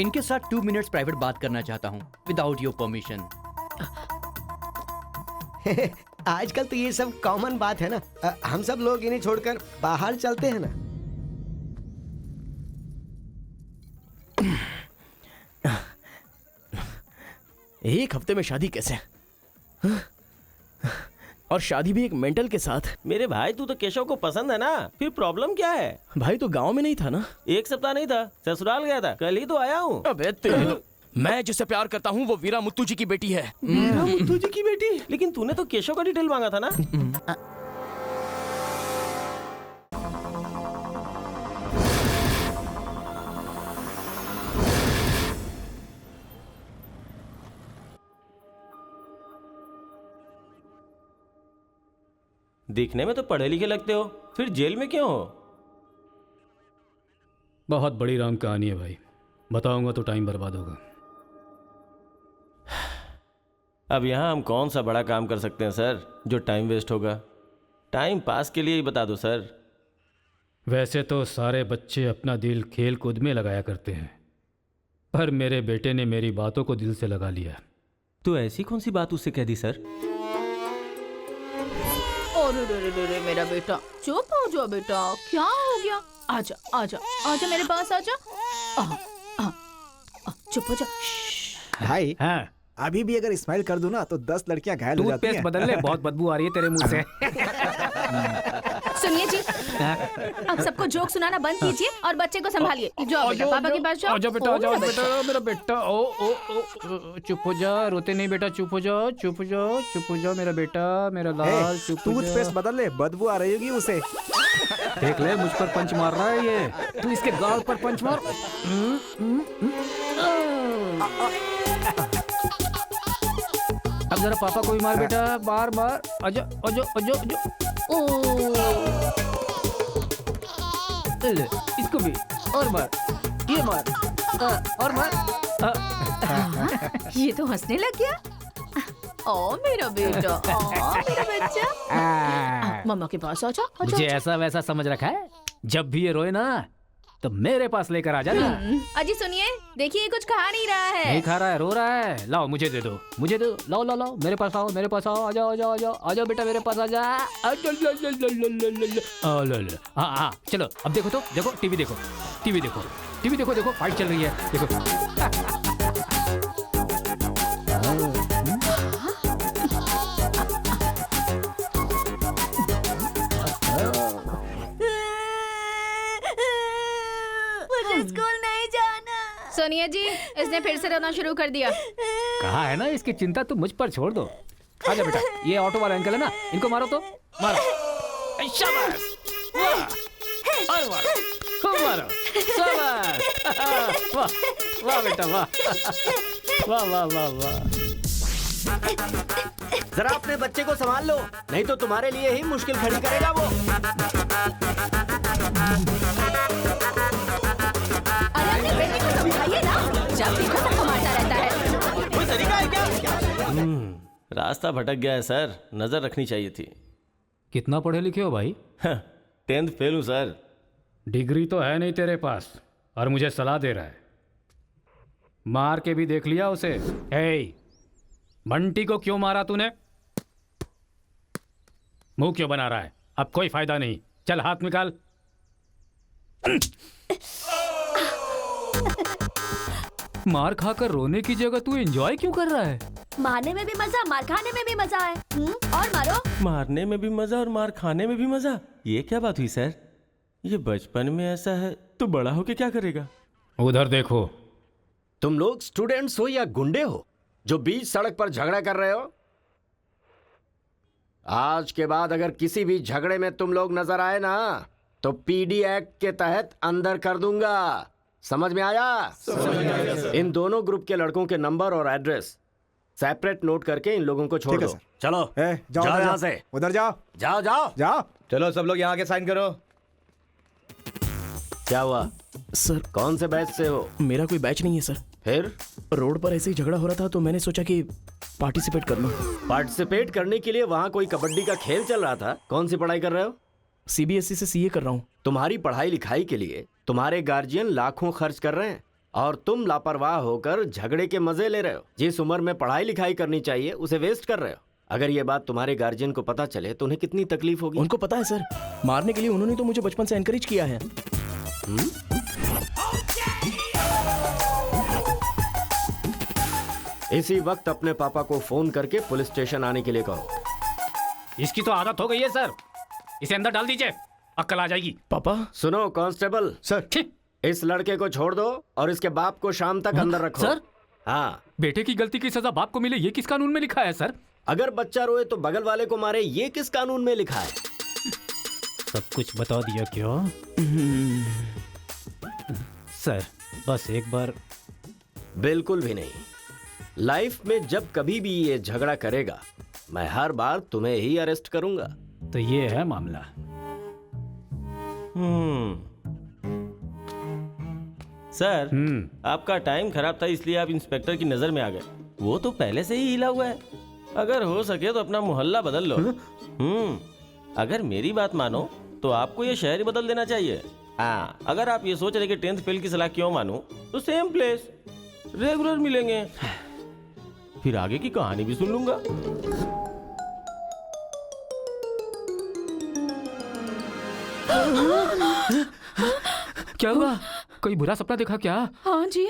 इनके साथ 2 minutes private बात करना चाहता हूँ विदाउट योर परमिशन। आजकल तो ये सब कॉमन बात है ना। हम सब लोग इन्हें छोड़कर बाहर चलते हैं ना। एक हफ्ते में शादी कैसे? और शादी भी एक मेंटल के साथ। मेरे भाई तू तो केशव को पसंद है ना, फिर प्रॉब्लम क्या है? भाई तो गांव में नहीं था ना, 1 सप्ताह नहीं था, ससुराल गया था, कल ही तो आया हूँ। अबे तेरे मैं जिससे प्यार करता हूँ वो वीरा मुत्तू जी की बेटी है। वीरा मुत्तू जी की बेटी? लेकिन तूने तो केशव का डिटेल मांगा था ना। दिखने में तो पढ़े लिखे लगते हो, फिर जेल में क्यों हो? बहुत बड़ी राम कहानी है भाई, बताऊंगा तो टाइम बर्बाद होगा। अब यहाँ हम कौन सा बड़ा काम कर सकते हैं सर जो टाइम वेस्ट होगा? टाइम पास के लिए ही बता दो सर। वैसे तो सारे बच्चे अपना दिल खेल कूद में लगाया करते हैं, पर मेरे बेटे ने मेरी बातों को दिल से लगा लिया। तो ऐसी कौन सी बात उससे कह दी सर? अरे मेरा बेटा, चुप हो जाओ बेटा, क्या हो गया? आजा आजा आजा मेरे पास आजा। चुप हो जा। भाई हाँ, अभी भी अगर स्माइल कर दूं ना तो 10 लड़कियां घायल हो जाती हैं। बदल ले, बहुत बदबू आ रही है तेरे मुंह से। सुनिए जी, अब सबको जोक सुनाना बंद कीजिए और बच्चे को संभालिए। जाओ बेटा, पापा के पास जाओ। आजा बेटा, ओ, आजा मेरा बेटा, मेरा बेटा। ओ ओ ओ, चुप हो जा, रोते नहीं बेटा, चुप हो जाओ, चुप हो जाओ, चुप हो जाओ मेरा बेटा, मेरा लाल, चुप हो जा। टूथपेस्ट बदल ले, बदबू आ रही होगी उसे। देख ले, मुझ पर पंच मार रहा है ये, तू इसके गाल पर पंच मार। अब जरा पापा को भी मार बेटा, बार बार। आजा आजा आजा आजा। ले, इसको भी और मार, ये मार, और मार। ये तो हंसने लग गया। ओ मेरा बेटा, ओ मेरा बच्चा, मम्मा के पास आजा। मुझे ऐसा वैसा समझ रखा है? जब भी ये रोए ना तो मेरे पास लेकर आ जाना। अजी सुनिए, देखिए कुछ खा नहीं रहा है। नहीं खा रहा है, रो रहा है। लाओ मुझे दे दो, मुझे दो, लाओ लाओ लाओ, मेरे पास आओ, मेरे पास आओ, आ जाओ आ जाओ आ जाओ आ जाओ बेटा, मेरे पास आ जा। हाँ हाँ, चलो अब देखो, तो देखो, टीवी देखो, टीवी देखो, टीवी देखो, देखो फाइट चल रही है, देखो। स्कूल नहीं जाना। सोनिया जी, इसने फिर से रोना शुरू कर दिया। कहा है ना, इसकी चिंता तुम मुझ पर छोड़ दो। आजा बेटा, ये ऑटो वाला अंकल है ना, इनको मारो तो मारो। शाबाश, वाह, और मारो, खूब मारो, शाबाश। वाह वाह बेटा, वाह वाह वाह वाह वाह। जरा अपने बच्चे को संभाल लो, नहीं तो तुम्हारे लिए ही मुश्किल खड़ी करेगा वो। अरे अपने बेटे को समझाइए ना, जब देखो सबको मारता रहता है। कोई तरीका है क्या? रास्ता भटक गया है सर, नजर रखनी चाहिए थी। कितना पढ़े लिखे हो भाई? 10th फेल हूँ सर। डिग्री तो है नहीं तेरे पास और मुझे सलाह दे रहा है। मार के भी देख लिया उसे। हे, बंटी को क्यों मारा तूने? मुंह क्यों बना रहा है? अब कोई फायदा नहीं, चल हाथ निकाल। मार खाकर रोने की जगह तू एंजॉय क्यों कर रहा है? मारने में भी मजा, मार खाने में भी मजा है। और मारो। मारने में भी मजा और मार खाने में भी मजा, ये क्या बात हुई सर? ये बचपन में ऐसा है तो बड़ा होके क्या करेगा? उधर देखो। तुम लोग स्टूडेंट्स हो या गुंडे हो जो बीच सड़क पर झगड़ा कर रहे हो? आज के बाद अगर किसी भी झगड़े में तुम लोग नजर आए ना तो पीडी एक्ट के तहत अंदर कर दूंगा। समझ में आया? इन दोनों ग्रुप के लड़कों के नंबर और एड्रेस सेपरेट नोट करके इन लोगों को छोड़ दो। चलो जाओ जाओ यहाँ से, उधर जाओ जाओ जाओ जाओ। चलो सब लोग यहाँ के साइन करो। क्या हुआ सर, कौन से बैच से हो? मेरा कोई बैच नहीं है सर। फिर रोड पर ऐसे ही झगड़ा हो रहा था तो मैंने सोचा कि पार्टिसिपेट कर लूं। पार्टिसिपेट करने के लिए वहां कोई कबड्डी का खेल चल रहा था? कौन सी पढ़ाई कर रहे हो? सीबीएसई से सीए कर रहा हूं। तुम्हारी पढ़ाई लिखाई के लिए तुम्हारे गार्जियन लाखों खर्च कर रहे हैं, और तुम लापरवाह होकर झगड़े के मजे ले रहे हो। जिस उम्र में पढ़ाई लिखाई करनी चाहिए उसे वेस्ट कर रहे हो। अगर ये बात तुम्हारे गार्जियन को पता चले तो उन्हें कितनी तकलीफ होगी। उनको पता है सर, मारने के लिए उन्होंने तो मुझे बचपन से एनकरेज किया है। इसी वक्त अपने पापा को फोन करके पुलिस स्टेशन आने के लिए कहो। इसकी तो आदत हो गई है सर, इसे अंदर डाल दीजिए, अक्ल आ जाएगी। पापा। सुनो कांस्टेबल सर। इस लड़के को छोड़ दो और इसके बाप को शाम तक अंदर रखो। सर? हाँ। बेटे की गलती की सजा बाप को मिले, ये किस कानून में लिखा है सर? अगर बच्चा रोए तो बगल वाले को मारे, ये किस कानून में लिखा है? सब कुछ बता दिया क्या? सर बस एक बार। बिल्कुल भी नहीं। लाइफ में जब कभी भी ये झगड़ा करेगा मैं हर बार तुम्हें ही अरेस्ट करूंगा। तो ये है मामला। सर, आपका टाइम खराब था इसलिए आप इंस्पेक्टर की नजर में आ गए। वो तो पहले से ही हिला हुआ है। अगर हो सके तो अपना मोहल्ला बदल लो। अगर मेरी बात मानो तो आपको ये शहर ही बदल देना चाहिए। हाँ, अगर आप ये सोच रहे कि 10th फेल की सलाह क्यों मानूं, तो सेम प्लेस रेगुलर मिलेंगे। फिर आगे की कहानी भी सुन लूंगा। क्या हुआ? कोई बुरा सपना देखा क्या? हाँ जी,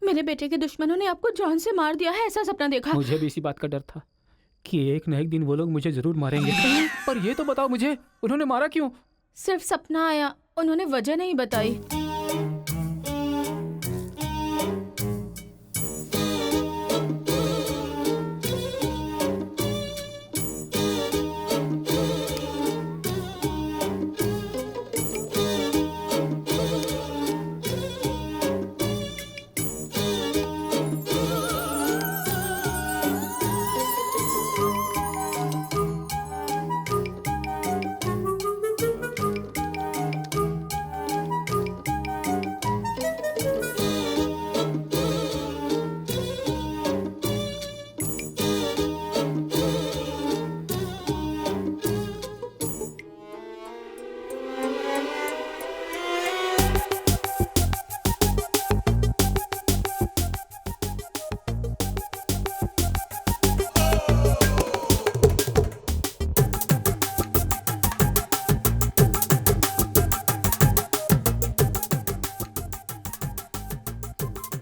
मेरे बेटे के दुश्मनों ने आपको जान से मार दिया है, ऐसा सपना देखा। मुझे भी इसी बात का डर था कि एक न एक दिन वो लोग मुझे जरूर मारेंगे। पर ये तो बताओ मुझे, उन्होंने मारा क्यों? सिर्फ सपना आया, उन्होंने वजह नहीं बताई।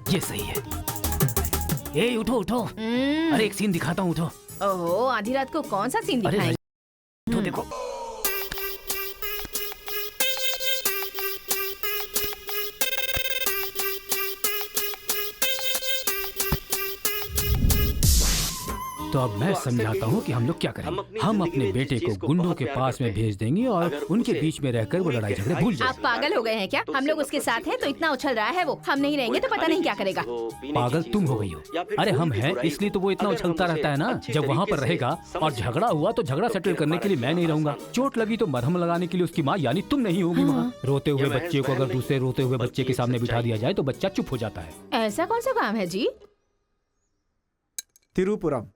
ये सही है। ए उठो उठो, अरे एक सीन दिखाता हूँ, उठो। ओहो, आधी रात को कौन सा सीन अरे दिखाएं? तो देखो। तो अब मैं समझाता हूँ कि हम लोग क्या करेंगे। हम अपने बेटे को गुंडों के पास में भेज देंगे और उनके बीच में रहकर वो लड़ाई झगड़े भूल आप जाएंगे। पागल हो गए हैं क्या? हम लोग उसके साथ हैं तो इतना उछल रहा है वो, हम नहीं रहेंगे तो पता नहीं क्या करेगा। पागल तुम हो गई हो। अरे हम हैं इसलिए तो वो इतना उछलता रहता है ना। जब वहाँ पर रहेगा और झगड़ा हुआ तो झगड़ा सेटल करने के लिए मैं नहीं रहूंगा। चोट लगी तो मरहम लगाने के लिए उसकी माँ यानी तुम नहीं होगी वहाँ। रोते हुए बच्चे को अगर दूसरे रोते हुए बच्चे के सामने बिठा दिया जाए तो बच्चा चुप हो जाता है। ऐसा कौन सा काम है जी? तिरुपुरम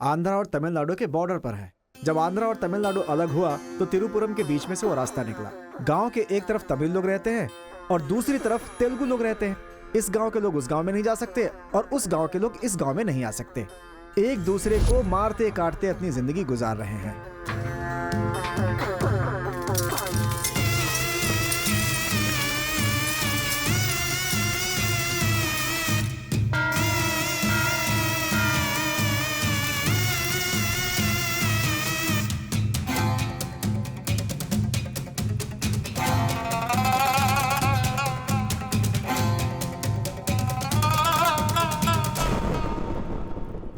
आंध्रा और तमिलनाडु के बॉर्डर पर है। जब आंध्रा और तमिलनाडु अलग हुआ तो तिरुपुरम के बीच में से वो रास्ता निकला। गांव के एक तरफ तमिल लोग रहते हैं और दूसरी तरफ तेलुगु लोग रहते हैं। इस गांव के लोग उस गांव में नहीं जा सकते और उस गांव के लोग इस गांव में नहीं आ सकते। एक दूसरे को मारते काटते अपनी जिंदगी गुजार रहे हैं।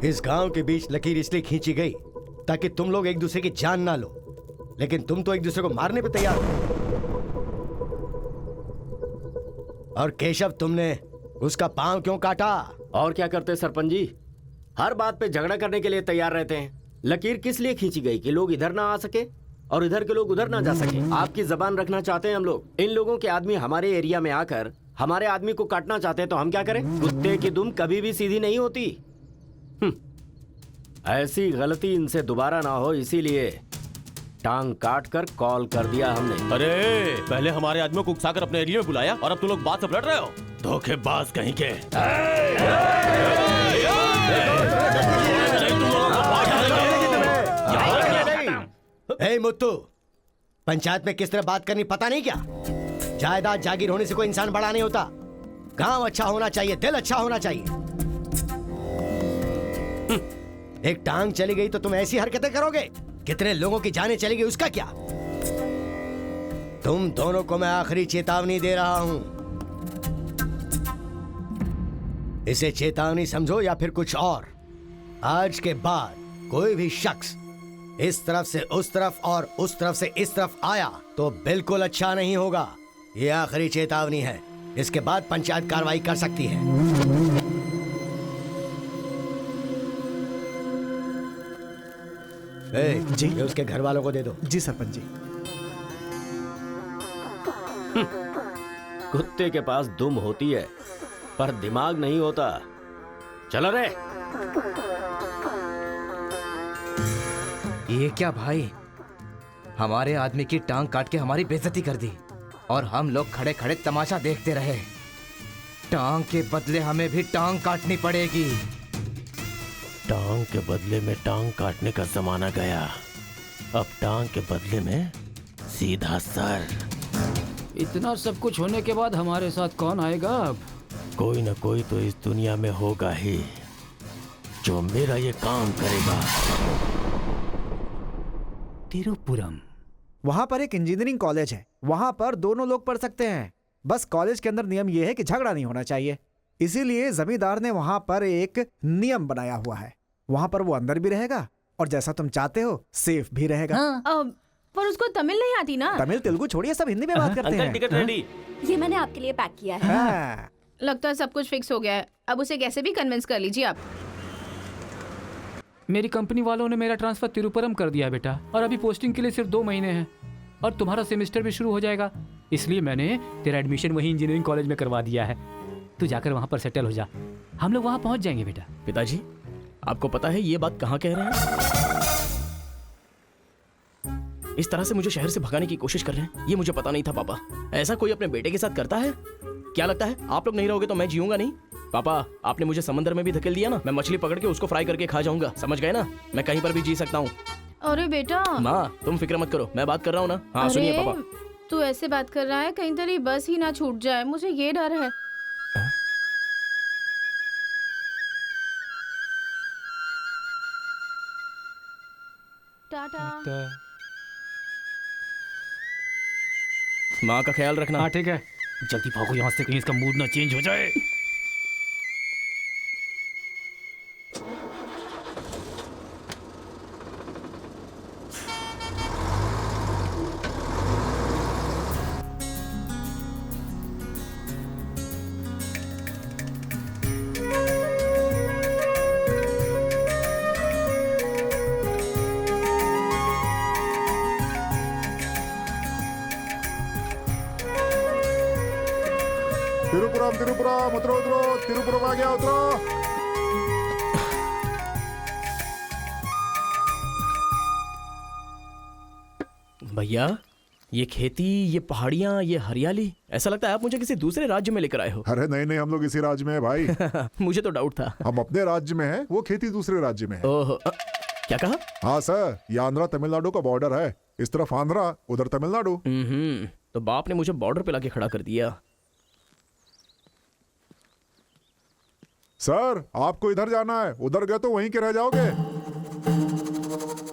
इस गांव के बीच लकीर इसलिए खींची गई ताकि तुम लोग एक दूसरे की जान ना लो, लेकिन तुम तो एक दूसरे को मारने पे तैयार हो। और केशव, तुमने उसका पांव क्यों काटा? और क्या करते सरपंच जी, हर बात पे झगड़ा करने के लिए तैयार रहते हैं। लकीर किस लिए खींची गई कि लोग इधर ना आ सके और इधर के लोग उधर ना जा सके। आपकी जबान रखना चाहते हैं हम लोग। इन लोगों के आदमी हमारे एरिया में आकर हमारे आदमी को काटना चाहते हैं तो हम क्या करें? कुत्ते की दुम कभी भी सीधी नहीं होती। ऐसी गलती इनसे दोबारा ना हो इसीलिए टांग काट कर कॉल कर दिया हमने। अरे पहले हमारे आदमियों को उकसाकर अपने एरिया में बुलाया और अब तुम लोग बात से पलट रहे हो। धोखेबाज कहीं के। ए मुत्तू, पंचायत में किस तरह बात करनी पता नहीं क्या? जायदाद जागीर होने से कोई इंसान बड़ा नहीं होता। गांव अच्छा होना चाहिए, दिल अच्छा होना चाहिए। एक टांग चली गई तो तुम ऐसी हरकतें करोगे? कितने लोगों की जानें चली गई उसका क्या? तुम दोनों को मैं आखिरी चेतावनी दे रहा हूं। इसे चेतावनी समझो या फिर कुछ और। आज के बाद कोई भी शख्स इस तरफ से उस तरफ और उस तरफ से इस तरफ आया तो बिल्कुल अच्छा नहीं होगा। ये आखिरी चेतावनी है। इसके बाद पंचायत कार्रवाई कर सकती है। जी। ये उसके घर वालों को दे दो। जी सरपंच जी। कुत्ते के पास दुम होती है पर दिमाग नहीं होता। चलो रे। ये क्या भाई, हमारे आदमी की टांग काट के हमारी बेइज्जती कर दी और हम लोग खड़े खड़े तमाशा देखते रहे। टांग के बदले हमें भी टांग काटनी पड़ेगी। टांग के बदले में टांग काटने का जमाना गया। अब टांग के बदले में सीधा सर। इतना सब कुछ होने के बाद हमारे साथ कौन आएगा अब? कोई न कोई तो इस दुनिया में होगा ही जो मेरा ये काम करेगा। तिरुपुरम। वहां पर एक इंजीनियरिंग कॉलेज है, वहां पर दोनों लोग पढ़ सकते हैं। बस कॉलेज के अंदर नियम यह है कि झगड़ा नहीं होना चाहिए। इसीलिए जमींदार ने वहां पर एक नियम बनाया हुआ है। वहां पर वो अंदर भी रहेगा और जैसा तुम चाहते हो सेफ भी रहेगा। पर उसको तमिल नहीं आती ना। तमिल तेलुगु छोड़िए, सब हिंदी में बात करते अंकल हैं। Ticket ready. ये मैंने आपके लिए पैक किया है। हाँ। लगता है सब कुछ फिक्स हो गया है। अब उसे कैसे भी कन्विंस कर लीजिए आप। मेरी कंपनी वालों ने मेरा ट्रांसफर तिरुपुरम कर दिया है बेटा, और अभी पोस्टिंग के लिए सिर्फ 2 महीने हैं और तुम्हारा सेमेस्टर भी शुरू हो जाएगा। इसलिए मैंने तेरा एडमिशन वही इंजीनियरिंग कॉलेज में करवा दिया है। तू जाकर वहाँ पर सेटल हो जा, हम लोग वहाँ पहुँच जाएंगे बेटा। पिताजी, आपको पता है ये बात कहाँ कह रहे हैं? इस तरह से मुझे शहर से भगाने की कोशिश कर रहे हैं, ये मुझे पता नहीं था पापा। ऐसा कोई अपने बेटे के साथ करता है? क्या लगता है आप लोग नहीं रहोगे तो मैं जीऊंगा नहीं? पापा, आपने मुझे समंदर में भी धकेल दिया ना, मैं मछली पकड़ के उसको फ्राई करके खा जाऊंगा, समझ गए ना? मैं कहीं पर भी जी सकता हूँ। अरे बेटा। माँ, तुम फिक्र मत करो, मैं बात कर रहा हूँ ना। हाँ सुनिए पापा। तू ऐसे बात कर रहा है, कहीं तेरी बस ही ना छूट जाए, मुझे ये डर है। टाटा। माँ का ख्याल रखना। हाँ ठीक है, जल्दी भागो यहाँ से, कहीं इसका मूड ना चेंज हो जाए। तिरुपुरम तिरुपुरम, उतरो उतरो, तिरुपुरम आ गया, उतरो। भैया, ये खेती, ये पहाड़ियाँ, ये हरियाली, ऐसा लगता है आप मुझे किसी दूसरे राज्य में लेकर आए हो। अरे नहीं नहीं, हम लोग इसी राज्य में है भाई। मुझे तो डाउट था। हम अपने राज्य में है, वो खेती दूसरे राज्य में है। ओहो, क्या कहा? हाँ सर, ये आंध्रा तमिलनाडु का बॉर्डर है। इस तरफ आंध्रा, उधर तमिलनाडु। तो बाप ने मुझे बॉर्डर पे लाके खड़ा कर दिया। सर, आपको इधर जाना है, उधर गए तो वहीं के रह जाओगे।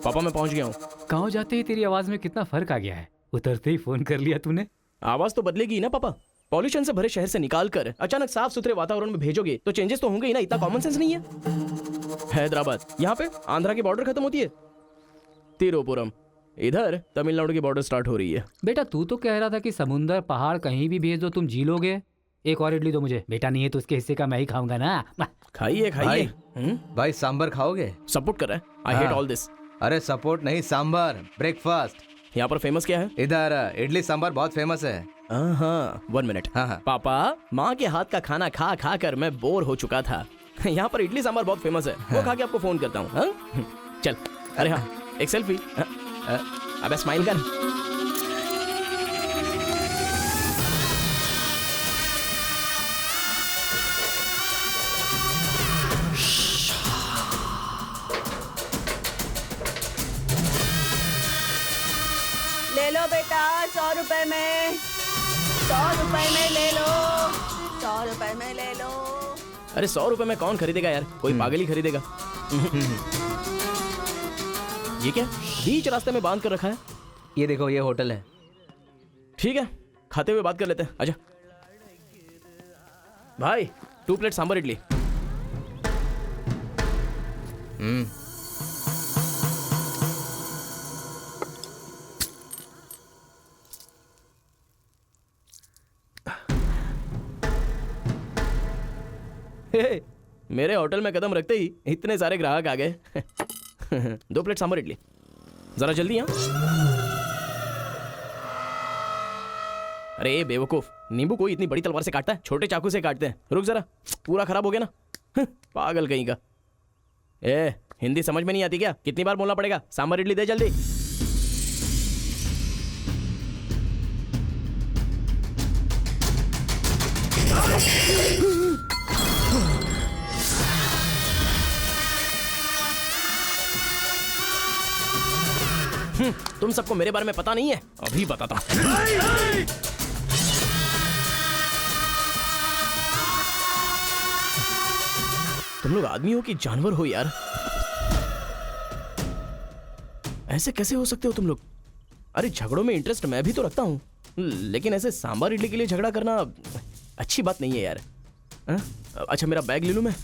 पापा मैं पहुंच गया हूँ। गाँव जाते ही तेरी आवाज में कितना फर्क आ गया है। उतरते ही फोन कर लिया तूने। आवाज तो बदलेगी ना पापा। पॉल्यूशन से भरे शहर से निकाल कर अचानक साफ सुथरे वातावरण में भेजोगे तो चेंजेस तो होंगे ही ना। इतना कॉमन सेंस नहीं है? हैदराबाद, यहाँ पे आंध्रा की बॉर्डर खत्म होती है। तिरुपुरम, इधर तमिलनाडु की बॉर्डर स्टार्ट हो रही है। बेटा तू तो कह रहा था कि समुंदर पहाड़ कहीं भी भेज दो तुम जी लोगे। एक और इडली दो मुझे। बेटा नहीं है तो उसके हिस्से का मैं ही खाऊंगा ना। खाइए खाइए। भाई सांबर खाओगे? सपोर्ट कर रहा है। I hate all this. अरे सपोर्ट नहीं, सांबर, ब्रेकफास्ट। यहाँ पर फेमस क्या है? इधर इडली सांबर बहुत फेमस है। हाँ, 1 मिनट। हाँ। पापा, माँ के हाथ का खाना खा खा कर मैं बोर हो चुका था। यहाँ पर इडली सांबर बहुत फेमस है, वो खा के आपको फोन करता हूँ। चल। अरे हाँ, एक सेल्फी। अबे स्माइल कर। 100 रुपए में, 100 रुपए में ले लो, 100 रुपए में ले लो। अरे 100 रुपए में कौन खरीदेगा यार, कोई पागल ही खरीदेगा। ये क्या बीच रास्ते में बांध कर रखा है? ये देखो, ये होटल है। ठीक है, खाते हुए बात कर लेते हैं। आजा भाई, 2 प्लेट सांभर इडली। हे, मेरे होटल में कदम रखते ही इतने सारे ग्राहक आ गए। 2 प्लेट सांभर इडली, जरा जल्दी। हाँ, अरे बेवकूफ, नींबू कोई इतनी बड़ी तलवार से काटता है? छोटे चाकू से काटते हैं। रुक जरा, पूरा खराब हो गया ना। पागल कहीं का। ए, हिंदी समझ में नहीं आती क्या? कितनी बार बोलना पड़ेगा? सांभर इडली दे जल्दी। तुम सबको मेरे बारे में पता नहीं है? अभी बताता हूं। तुम लोग आदमी हो कि जानवर हो यार? ऐसे कैसे हो सकते हो तुम लोग? अरे झगड़ों में इंटरेस्ट मैं भी तो रखता हूं, लेकिन ऐसे सांभर इडली के लिए झगड़ा करना अच्छी बात नहीं है यार। अच्छा, मेरा बैग ले लूं मैं?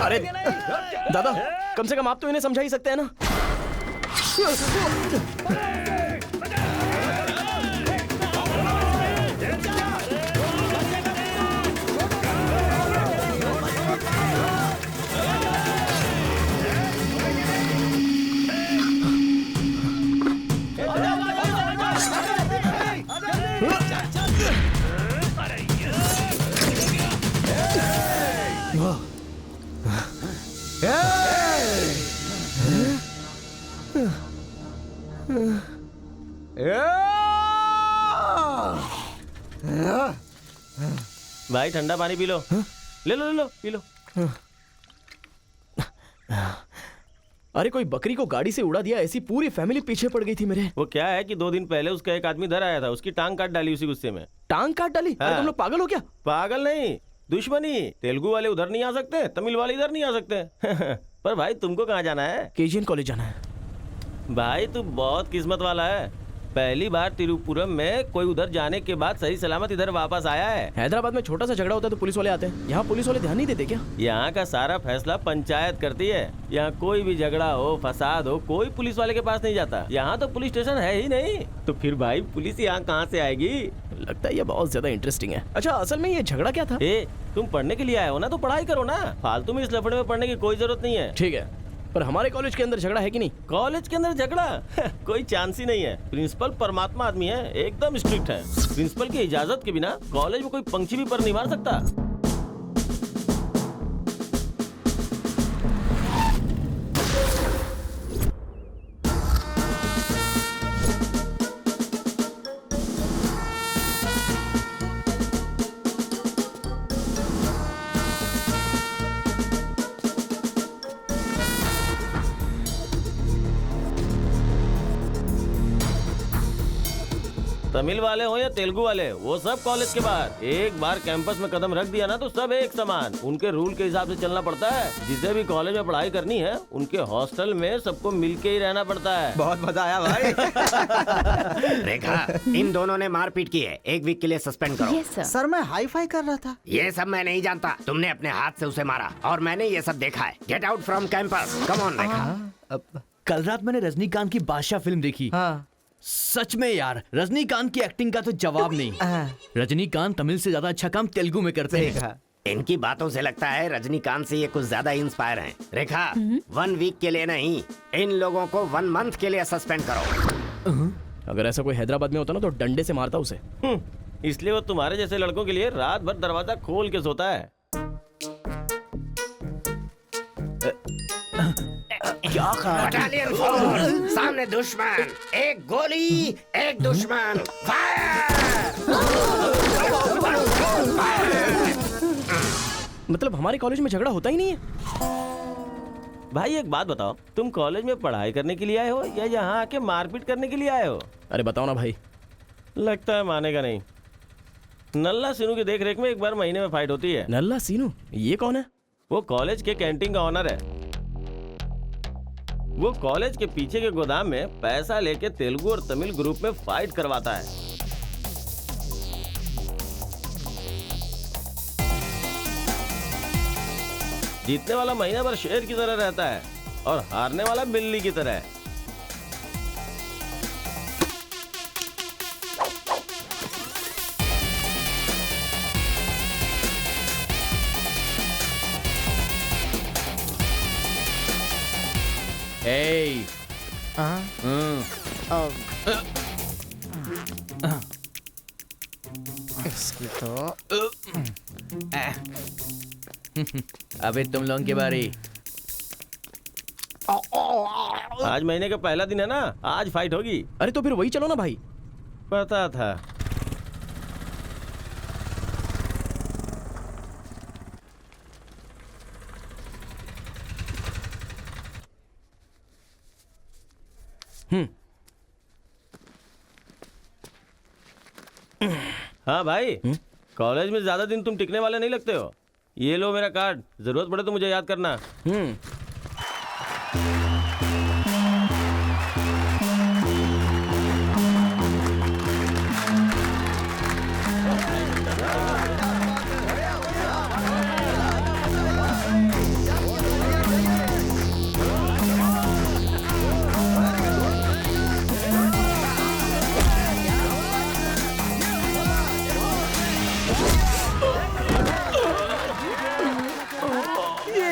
अरे दादा, कम से कम आप तो इन्हें समझा ही सकते हैं ना। भाई ठंडा पानी पी लो। ले लो ले लो, पी लो। अरे कोई बकरी को गाड़ी से उड़ा दिया, ऐसी पूरी फैमिली पीछे पड़ गई थी मेरे। वो क्या है कि 2 दिन पहले उसका एक आदमी इधर आया था, उसकी टांग काट डाली उसी गुस्से में। टांग काट डाली? हाँ। अरे तुम लोग पागल हो क्या? पागल नहीं, दुश्मनी। तेलुगु वाले उधर नहीं आ सकते, तमिल वाले इधर नहीं आ सकते। पर भाई तुमको कहाँ जाना है? केजीएन कॉलेज जाना है। भाई तू बहुत किस्मत वाला है, पहली बार तिरुपुरम में कोई उधर जाने के बाद सही सलामत इधर वापस आया है। हैदराबाद में छोटा सा झगड़ा होता है तो पुलिस वाले आते हैं, यहाँ पुलिस वाले ध्यान नहीं देते क्या? यहाँ का सारा फैसला पंचायत करती है। यहाँ कोई भी झगड़ा हो, फसाद हो, कोई पुलिस वाले के पास नहीं जाता। यहाँ तो पुलिस स्टेशन है ही नहीं, तो फिर भाई पुलिस यहाँ कहाँ से आएगी? लगता है ये बहुत ज्यादा इंटरेस्टिंग है। अच्छा, असल में ये झगड़ा क्या था? तुम पढ़ने के लिए आए हो ना, तो पढ़ाई करो ना। फालतू में इस लफड़े में पढ़ने की कोई जरूरत नहीं है। ठीक है, पर हमारे कॉलेज के अंदर झगड़ा है कि नहीं? कॉलेज के अंदर झगड़ा? कोई चांस ही नहीं है। प्रिंसिपल परमात्मा आदमी है, एकदम स्ट्रिक्ट है। प्रिंसिपल की इजाजत के बिना कॉलेज में कोई पंछी भी पर नहीं मार सकता। तमिल वाले हो या तेलुगु वाले, वो सब कॉलेज के बाहर। एक बार कैंपस में कदम रख दिया ना तो सब एक समान। उनके रूल के हिसाब से चलना पड़ता है। जिसे भी कॉलेज में पढ़ाई करनी है, उनके हॉस्टल में सबको मिलके ही रहना पड़ता है। बहुत मजा आया भाई। रेखा, इन दोनों ने मारपीट की है, 1 वीक के लिए सस्पेंड करो। Yes, sir. सर मैं हाई फाई कर रहा था। ये सब मैं नहीं जानता, तुमने अपने हाथ से उसे मारा और मैंने ये सब देखा है। Get out from campus, come on Rekha. कल रात मैंने रजनीकांत की बादशाह फिल्म देखी। हाँ। सच में यार, रजनीकांत की एक्टिंग का तो जवाब नहीं। रजनीकांत तमिल से ज्यादा अच्छा काम तेलुगु में करते हैं। इनकी बातों से लगता है रजनीकांत से ये कुछ ज्यादा इंस्पायर हैं। रेखा, 1 वीक के लिए नहीं, इन लोगों को 1 मंथ के लिए सस्पेंड करो। अगर ऐसा कोई हैदराबाद में होता ना तो डंडे से मारता उसे। इसलिए वो तुम्हारे जैसे लड़कों के लिए रात भर दरवाजा खोल के सोता है। क्या कहा? बटालियन फॉरवर्ड, सामने दुश्मन, एक गोली, एक दुश्मन, मतलब हमारे कॉलेज में झगड़ा होता ही नहीं है? भाई एक बात बताओ, तुम कॉलेज में पढ़ाई करने के लिए आए हो या यहाँ आके मारपीट करने के लिए आए हो? अरे बताओ ना भाई। लगता है मानेगा नहीं। नल्ला सीनू की देख रेख में एक बार महीने में फाइट होती है। नल्ला सीनू? ये कौन है? वो कॉलेज के कैंटीन का ऑनर है। वो कॉलेज के पीछे के गोदाम में पैसा लेके तेलुगु और तमिल ग्रुप में फाइट करवाता है। जीतने वाला महीना भर शेर की तरह रहता है और हारने वाला बिल्ली की तरह। Hey. इसकी तो अबे तुम लोगों की बारी। आज महीने का पहला दिन है ना, आज फाइट होगी। अरे तो फिर वही चलो ना भाई। पता था। हाँ भाई, कॉलेज में ज्यादा दिन तुम टिकने वाले नहीं लगते हो। ये लो मेरा कार्ड, जरूरत पड़े तो मुझे याद करना।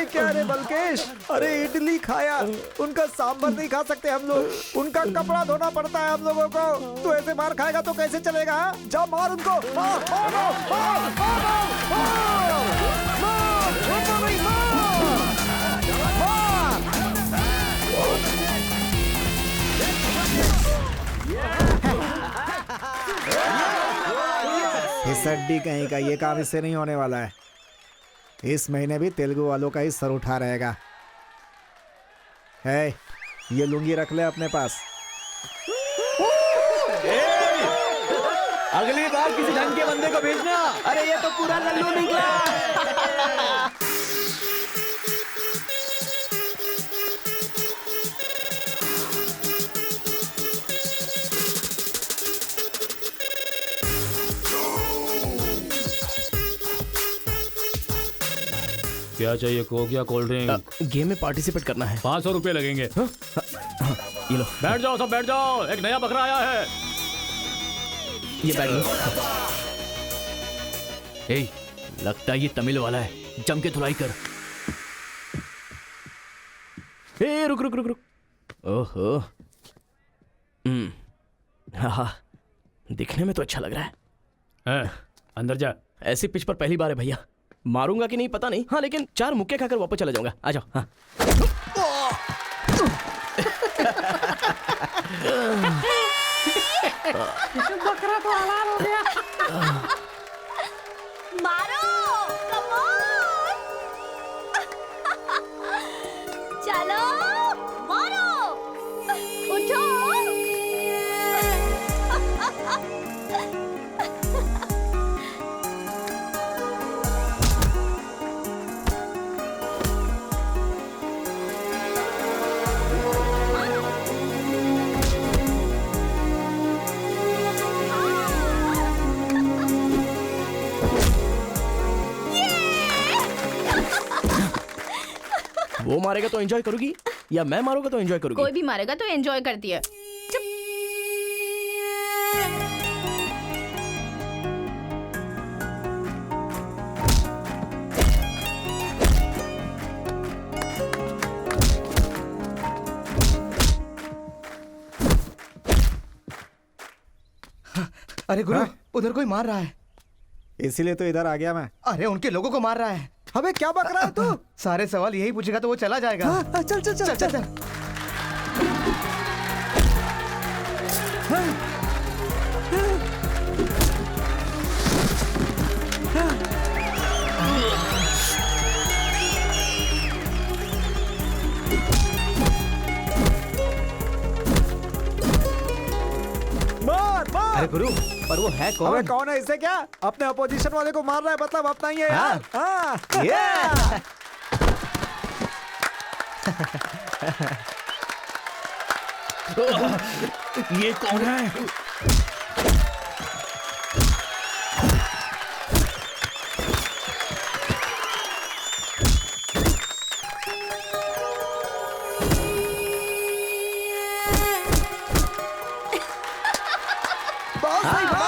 क्या रे बलकेश, अरे इडली खाया, उनका सांभर नहीं खा सकते हम लोग, उनका कपड़ा धोना पड़ता है हम लोगों को। तू ऐसे मार खाएगा तो कैसे चलेगा? जा मार उनको, मार, मार, मार, इस हड्डी कहीं का ये काम इससे नहीं होने वाला है। इस महीने भी तेलुगु वालों का ही सर उठा रहेगा। है, ये लुंगी रख ले अपने पास। अगली बार किसी ढंग के बंदे को भेजना। अरे ये तो पूरा लल्लू निकला। क्या चाहिए? कोक या कोल्ड ड्रिंक? गेम में पार्टिसिपेट करना है। 500 रुपए लगेंगे। ये लो। बैठ जाओ, सब बैठ जाओ, एक नया बकरा आया है। ये बैठ लो। ए, लगता है ये तमिल वाला है, जम के धुलाई कर। ए, रुक रुक रुक रुक। ओहो, हाँ, दिखने में तो अच्छा लग रहा है। अंदर जा। ऐसी पिच पर पहली बार है भैया। मारूंगा कि नहीं पता नहीं, हाँ लेकिन 4 मुक्के खाकर वापस चला जाऊंगा। आ जाओ। हाँ। बकरा तो हलाल हो गया। मारो, कम ऑन। चलो, मारो, उठो। वो मारेगा तो एंजॉय करोगी या मैं मारूंगा तो एंजॉय करोगी? कोई भी मारेगा तो एंजॉय करती है। अरे गुरु, उधर कोई मार रहा है। इसीलिए तो इधर आ गया मैं। अरे उनके लोगों को मार रहा है। अबे क्या बक रहा है तू? सारे सवाल यही पूछेगा तो वो चला जाएगा। हाँ, चल चल चल चल, चल। मार मार। अरे गुरु, पर वो है अबे कौन? कौन है इससे क्या? अपने अपोजिशन वाले को मार रहा है, मतलब अपना ही है यार। हाँ। ये कौन है? बहुत सही बात।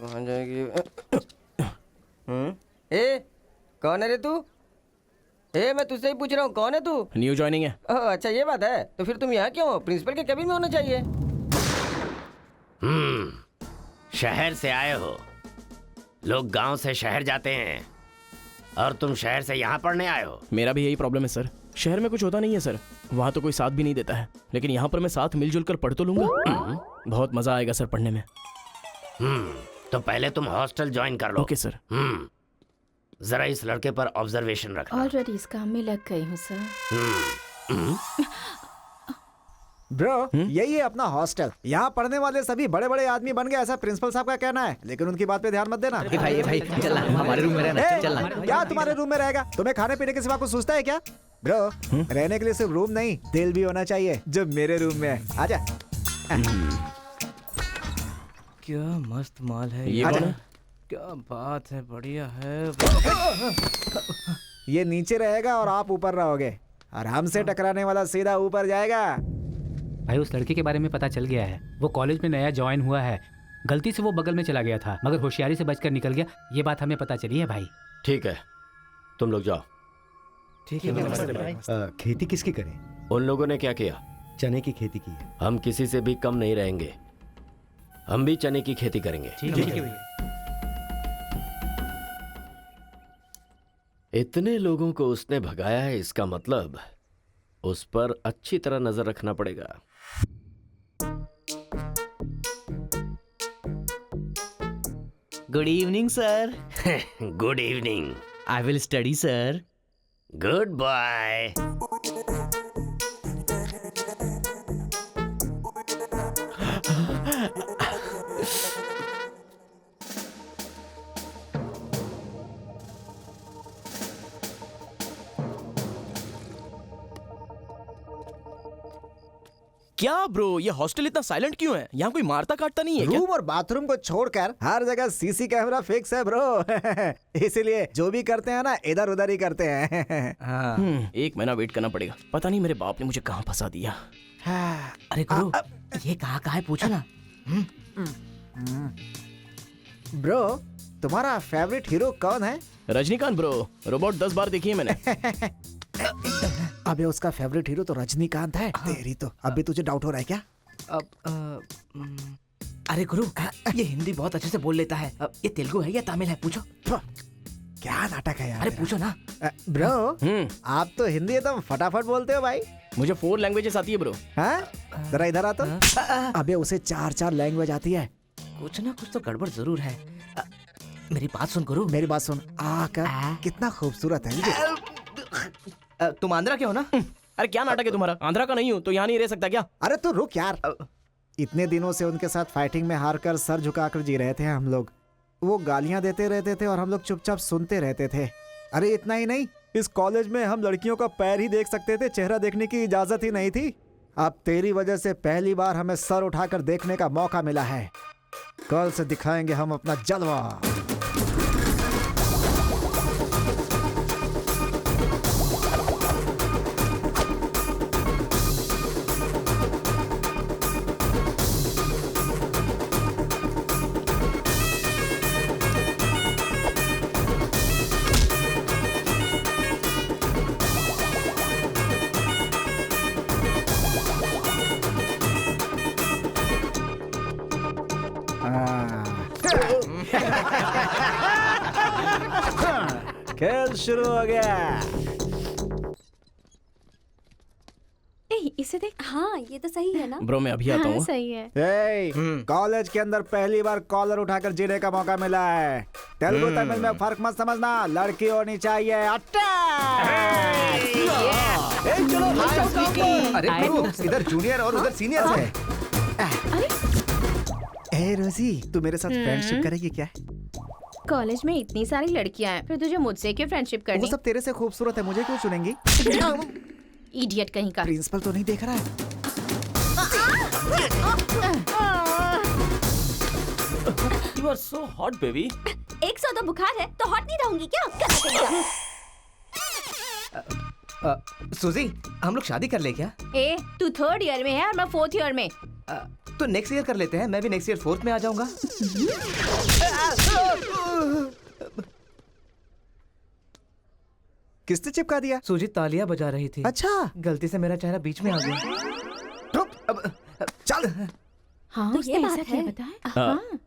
वहां जाएगी। ए कौन है रे तू? ए मैं तुझसे ही पूछ रहा हूँ, कौन है तू? न्यू ज्वाइनिंग है। ओह अच्छा ये बात है, तो फिर तुम यहाँ क्यों हो? प्रिंसिपल के केबिन में होना चाहिए। शहर से आए हो। लोग गांव से शहर जाते हैं और तुम शहर से यहाँ पढ़ने आए हो। मेरा भी यही प्रॉब्लम है सर। शहर में कुछ होता नहीं है सर, वहाँ तो कोई साथ भी नहीं देता है, लेकिन यहाँ पर मैं साथ मिलजुल कर पढ़ तो लूंगा। बहुत मजा आएगा सर पढ़ने में। तो पहले तुम हॉस्टल ज्वाइन कर लो। Okay sir. जरा इस लड़के पर ऑब्जर्वेशन रखना। ऑलरेडी इस काम में लग गई हूँ सर। ब्रो यही है अपना हॉस्टल। यहाँ पढ़ने वाले सभी बड़े बड़े आदमी बन गए, ऐसा प्रिंसिपल साहब का कहना है, लेकिन उनकी बात पे ध्यान मत देना। भाई चल हमारे रूम में रहना, चल क्या तुम्हारे रूम में रहेगा? तुम्हें खाने पीने के सिवा कुछ सोचता है क्या? ब्रो रहने के लिए सिर्फ रूम नहीं, दिल भी होना चाहिए, जो मेरे रूम में है। आजा। क्या मस्त माल है ये कौन है? क्या बात है, बढ़िया है। ये नीचे रहेगा और आप ऊपर रहोगे, और हमसे टकराने वाला सीधा ऊपर जाएगा। भाई उस लड़के के बारे में पता चल गया है, वो कॉलेज में नया ज्वाइन हुआ है। गलती से वो बगल में चला गया था, मगर होशियारी से बचकर निकल गया। ये बात हमें पता चली है भाई। ठीक है तुम लोग जाओ। ठीक है। खेती किसकी करें? उन लोगों ने क्या किया? चने की खेती की है। हम किसी से भी कम नहीं रहेंगे, हम भी चने की खेती करेंगे। ठीक है। इतने लोगों को उसने भगाया है, इसका मतलब उस पर अच्छी तरह नजर रखना पड़ेगा। Good evening sir. Good evening. I will study sir. Good bye. क्या ब्रो, ये हॉस्टल इतना साइलेंट क्यों है? यहाँ कोई मारता काटता नहीं है क्या? रूम और बाथरूम को छोड़कर हर जगह सीसी कैमरा फिक्स है ब्रो। इसीलिए जो भी करते हैं ना, इधर उधर ही करते हैं। एक महीना वेट करना पड़ेगा। पता नहीं मेरे बाप ने मुझे कहाँ फंसा दिया। अरे गुरु, ये कहाँ है पूछो ना। ब्रो तुम्हारा फेवरेट हीरो कौन है? रजनीकांत ब्रो, रोबोट 10 बार देखी है मैंने। अबे उसका फेवरेट हीरो तो रजनीकांत है। तेरी तो अभी तुझे डाउट हो रहा है क्या? अरे गुरु, ये हिंदी बहुत अच्छे से बोल लेता है। ये तेलुगु है या तमिल है? पूछो। क्या नाटक है यार। अरे पूछो ना। ब्रो आप तो हिंदी एकदम फटाफट बोलते हो भाई। मुझे 4 लैंग्वेजेस आती है ब्रो। हाँ जरा इधर आ तो। अबे उसे 4 लैंग्वेज आती है। कुछ ना कुछ तो गड़बड़ जरूर है। मेरी बात सुन गुरु। मेरी बात सुन। कितना खूबसूरत है। तुम आंध्रा के हो ना? अरे क्या नाटक है तुम्हारा? आंध्रा का नहीं हूँ तो यहाँ नहीं रह सकता क्या? अरे तो रुक यार, इतने दिनों से उनके साथ फाइटिंग में हार कर सर झुकाकर जी रहे थे हम लोग। वो गालियां देते रहते थे और हम लोग चुपचाप सुनते रहते थे। अरे इतना ही नहीं, इस कॉलेज में हम लड़कियों का पैर ही देख सकते थे, चेहरा देखने की इजाजत ही नहीं थी। अब तेरी वजह से पहली बार हमें सर उठाकर देखने का मौका मिला है। कल से दिखाएंगे हम अपना जलवा। खेल शुरू हो गया। इसे देख। हाँ ये तो सही है ना। ब्रो मैं अभी आता हूँ। सही है। कॉलेज के अंदर पहली बार कॉलर उठाकर जीने का मौका मिला है। तेलुगु तमिल में फर्क मत समझना, लड़की होनी चाहिए। अरे ब्रो, इधर जूनियर और उधर सीनियर है। ए रोजी, तू मेरे साथ फ्रेंडशिप करेगी क्या? कॉलेज में इतनी सारी लड़कियां हैं, फिर तुझे मुझसे क्यों फ्रेंडशिप वो करनी? सब तेरे से खूबसूरत है, मुझे क्यों चुनेंगी? इडियट कहीं का। प्रिंसिपल तो नहीं देख रहा है? You are so hot, baby. 100 तो बुखार है तो हॉट नहीं रहूंगी क्या? सुजी, हम लोग शादी कर ले क्या? ए, तू 3rd ईयर में है और मैं 4th ईयर में। तो नेक्स्ट ईयर कर लेते हैं, मैं भी नेक्स्ट ईयर 4th में आ जाऊंगा। किसने चिपका दिया? सुजी तालियां बजा रही थी। अच्छा, गलती से मेरा चेहरा बीच में आ गया। चल। हाँ तो उसने ये ऐसा बात क्या है। बताया? हाँ।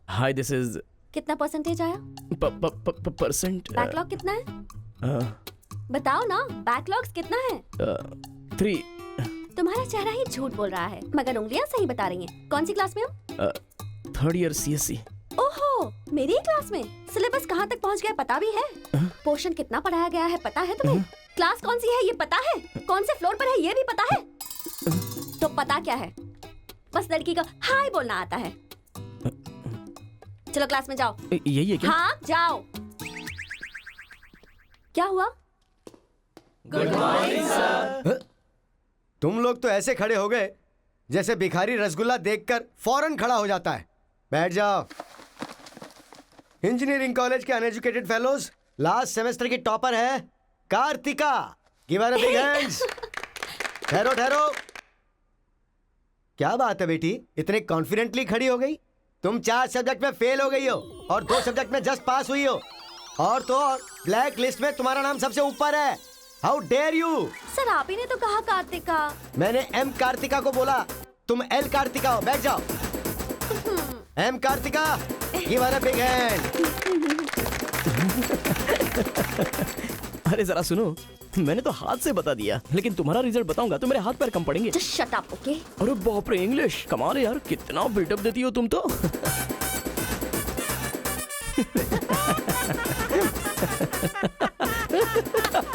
हाय दिस इज कितना परसेंटेज आया? परसेंट। बैकलॉग कितना है? बताओ ना, बैकलॉग्स कितना है? 3। तुम्हारा चेहरा ही झूठ बोल रहा है, मगर उंगलियां सही बता रही हैं। कौन सी क्लास में हो? 3rd year CSC। ओहो, मेरी क्लास में। सिलेबस कहाँ तक पहुँच गया पता भी है? पोर्शन कितना पढ़ाया गया है पता है तुम्हें? क्लास कौन सी है ये पता है? कौन से फ्लोर पर है ये भी पता है? तो पता क्या है? बस लड़की का हाय बोलना आता है। चलो क्लास में जाओ। यही है क्या? हाँ जाओ। क्या हुआ? Good morning sir. तुम लोग तो ऐसे खड़े हो गए जैसे भिखारी रसगुल्ला देखकर फौरन खड़ा हो जाता है। बैठ जाओ। इंजीनियरिंग कॉलेज के अनएजुकेटेड फेलोज, लास्ट सेमेस्टर की टॉपर है Karthika. Give her a big hands. ठहरो ठहरो। क्या बात है बेटी, इतने कॉन्फिडेंटली खड़ी हो गई? तुम 4 सब्जेक्ट में फेल हो गई हो और 2 सब्जेक्ट में जस्ट पास हुई हो, और तो और ब्लैक लिस्ट में तुम्हारा नाम सबसे ऊपर है। How dare you? सर आप ही ने तो कहा कार्तिका। मैंने एम कार्तिका को बोला, तुम एल कार्तिका हो। बैठ जाओ। M Karthika, give her a big hand. अरे जरा सुनो, मैंने तो हाथ से बता दिया, लेकिन तुम्हारा रिजल्ट बताऊंगा तो मेरे हाथ पैर कम पड़ेंगे। Just shut up, okay? अरे बाप रे, इंग्लिश कमाल है यार, कितना बिल्डअप देती हो तुम तो।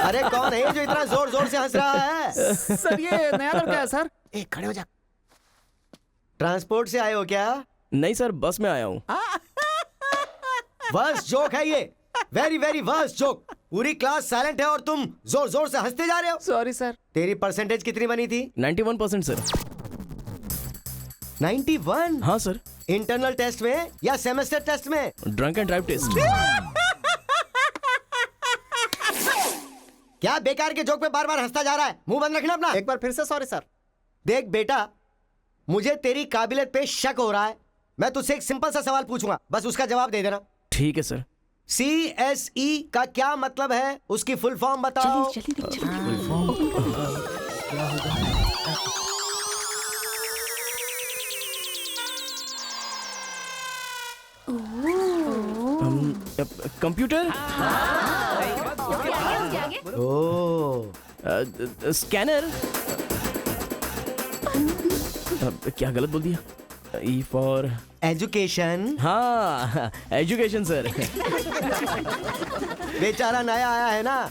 अरे कौन है जो इतना जोर जोर से हंस रहा है? सर ये नया लड़का है सर। एक खड़े हो जा। ट्रांसपोर्ट से आए हो क्या? नहीं सर, बस में आया हूँ। वर्स्ट जोक है ये, वेरी वेरी वर्स्ट जोक। पूरी क्लास साइलेंट है और तुम जोर जोर से हंसते जा रहे हो। Sorry sir. तेरी परसेंटेज कितनी बनी थी? 91% सर। 91? हाँ सर। इंटरनल टेस्ट में या सेमेस्टर टेस्ट में? Drunk and drive test. क्या बेकार के जोक पे बार बार हंसता जा रहा है? मुंह बंद रखना अपना। एक बार फिर से सॉरी सर। देख बेटा, मुझे तेरी काबिलियत पे शक हो रहा है। मैं तुझसे एक सिंपल सा सवाल पूछूंगा, बस उसका जवाब दे देना। ठीक है सर। CSE का क्या मतलब है? उसकी फुल फॉर्म बताओ। Computer, scanner. क्या गलत बोल दिया? E for education. हाँ, एजुकेशन सर। बेचारा नया आया है ना,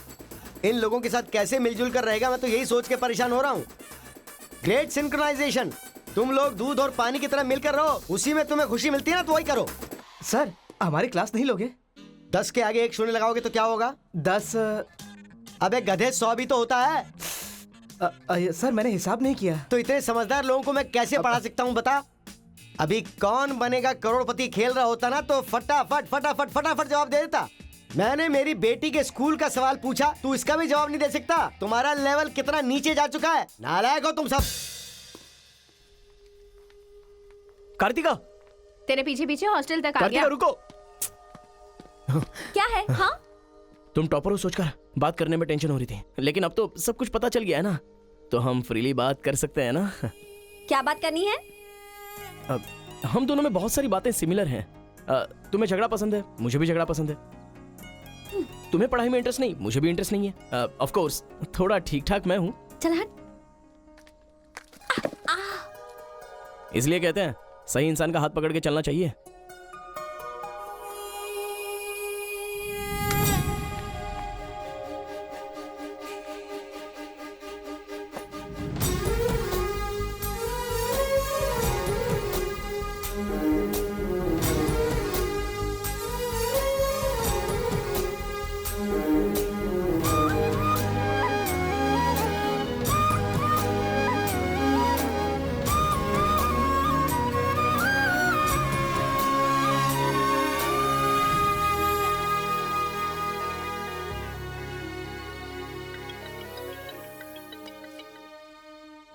इन लोगों के साथ कैसे मिलजुल कर रहेगा, मैं तो यही सोच के परेशान हो रहा हूँ। Great synchronization. तुम लोग दूध और पानी की तरह मिलकर रहो, उसी में तुम्हें खुशी मिलती है ना, तो वही करो। सर हमारी क्लास नहीं लोगे? 10 के आगे 1 शून्य लगाओगे तो क्या होगा? 10। अबे गधे 100 भी तो होता है। सर मैंने हिसाब नहीं किया। तो इतने समझदार लोगों को मैं कैसे पढ़ा सकता हूँ बता? अभी कौन बनेगा करोड़पति खेल रहा होता ना, तो फटाफट फटाफट फटाफट जवाब दे देता। मैंने मेरी बेटी के स्कूल का सवाल पूछा, तू इसका भी जवाब नहीं दे सकता। तुम्हारा लेवल कितना नीचे जा चुका है, नालायक हो तुम सब। कार्तिका, तेरे पीछे पीछे हॉस्टल तक आ कार्तिका गया। रुको। क्या है? हाँ तुम टॉपर हो सोचकर बात करने में टेंशन हो रही थी, लेकिन अब तो सब कुछ पता चल गया है ना, तो हम फ्रीली बात कर सकते हैं ना। क्या बात करनी है? अब हम दोनों में बहुत सारी बातें सिमिलर हैं। तुम्हें झगड़ा पसंद है, मुझे भी झगड़ा पसंद है। तुम्हें पढ़ाई में इंटरेस्ट नहीं, मुझे भी इंटरेस्ट नहीं है। ऑफ कोर्स थोड़ा ठीक ठाक मैं हूँ। चल हट। इसलिए कहते हैं सही इंसान का हाथ पकड़ के चलना चाहिए।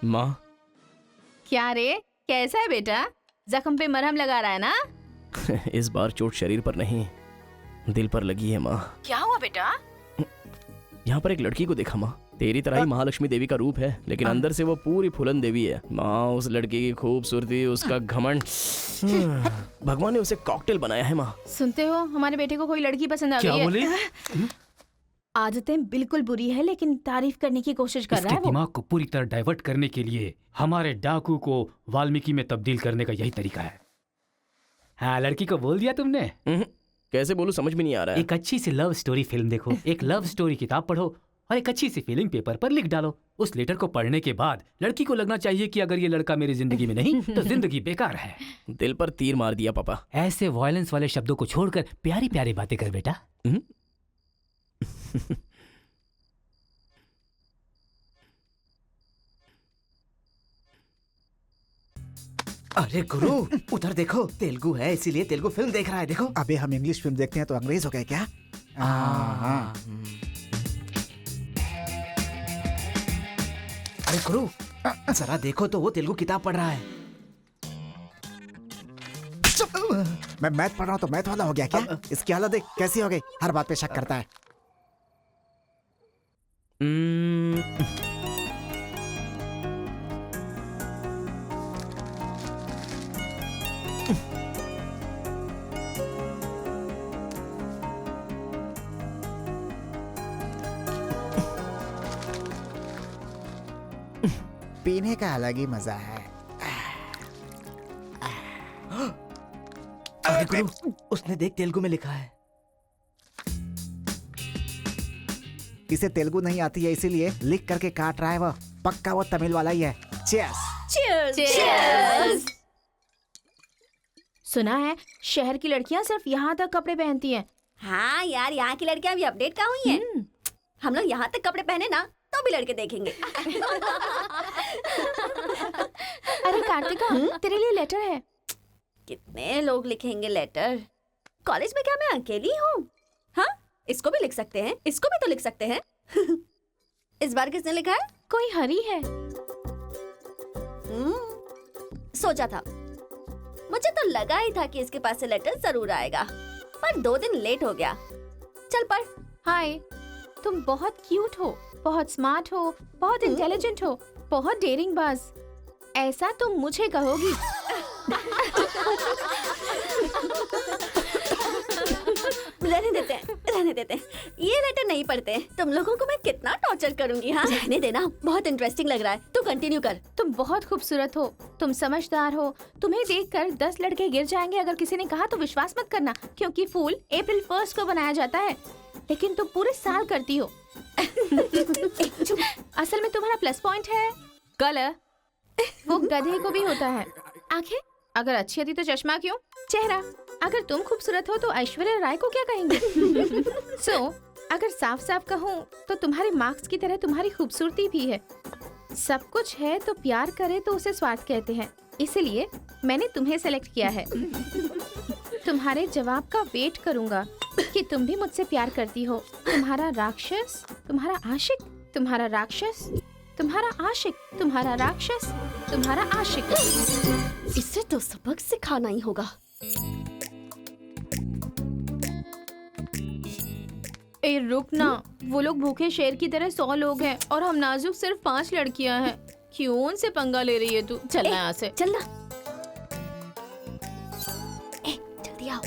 माँ। क्या रे, कैसा है बेटा? जख्म पे मरहम लगा रहा है ना? इस बार चोट शरीर पर नहीं, दिल पर लगी है माँ। क्या हुआ बेटा? यहाँ पर एक लड़की को देखा माँ, तेरी तरह ही महालक्ष्मी देवी का रूप है, लेकिन अंदर से वो पूरी फूलन देवी है माँ। उस लड़की की खूबसूरती, उसका घमंड, भगवान ने उसे कॉकटेल बनाया है माँ। सुनते हो, हमारे बेटे को कोई लड़की पसंद आ गई है। क्या बोली? आदतें बिल्कुल बुरी है, लेकिन तारीफ करने की कोशिश कर रहा है वो। दिमाग को पूरी तरह डाइवर्ट करने के लिए हमारे डाकू को वाल्मीकि में तब्दील करने का यही तरीका है। हाँ, लड़की को बोल दिया तुमने? कैसे बोलूं, समझ में नहीं आ रहा है। एक अच्छी सी लव स्टोरी फिल्म देखो, एक लव स्टोरी किताब पढ़ो और एक अच्छी सी फीलिंग पेपर पर लिख डालो। उस लेटर को पढ़ने के बाद लड़की को लगना चाहिए कि अगर ये लड़का मेरी जिंदगी में नहीं तो जिंदगी बेकार है। दिल पर तीर मार दिया पापा। ऐसे वायलेंस वाले शब्दों को छोड़कर प्यारी प्यारी बातें कर बेटा। अरे गुरु, उधर देखो, तेलुगु है इसीलिए तेलुगु फिल्म देख रहा है। देखो। अबे हम इंग्लिश फिल्म देखते हैं तो अंग्रेज हो गए क्या? अरे गुरु, जरा देखो तो वो तेलुगु किताब पढ़ रहा है। मैं मैथ पढ़ रहा हूँ तो मैथ वाला हो गया क्या? इसकी हालत देख कैसी हो गई, हर बात पे शक करता है। पीने का अलग ही मजा है। अरे गुरु, उसने देख तेलुगु में लिखा है। इसे तेलुगु नहीं आती है इसीलिए लिख करके काट रहा है वो। पक्का वो तमिल वाला ही है। चीयर्स। चीयर्स। Cheers! सुना है शहर की लड़कियां सिर्फ यहाँ तक कपड़े पहनती हैं। हाँ यार, यहाँ की लड़कियां भी अपडेट कहाँ हुई हैं? हम लोग यहाँ तक कपड़े पहने ना तो भी लड़के देखेंगे। अरे कार्तिका, तेरे लिए लेटर है। कितने लोग लिखेंगे लेटर? कॉलेज में क्या मैं अकेली हूँ? हाँ, इसको भी लिख सकते हैं, इसको भी तो लिख सकते हैं। इस बार किसने लिखा है? कोई हरी है। सोचा था, मुझे तो लगा ही था कि इसके पास से लेटर जरूर आएगा, पर 2 दिन लेट हो गया। चल पढ़। हाय, तुम बहुत क्यूट हो, बहुत स्मार्ट हो, बहुत इंटेलिजेंट हो, बहुत डेयरिंग बाज। ऐसा तुम मुझे कहोगी? रहने देते हैं। ये लेटर नहीं पढ़ते। तुम लोगों को मैं कितना टॉर्चर करूंगी। हाँ, रहने देना, बहुत इंटरेस्टिंग लग रहा है। तू कंटिन्यू कर। तुम बहुत खूबसूरत हो, तुम समझदार हो, तुम्हें देखकर 10 लड़के गिर जाएंगे अगर किसी ने कहा तो विश्वास मत करना, क्योंकि फूल अप्रैल 1 को बनाया जाता है, लेकिन तुम पूरे साल करती हो। असल में तुम्हारा प्लस पॉइंट है कलर, वो गधे को भी होता है। आंखें अगर अच्छी होती तो चश्मा क्यों? चेहरा अगर तुम खूबसूरत हो तो ऐश्वर्या राय को क्या कहेंगे? अगर साफ साफ कहूँ तो तुम्हारे मार्क्स की तरह तुम्हारी खूबसूरती भी है। सब कुछ है तो प्यार करे तो उसे स्वार्थ कहते हैं, इसलिए मैंने तुम्हें सेलेक्ट किया है। तुम्हारे जवाब का वेट करूंगा कि तुम भी मुझसे प्यार करती हो। तुम्हारा राक्षस, तुम्हारा आशिक, तुम्हारा राक्षस, तुम्हारा आशिक, तुम्हारा राक्षस, तुम्हारा आशिक। इससे तो सबक सिखाना ही होगा। ए रुक ना, वो लोग भूखे शेर की तरह 100 लोग हैं और हम नाजुक सिर्फ 5 लड़कियां हैं। क्यों उनसे पंगा ले रही है तू? चलना यहाँ से। चलना। ए, जल्दी आओ।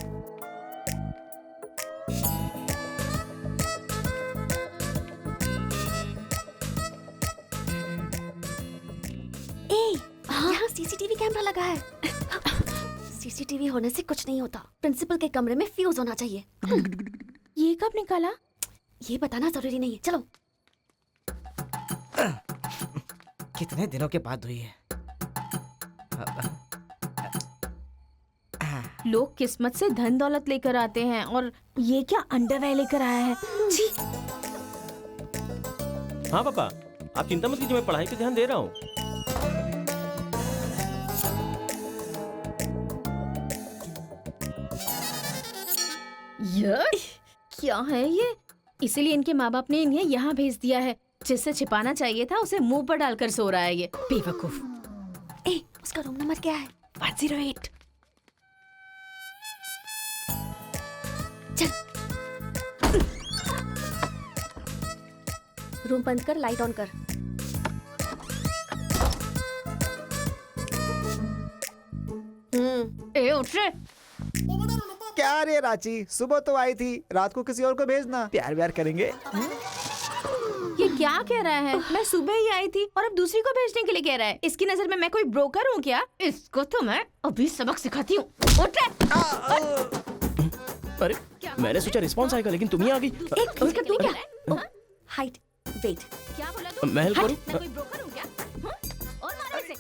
ए, यहाँ सीसीटीवी कैमरा लगा है। सीसीटीवी होने से कुछ नहीं होता। प्रिंसिपल के कमरे में फ्यूज होना चाहिए। ये कब निकाला? ये बताना जरूरी नहीं है। चलो। कितने दिनों के बाद हुई है। लोग किस्मत से धन दौलत लेकर आते हैं और ये क्या अंडरवेयर लेकर आया है? छी। हाँ पापा, आप चिंता मत कीजिए, मैं पढ़ाई पे ध्यान दे रहा हूँ। क्या है ये? इसीलिए इनके माँ बाप ने इन्हें यहाँ भेज दिया है। जिससे छिपाना चाहिए था उसे मुंह पर डालकर सो रहा है ये बेवकूफ। ए, उसका रूम नंबर क्या है? 108। चल। रूम बंद कर, लाइट ऑन कर। ए उठ रे। क्या रे रांची, सुबह तो आई थी, रात को किसी और को भेजना, प्यार व्यार करेंगे। ये क्या कह रहा है? मैं सुबह ही आई थी और अब दूसरी को भेजने के लिए कह रहा है। इसकी नजर में मैं कोई ब्रोकर हूँ क्या? इसको तो मैं अभी सबक सिखाती हूँ। उठ रे। अरे मैंने सोचा रिस्पॉन्स आएगा लेकिन तुम ही आ गई। एक मिनट, तू क्या? Height, weight. क्या बोला तू? मैं हेल्प करूं? मैं कोई ब्रोकर हूँ क्या? और मारो इसे।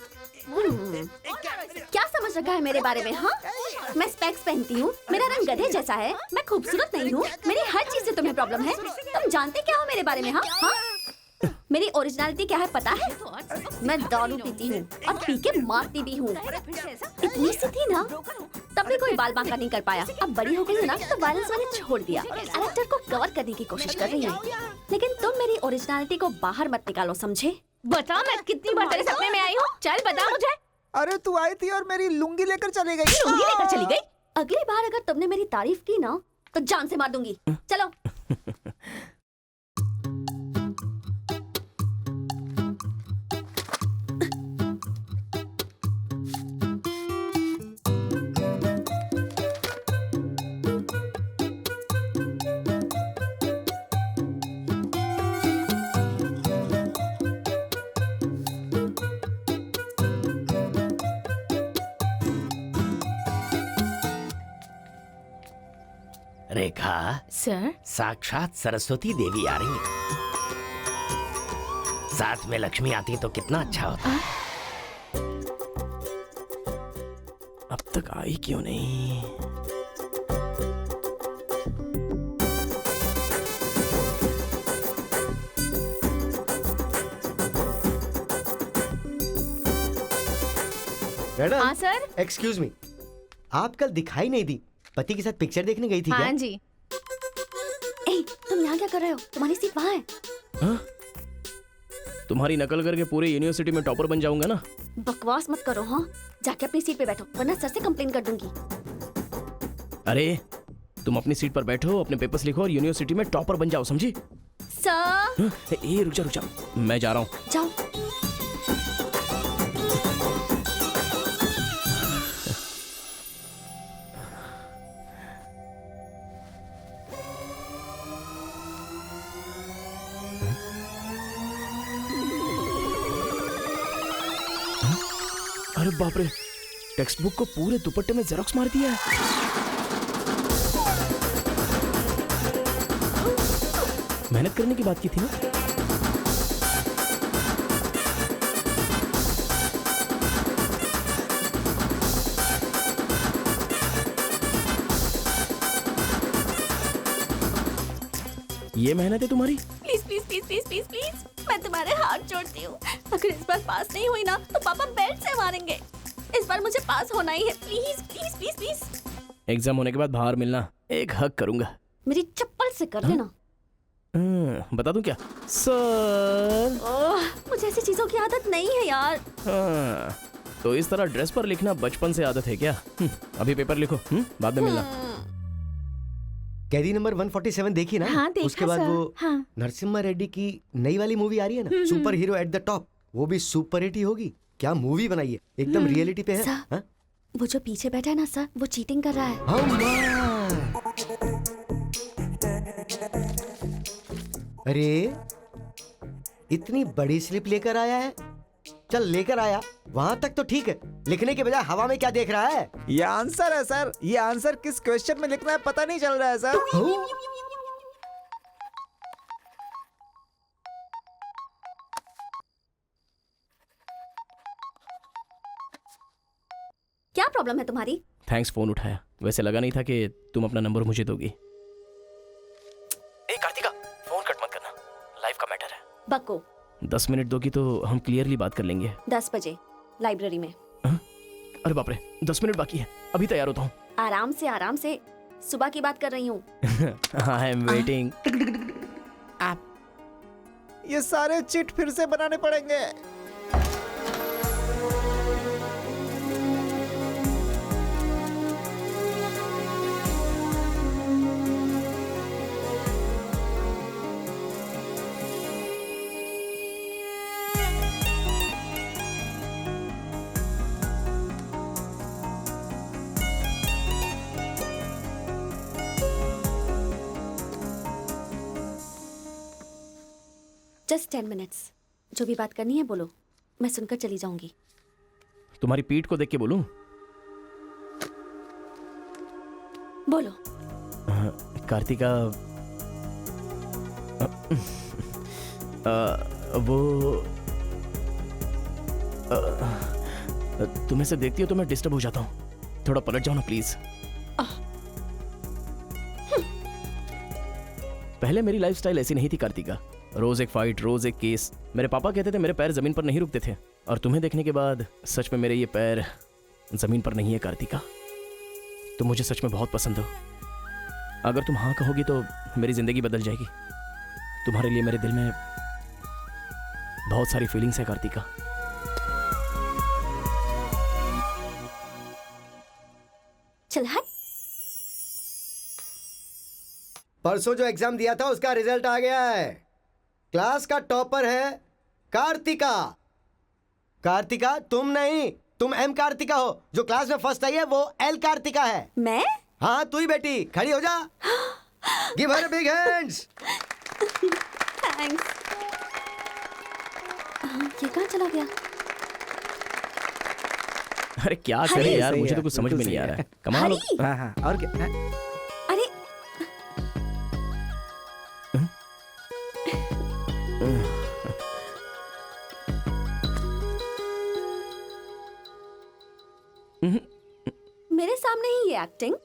क्या समझ रखा है मेरे बारे में? हाँ, मैं स्पेक्स पहनती हूँ, मेरा रंग गधे जैसा है, मैं खूबसूरत नहीं हूँ, मेरी हर चीज से तुम्हें प्रॉब्लम है। तुम जानते क्या हो मेरे बारे में? हाँ हाँ, मेरी ओरिजिनलिटी क्या है पता है? मैं दारू पीती हूँ और पी के मारती भी हूँ। इतनी सी थी ना, तब भी कोई बाल बांका नहीं कर पाया। अब बड़ी हो गई है ना, तो वायलेंस मैंने छोड़ दिया। कैरेक्टर को कवर करने की कोशिश कर रही हूँ, लेकिन तुम मेरी ओरिजिनलिटी को बाहर मत निकालो, समझे? बता मैं कितनी बार तेरे सपने में आई हूँ? चल बता मुझे। अरे तू आई थी और मेरी लुंगी लेकर चली गई। लुंगी लेकर चली गई? अगली बार अगर तुमने मेरी तारीफ की ना तो जान से मार दूंगी। चलो। रेखा सर, साक्षात सरस्वती देवी आ रही है। साथ में लक्ष्मी आती तो कितना अच्छा होता। अब तक आई क्यों नहीं? मैडम। हाँ सर। एक्सक्यूज मी, आप कल दिखाई नहीं दी, पति के साथ पिक्चर देखने गई थी क्या? हाँ जी। ए, तुम यहाँ क्या कर रहे हो? तुम्हारी सीट वहाँ है। हाँ? तुम्हारी नकल करके पूरे यूनिवर्सिटी में टॉपर बन जाऊंगा ना। बकवास मत करो। हाँ, जाके अपनी सीट पे बैठो वरना सर से कंप्लेन कर दूंगी। अरे तुम अपनी सीट पर बैठो, अपने पेपर्स लिखो और यूनिवर्सिटी में टॉपर बन जाओ, समझी? सर। हाँ? ए रुक जा, मैं जा रहा हूँ। जाओ। अरे बाप रे, टेक्स्ट बुक को पूरे दुपट्टे में जेरोक्स मार दिया है। मेहनत करने की बात की थी ना। ये मेहनत है तुम्हारी? Please please please please please please मैं तुम्हारे हाथ जोड़ती हूँ। अगर इस बार पास नहीं हुई ना तो पापा बेल्ट से मारेंगे। इस बार मुझे पास होना ही है। Please please please please. Exam होने के बाद बाहर मिलना, एक हक करूंगा। मेरी चप्पल से कर लेना। बता दूं क्या सर? मुझे ऐसी चीजों की आदत नहीं है यार। तो इस तरह ड्रेस पर लिखना बचपन से आदत है क्या? अभी पेपर लिखो, बाद में मिलना। कैदी नंबर 147 देखी ना? हाँ, देखा उसके बाद सर, वो हाँ। नरसिम्हा रेड्डी की नई वाली मूवी आ रही है ना, super hero at the top, वो भी सुपर हिट ही होगी। क्या मूवी बनाई है, एकदम रियलिटी पे है। सर, हाँ? वो जो पीछे बैठा है ना सर, वो चीटिंग कर रहा है। अरे इतनी बड़ी स्लिप लेकर आया है। चल लेकर आया, वहां तक तो ठीक है, लिखने के बजाय हवा में क्या देख रहा है? ये आंसर है सर। ये आंसर किस क्वेश्चन में लिखना है पता नहीं चल रहा है सर। क्या प्रॉब्लम है तुम्हारी? थैंक्स फोन उठाया, वैसे लगा नहीं था कि तुम अपना नंबर मुझे दोगी। ए कार्तिका, फोन कट मत करना, लाइफ का मैटर है। बक्को 10 मिनट दोगी तो हम क्लियरली बात कर लेंगे। 10 बजे लाइब्रेरी में। अरे बाप रे, 10 मिनट बाकी है, अभी तैयार होता हूँ। आराम से सुबह की बात कर रही हूँ। I am waiting. ये सारे चिट फिर से बनाने पड़ेंगे। Just 10 minutes. जो भी बात करनी है बोलो, मैं सुनकर चली जाऊंगी। तुम्हारी पीठ को देख के बोलूं? बोलो। कार्तिका, वो तुम्हें से देखती हो तो मैं डिस्टर्ब हो जाता हूँ, थोड़ा पलट जाओ ना प्लीज। पहले मेरी लाइफस्टाइल ऐसी नहीं थी कार्तिका, रोज एक फाइट, रोज एक केस। मेरे पापा कहते थे मेरे पैर जमीन पर नहीं रुकते थे, और तुम्हें देखने के बाद सच में मेरे ये पैर जमीन पर नहीं है कार्तिका। तुम मुझे सच में बहुत पसंद हो। अगर तुम हाँ कहोगी तो मेरी जिंदगी बदल जाएगी। तुम्हारे लिए मेरे दिल में बहुत सारी फीलिंग्स है कार्तिका। चल हट। परसों जो एग्जाम दिया था उसका रिजल्ट आ गया है। क्लास का टॉपर है कार्तिका। कार्तिका तुम नहीं, तुम एम कार्तिका हो। जो क्लास में फर्स्ट आई है वो एल कार्तिका है। मैं? हाँ तू ही बेटी, खड़ी हो जा। Give her big hands. Thanks. ये कहाँ चला गया? अरे क्या करें यार, मुझे तो कुछ समझ में नहीं आ रहा है। कमाल हो। हाँ हाँ, और क्या? अरे मेरे सामने ही ये एक्टिंग।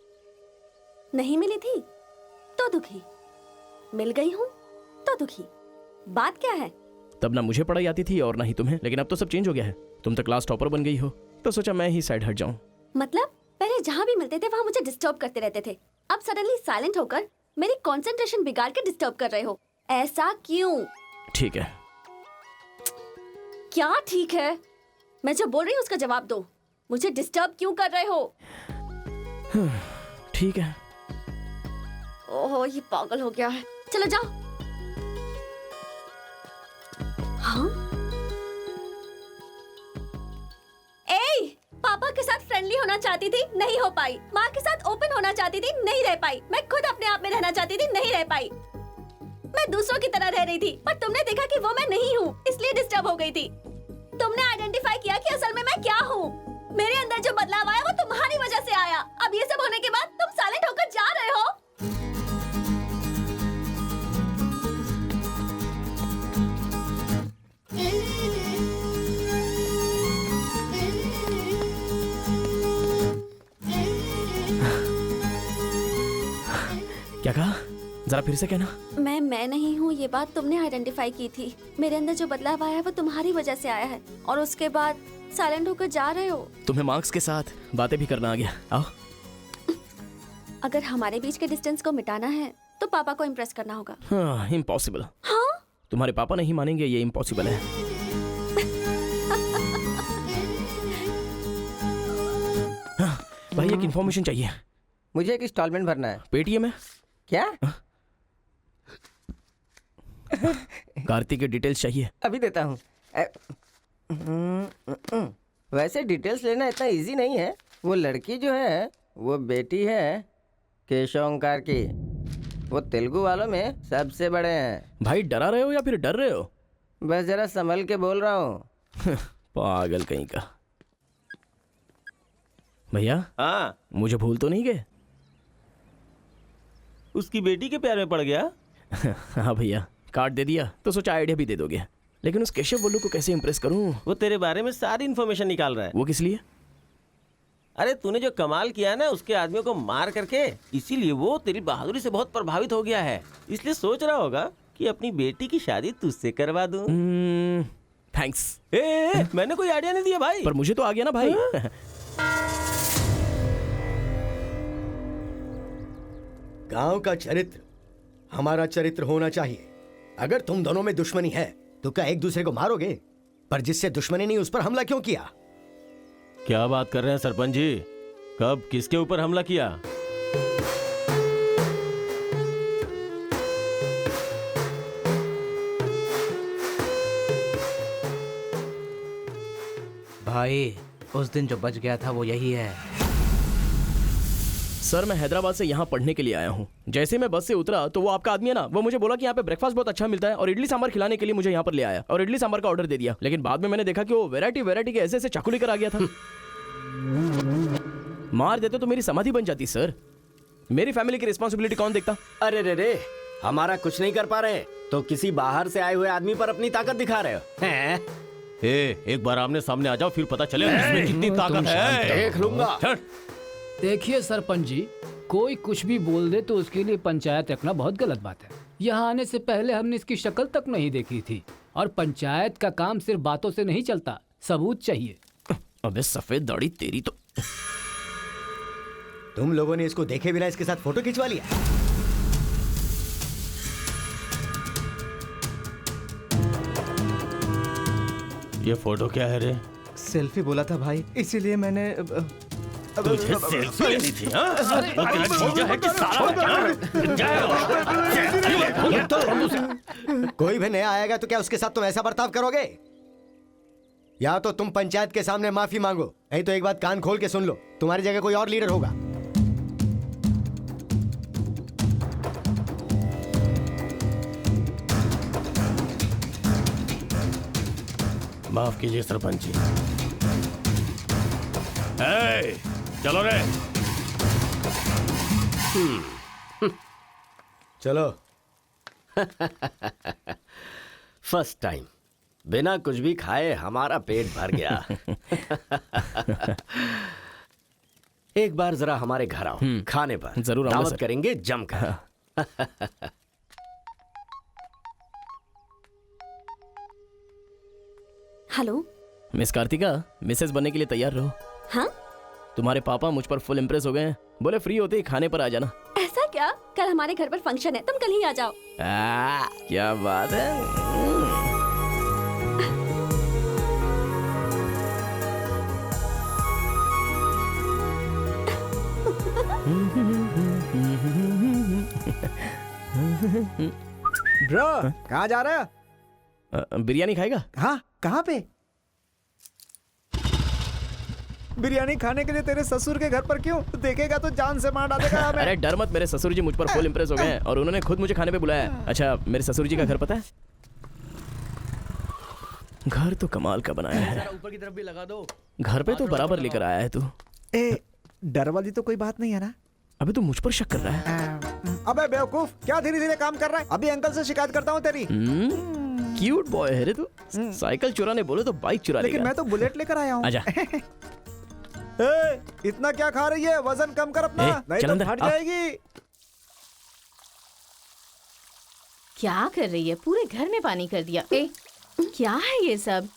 नहीं मिली थी तो दुखी, मिल गई हूँ तो दुखी। बात क्या है? तब ना मुझे पढ़ाई आती थी और ना ही तुम्हें, लेकिन अब तो सब चेंज हो गया है। तुम तो क्लास टॉपर बन गई हो, तो सोचा मैं ही साइड हट जाऊं। मतलब पहले जहाँ भी मिलते थे वहाँ मुझे डिस्टर्ब करते रहते थे, अब सडनली साइलेंट होकर मेरी कंसंट्रेशन बिगाड़ के डिस्टर्ब कर रहे हो। ऐसा क्यों? ठीक है। क्या ठीक है? मैं जो बोल रही हूँ उसका जवाब दो। मुझे डिस्टर्ब क्यों कर रहे हो? ठीक है। ओहो ये पागल हो गया है। चलो जाओ। हाँ? ए, पापा के साथ फ्रेंडली होना चाहती थी, नहीं हो पाई। माँ के साथ ओपन होना चाहती थी, नहीं रह पाई। मैं खुद अपने आप में रहना चाहती थी, नहीं रह पाई। मैं दूसरों की तरह रह रही थी, पर तुमने देखा कि वो मैं नहीं हूँ, इसलिए डिस्टर्ब हो गई थी। तुमने आइडेंटिफाई किया कि असल में मैं क्या हूँ। मेरे अंदर जो बदलाव आया वो तुम्हारी वजह से आया। अब ये सब होने के बाद तुम साइलेंट होकर जा रहे हो। क्या कहा? जरा फिर से कहना। मैं नहीं हूँ, ये बात तुमने आइडेंटिफाई की थी। मेरे अंदर जो बदलाव आया है वो तुम्हारी वजह से आया है, और उसके बाद साइलेंट होकर जा रहे हो। तुम्हें मार्क्स के साथ बातें भी करना आ गया। आओ। अगर हमारे बीच के डिस्टेंस को मिटाना है तो पापा को इम्प्रेस करना होगा। हाँ, इम्पॉसिबल। हाँ? तुम्हारे पापा नहीं मानेंगे, ये इम्पॉसिबल है। हाँ, भाई एक इन्फॉर्मेशन चाहिए। मुझे एक इंस्टॉलमेंट भरना है। पेटीएम है क्या? कार्तिक के डिटेल्स चाहिए। अभी देता हूँ। वैसे डिटेल्स लेना इतना इजी नहीं है। वो लड़की जो है वो बेटी है केशव ओंकार की। वो तेलुगु वालों में सबसे बड़े हैं। भाई डरा रहे हो या फिर डर रहे हो? बस जरा संभल के बोल रहा हूँ। पागल कहीं का। भैया हाँ, मुझे भूल तो नहीं गए? उसकी बेटी के प्यार में पड़ गया। हाँ भैया, कार्ड दे दिया तो सोचा आइडिया भी दे दोगे। लेकिन उस केशव बोलू को कैसे इंप्रेस करूं? वो तेरे बारे में सारी इन्फॉर्मेशन निकाल रहा है। वो किस लिए? अरे तूने जो कमाल किया ना उसके आदमियों को मार करके, इसीलिए वो तेरी बहादुरी से बहुत प्रभावित हो गया है। इसलिए सोच रहा होगा कि अपनी बेटी की शादी तुझसे करवा दूं। थैंक्स। मैंने कोई आइडिया नहीं दिया भाई। पर मुझे तो आ गया ना भाई। गांव का चरित्र हमारा चरित्र होना चाहिए। अगर तुम दोनों में दुश्मनी है तो क्या एक दूसरे को मारोगे? पर जिससे दुश्मनी नहीं उस पर हमला क्यों किया? क्या बात कर रहे हैं सरपंच जी? कब किसके ऊपर हमला किया? भाई उस दिन जो बच गया था वो यही है। सर मैं हैदराबाद से यहाँ पढ़ने के लिए आया हूँ। जैसे मैं बस से उतरा तो वो आपका आदमी है ना, वो मुझे बोला कि यहाँ पे ब्रेकफास्ट बहुत अच्छा मिलता है और इडली सांभर खिलाने के लिए मुझे यहाँ पर ले आया और इडली सांभर का ऑर्डर दे दिया। लेकिन बाद में मैंने देखा कि वो वैरायटी के ऐसे चाकू लेकर आ गया था। मार देते तो मेरी समाधि बन जाती सर। मेरी फैमिली की रिस्पॉन्सिबिलिटी कौन देखता? अरे रे हमारा कुछ नहीं कर पा रहे तो किसी बाहर से आए हुए आदमी पर अपनी ताकत दिखा रहे हो हैं? एक बार आमने सामने आ जाओ फिर पता चले इसमें कितनी ताकत है। देख लूंगा। देखिए सरपंच जी, कोई कुछ भी बोल दे तो उसके लिए पंचायत रखना बहुत गलत बात है। यहाँ आने से पहले हमने इसकी शक्ल तक नहीं देखी थी, और पंचायत का काम सिर्फ बातों से नहीं चलता, सबूत चाहिए। अबे सफेद दाढ़ी तेरी तो। तुम लोगों ने इसको देखे बिना इसके साथ फोटो खिंचवा लिया। ये फोटो क्या है रे? सेल्फी बोला था भाई, इसीलिए मैंने तुझे सेल्फी लेनी थी हाँ? वो तेरा जीजा है कि साला कोई भी नया आएगा तो क्या उसके साथ तुम ऐसा बर्ताव करोगे? या तो तुम पंचायत के सामने माफी मांगो, नहीं तो एक बात कान खोल के सुन लो, तुम्हारी जगह कोई और लीडर होगा। माफ कीजिए सरपंच जी। चलो रे। चलो। फर्स्ट टाइम बिना कुछ भी खाए हमारा पेट भर गया। एक बार जरा हमारे घर आओ, खाने पर जरूर दावत करेंगे जमकर। हेलो मिस कार्तिका, मिसेस बनने के लिए तैयार रहो। हाँ? तुम्हारे पापा मुझ पर फुल इम्प्रेस हो गए हैं, बोले फ्री होते ही खाने पर आ जाना। ऐसा क्या? कल हमारे घर पर फंक्शन है, तुम कल ही आ जाओ। क्या बात है। ब्रो कहाँ जा रहा है? बिरयानी खाएगा? हाँ, कहाँ पे? बिरयानी खाने के लिए तेरे ससुर के घर पर क्यों? देखेगा तो जान से मार डालेगा हमें। अरे डर मत, मेरे ससुर जी मुझ पर फुल इम्प्रेस हो गए हैं और उन्होंने खुद मुझे खाने पे बुलाया है। अच्छा, मेरे ससुर जी का घर पता है? घर तो कमाल का बनाया है। ऊपर की तरफ भी लगा दो। घर पे तो बराबर लेकर आया है तू। डर वाली तो कोई बात नहीं है ना? अबे तू मुझ पर शक कर रहा है? अबे बेवकूफ, क्या धीरे धीरे काम कर रहा है? अभी अंकल से शिकायत करता हूँ तेरी। क्यूट बॉय है रे तू। साइकिल चुराने बोले तो बाइक चुरा लेगा। लेकिन मैं तो बुलेट लेकर आया हूँ। आजा। इतना क्या खा रही है? वजन कम कर अपना, नहीं चल तो अंदर, फट आ। जाएगी। क्या कर रही है? पूरे घर में पानी कर दिया। ए, क्या है ये सब?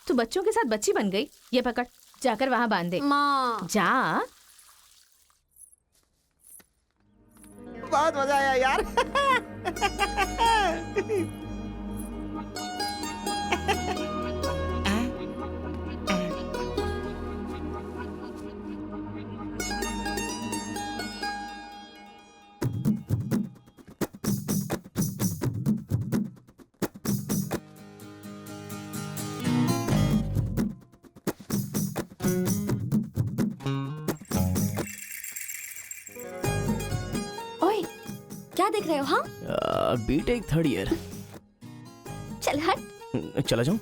तू बच्चों के साथ बच्ची बन गई। ये पकड़, जाकर वहाँ बांध दे। माँ जा। बहुत मजा आया यार। ओए, क्या देख रहे हो? हाँ, बीटेक 3rd ईयर। चल हट। चला जाऊं?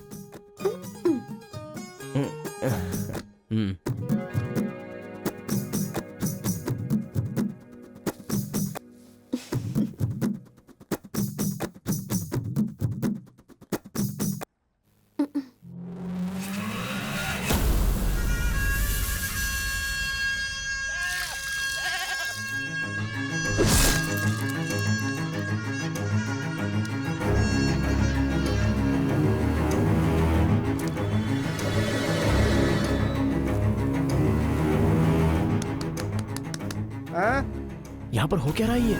यहाँ पर हो क्या रहा है ये?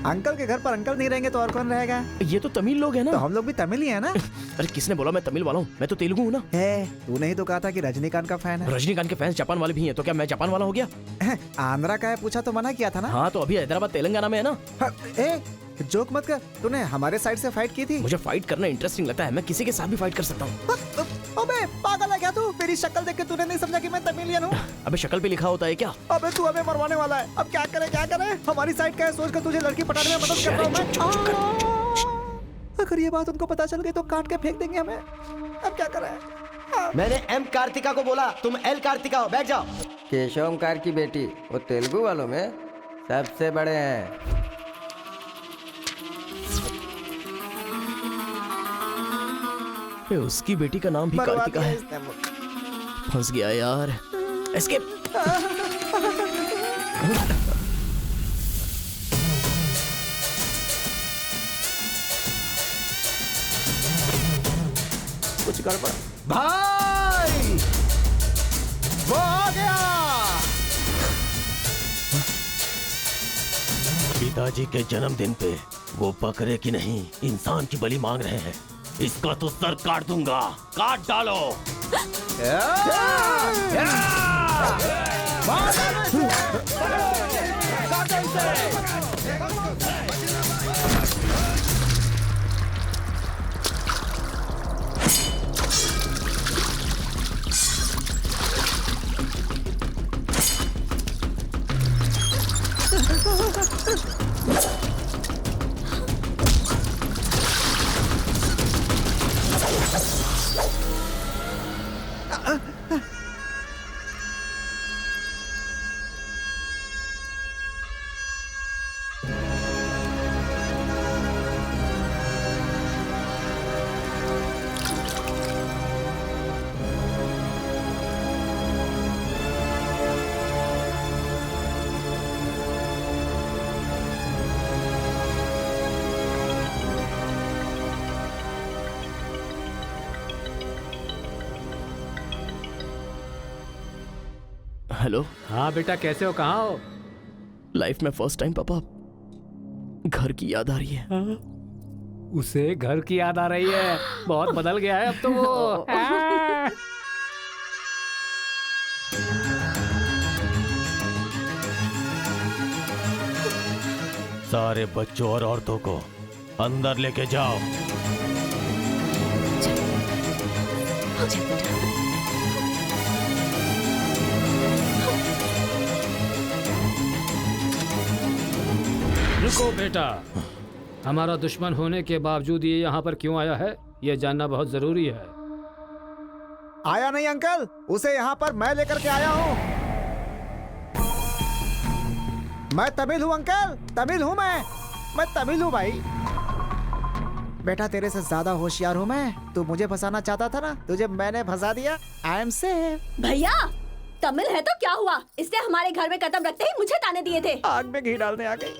अंकल के घर पर अंकल नहीं रहेंगे तो और कौन रहेगा? ये तो तमिल लोग हैं ना। तो हम लोग भी तमिल ही है ना। अरे किसने बोला मैं तमिल वाला हूँ? मैं तो तेलुगु हूँ ना। तूने ही तो कहा था कि रजनीकांत का फैन है। रजनीकांत के फैंस जापान वाले भी हैं, तो क्या मैं जापान वाला हो गया? आंध्रा का है पूछा तो मना किया था ना। हाँ, तो अभी हैदराबाद तेलंगाना में है ना। जोक मत कर। तूने हमारे साइड से फाइट की थी। मुझे फाइट करना इंटरेस्टिंग लगता है, मैं किसी के साथ भी फाइट कर सकता हूँ। अबे पागल है क्या तू? मेरी शक्ल देख के तूने नहीं समझा कि मैं तमिलियन हूँ? अबे शक्ल पे लिखा होता है क्या? अबे तू हमें मरवाने वाला है। अब क्या करे क्या करे? हमारी साइड का है, सोच कर तुझे लड़की पटाने में मदद कर रहा हूँ मैं। अगर ये बात उनको पता चल गई तो काट के फेंक देंगे हमें। अब क्या करें? मैंने एम कार्तिका को बोला, तुम एल कार्तिका हो, बैठ जाओ। केशव ओमकार की बेटी, वो तेलुगु वालों में सबसे बड़े हैं। उसकी बेटी का नाम भी कार्तिका है। फंस गया यार। एस्केप। कुछ गड़बड़। भाई वो आ गया। पिताजी के जन्मदिन पे वो बकरे की नहीं इंसान की बलि मांग रहे हैं। इसका तो सर काट दूंगा। काट डालो। हेलो। हाँ बेटा, कैसे हो? कहाँ हो? लाइफ में फर्स्ट टाइम पापा घर की याद आ रही है। उसे घर की याद आ रही है? बहुत बदल गया है अब तो वो। सारे बच्चों और औरतों को अंदर लेके जाओ। रुको बेटा, हमारा दुश्मन होने के बावजूद ये यहाँ पर क्यों आया है, ये जानना बहुत जरूरी है। आया नहीं अंकल, उसे यहाँ पर मैं लेकर के आया हूँ। मैं तमिल हूँ अंकल, तमिल हूँ मैं तमिल हूँ भाई। बेटा तेरे से ज्यादा होशियार हूँ मैं। तू मुझे फंसाना चाहता था ना, तुझे मैंने फंसा दिया। I am safe. भैया तमिल है तो क्या हुआ? इसने हमारे घर में कदम रखते ही मुझे ताने दिए थे। आग में घी डालने आ गई।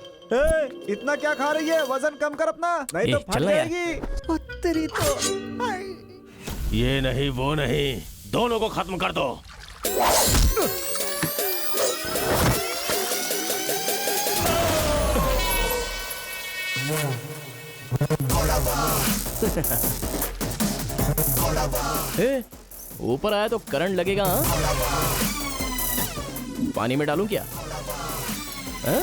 इतना क्या खा रही है? वजन कम कर अपना, नहीं तो फट चलना यार। जाएगी। ओ, तेरी तो ये नहीं वो नहीं, दोनों को खत्म कर दो। ऊपर आया तो करंट लगेगा। हाँ? पानी में डालूं क्या? हाँ?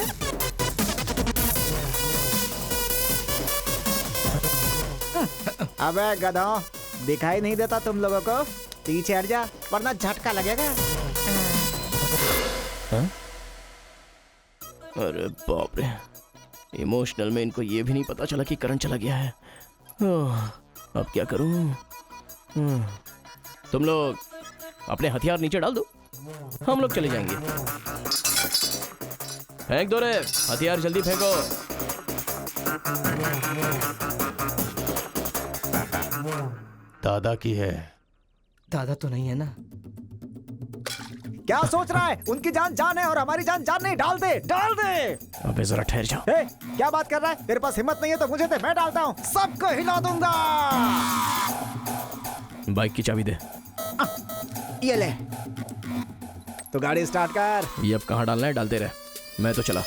अबे गधों, दिखाई नहीं देता तुम लोगों को? पीछे हट जा वरना झटका लगेगा। हाँ? अरे बाप रे, इमोशनल में इनको ये भी नहीं पता चला कि करंट चला गया है। अब क्या करूं? तुम लोग अपने हथियार नीचे डाल दो, हम लोग चले जाएंगे। फेंक दो रे हथियार, जल्दी फेंको। दादा की है। दादा तो नहीं है ना? क्या सोच रहा है? उनकी जान जान है और हमारी जान जान नहीं। डाल दे, डाल दे। अबे जरा ठहर जाओ। क्या बात कर रहा है? तेरे पास हिम्मत नहीं है तो मुझे दे, मैं डालता हूँ, सबको हिला दूंगा। बाइक की चाबी दे। ये ले, तो गाड़ी स्टार्ट कर। ये अब कहाँ डालना है? डालते रहे, मैं तो चला।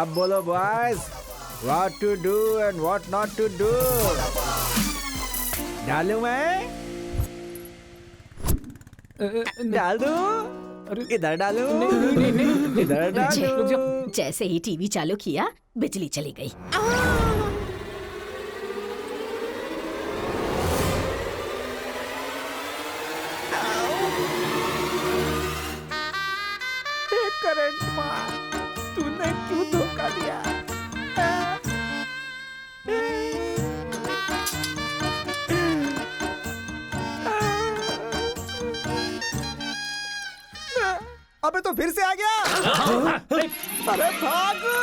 अब बोलो boys, what to do and what not to do. डालूं मैं? डाल दूं? इधर डालूं? इधर डालूं? जैसे ही टीवी चालू किया बिजली चली गई। करंट मार, तूने क्यों धोखा दिया? अबे तो फिर से आ गया। अरे भागो!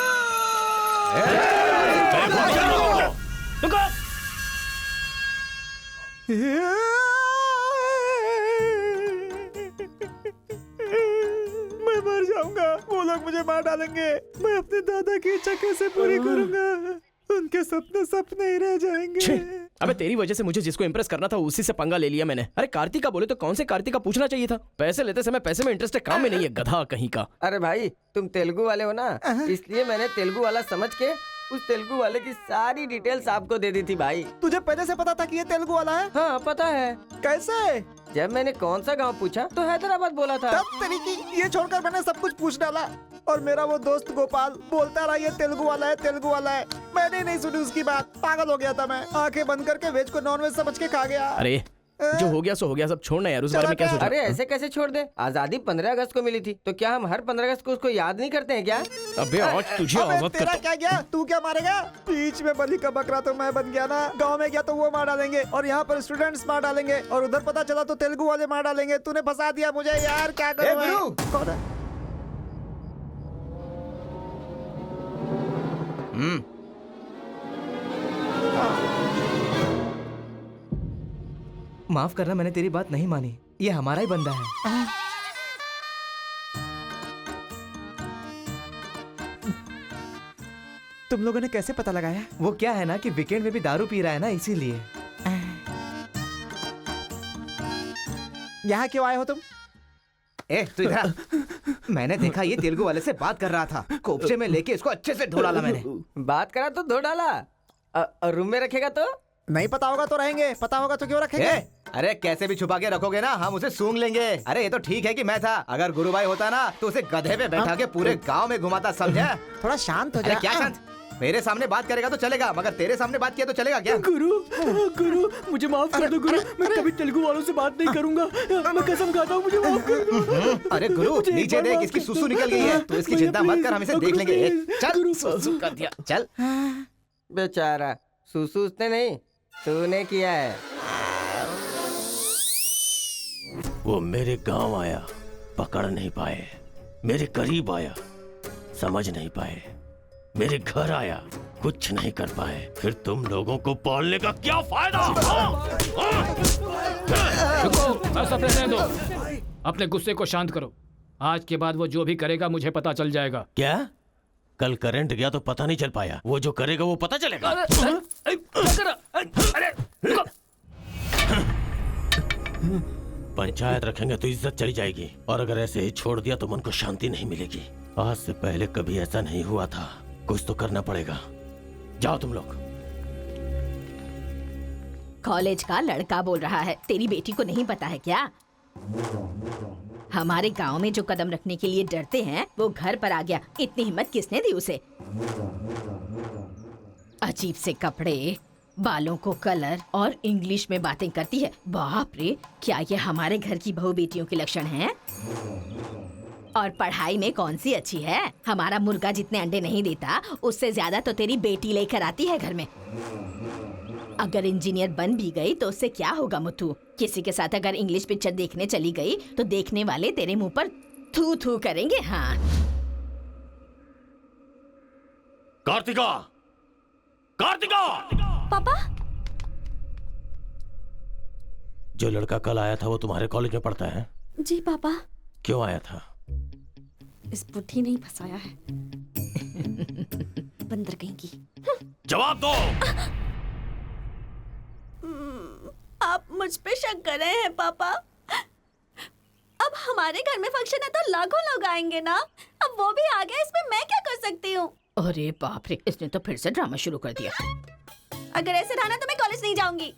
मैं मर जाऊंगा, वो लोग मुझे मार डालेंगे। मैं अपने दादा की इच्छा कैसे पूरी करूंगा? उनके सपने सपने ही रह जाएंगे। अबे तेरी वजह से मुझे जिसको इम्प्रेस करना था उसी से पंगा ले लिया मैंने। अरे कार्तिका बोले तो कौन से कार्तिका पूछना चाहिए था? पैसे लेते समय पैसे में इंटरेस्ट है, काम में नहीं है, गधा कहीं का। अरे भाई तुम तेलुगु वाले हो ना, इसलिए मैंने तेलुगु वाला समझ के उस तेलुगु वाले की सारी डिटेल्स आपको दे दी थी भाई। तुझे पहले से पता था कि ये तेलुगु वाला है? हाँ पता है। कैसे? जब मैंने कौन सा गांव पूछा तो हैदराबाद बोला था। तब तरीकी ये छोड़कर मैंने सब कुछ पूछ डाला और मेरा वो दोस्त गोपाल बोलता रहा ये तेलुगु वाला है, तेलुगु वाला है। मैंने नहीं सुनी उसकी बात, पागल हो गया था मैं। आंखें बंद करके वेज को नॉन वेज समझ के खा गया। अरे जो हो गया सो हो गया, सब छोड़ना यार, उस बारे में क्या सोचा? अरे ऐसे कैसे छोड़ दे? आजादी 15 अगस्त को मिली थी, तो क्या हम हर 15 अगस्त को उसको याद नहीं करते हैं क्या? अबे आज तुझे आजाद तेरा क्या गया? तू क्या मारेगा? बीच में बलि का बकरा तो मैं बन गया ना। गांव में गया तो वो मार डालेंगे और यहाँ पर स्टूडेंट्स मार डालेंगे और उधर पता चला तो तेलुगु वाले मार डालेंगे। तूने फंसा दिया मुझे यार, क्या करूं मैं? कौन है? माफ करना, मैंने तेरी बात नहीं मानी। ये हमारा ही बंदा है। तुम लोगों ने कैसे पता लगाया? वो क्या है ना कि वीकेंड में भी दारू पी रहा है ना, इसीलिए। यहाँ क्यों आए हो तुम? ए तू इधर आ। मैंने देखा ये तेलुगु वाले से बात कर रहा था, कोपचे में लेके इसको अच्छे से धो डाला मैंने। बात करा तो धो डाला, और रूम में रखेगा तो? नहीं पता होगा तो रहेंगे, पता होगा तो क्यों रखेंगे? अरे कैसे भी छुपा के रखोगे ना, हम उसे सूंघ लेंगे। अरे ये तो ठीक है कि मैं था, अगर गुरु भाई होता ना तो उसे गधे पे बैठा के पूरे गांव में घुमाता, समझा? थोड़ा शांत हो जा। अरे क्या शांत? मेरे सामने बात करेगा तो चलेगा, मगर तेरे सामने बात किया तो चलेगा क्या? गुरु मुझे माफ कर दो गुरु, मैं कभी तेलुगु वालों से बात नहीं करूंगा, मैं कसम खाता हूँ, मुझे माफ कर दो। अरे गुरु नीचे देख, इसकी सुसु निकल गई है, तो इसकी चिंता मत कर, हम इसे देख लेंगे। चल सुसु कर दिया, चल। बेचारा सुसु उसने नहीं, तूने किया है। वो मेरे गांव आया, पकड़ नहीं पाए, मेरे करीब आया, समझ नहीं पाए, मेरे घर आया, कुछ नहीं कर पाए, फिर तुम लोगों को पालने का क्या फायदा? सब रहने दो। अपने गुस्से को शांत करो। आज के बाद वो जो भी करेगा मुझे पता चल जाएगा। क्या? कल करंट गया तो पता नहीं चल पाया, वो जो करेगा वो पता चलेगा। पंचायत रखेंगे तो इज्जत चली जाएगी, और अगर ऐसे ही छोड़ दिया तो मन को शांति नहीं मिलेगी। आज से पहले कभी ऐसा नहीं हुआ था, कुछ तो करना पड़ेगा। जाओ तुम लोग। कॉलेज का लड़का बोल रहा है, तेरी बेटी को नहीं पता है क्या? हमारे गांव में जो कदम रखने के लिए डरते हैं वो घर पर आ गया। इतनी हिम्मत किसने दी उसे? अजीब से कपड़े, बालों को कलर और इंग्लिश में बातें करती है। बाप रे, क्या ये हमारे घर की बहू बेटियों के लक्षण हैं? और पढ़ाई में कौन सी अच्छी है? हमारा मुर्गा जितने अंडे नहीं देता उससे ज्यादा तो तेरी बेटी लेकर आती है घर में। अगर इंजीनियर बन भी गई तो उससे क्या होगा मुथु? किसी के साथ अगर इंग्लिश पिक्चर देखने चली गई तो देखने वाले तेरे मुंह पर थू थू करेंगे। हाँ। कार्तिका! कार्तिका! पापा, जो लड़का कल आया था वो तुम्हारे कॉलेज में पढ़ता है? जी पापा। क्यों आया था? इस बुद्धि नहीं फंसाया है। बंदर कहीं की। जवाब दो। आप मुझ पे शक कर रहे हैं पापा? अब हमारे घर में फंक्शन है तो लाखों लोग आएंगे ना। अब वो भी आ गया, इसमें मैं क्या कर सकती हूँ? अरे बाप रे, इसने तो फिर से ड्रामा शुरू कर दिया। अगर ऐसे रहा ना तो मैं कॉलेज नहीं जाऊंगी।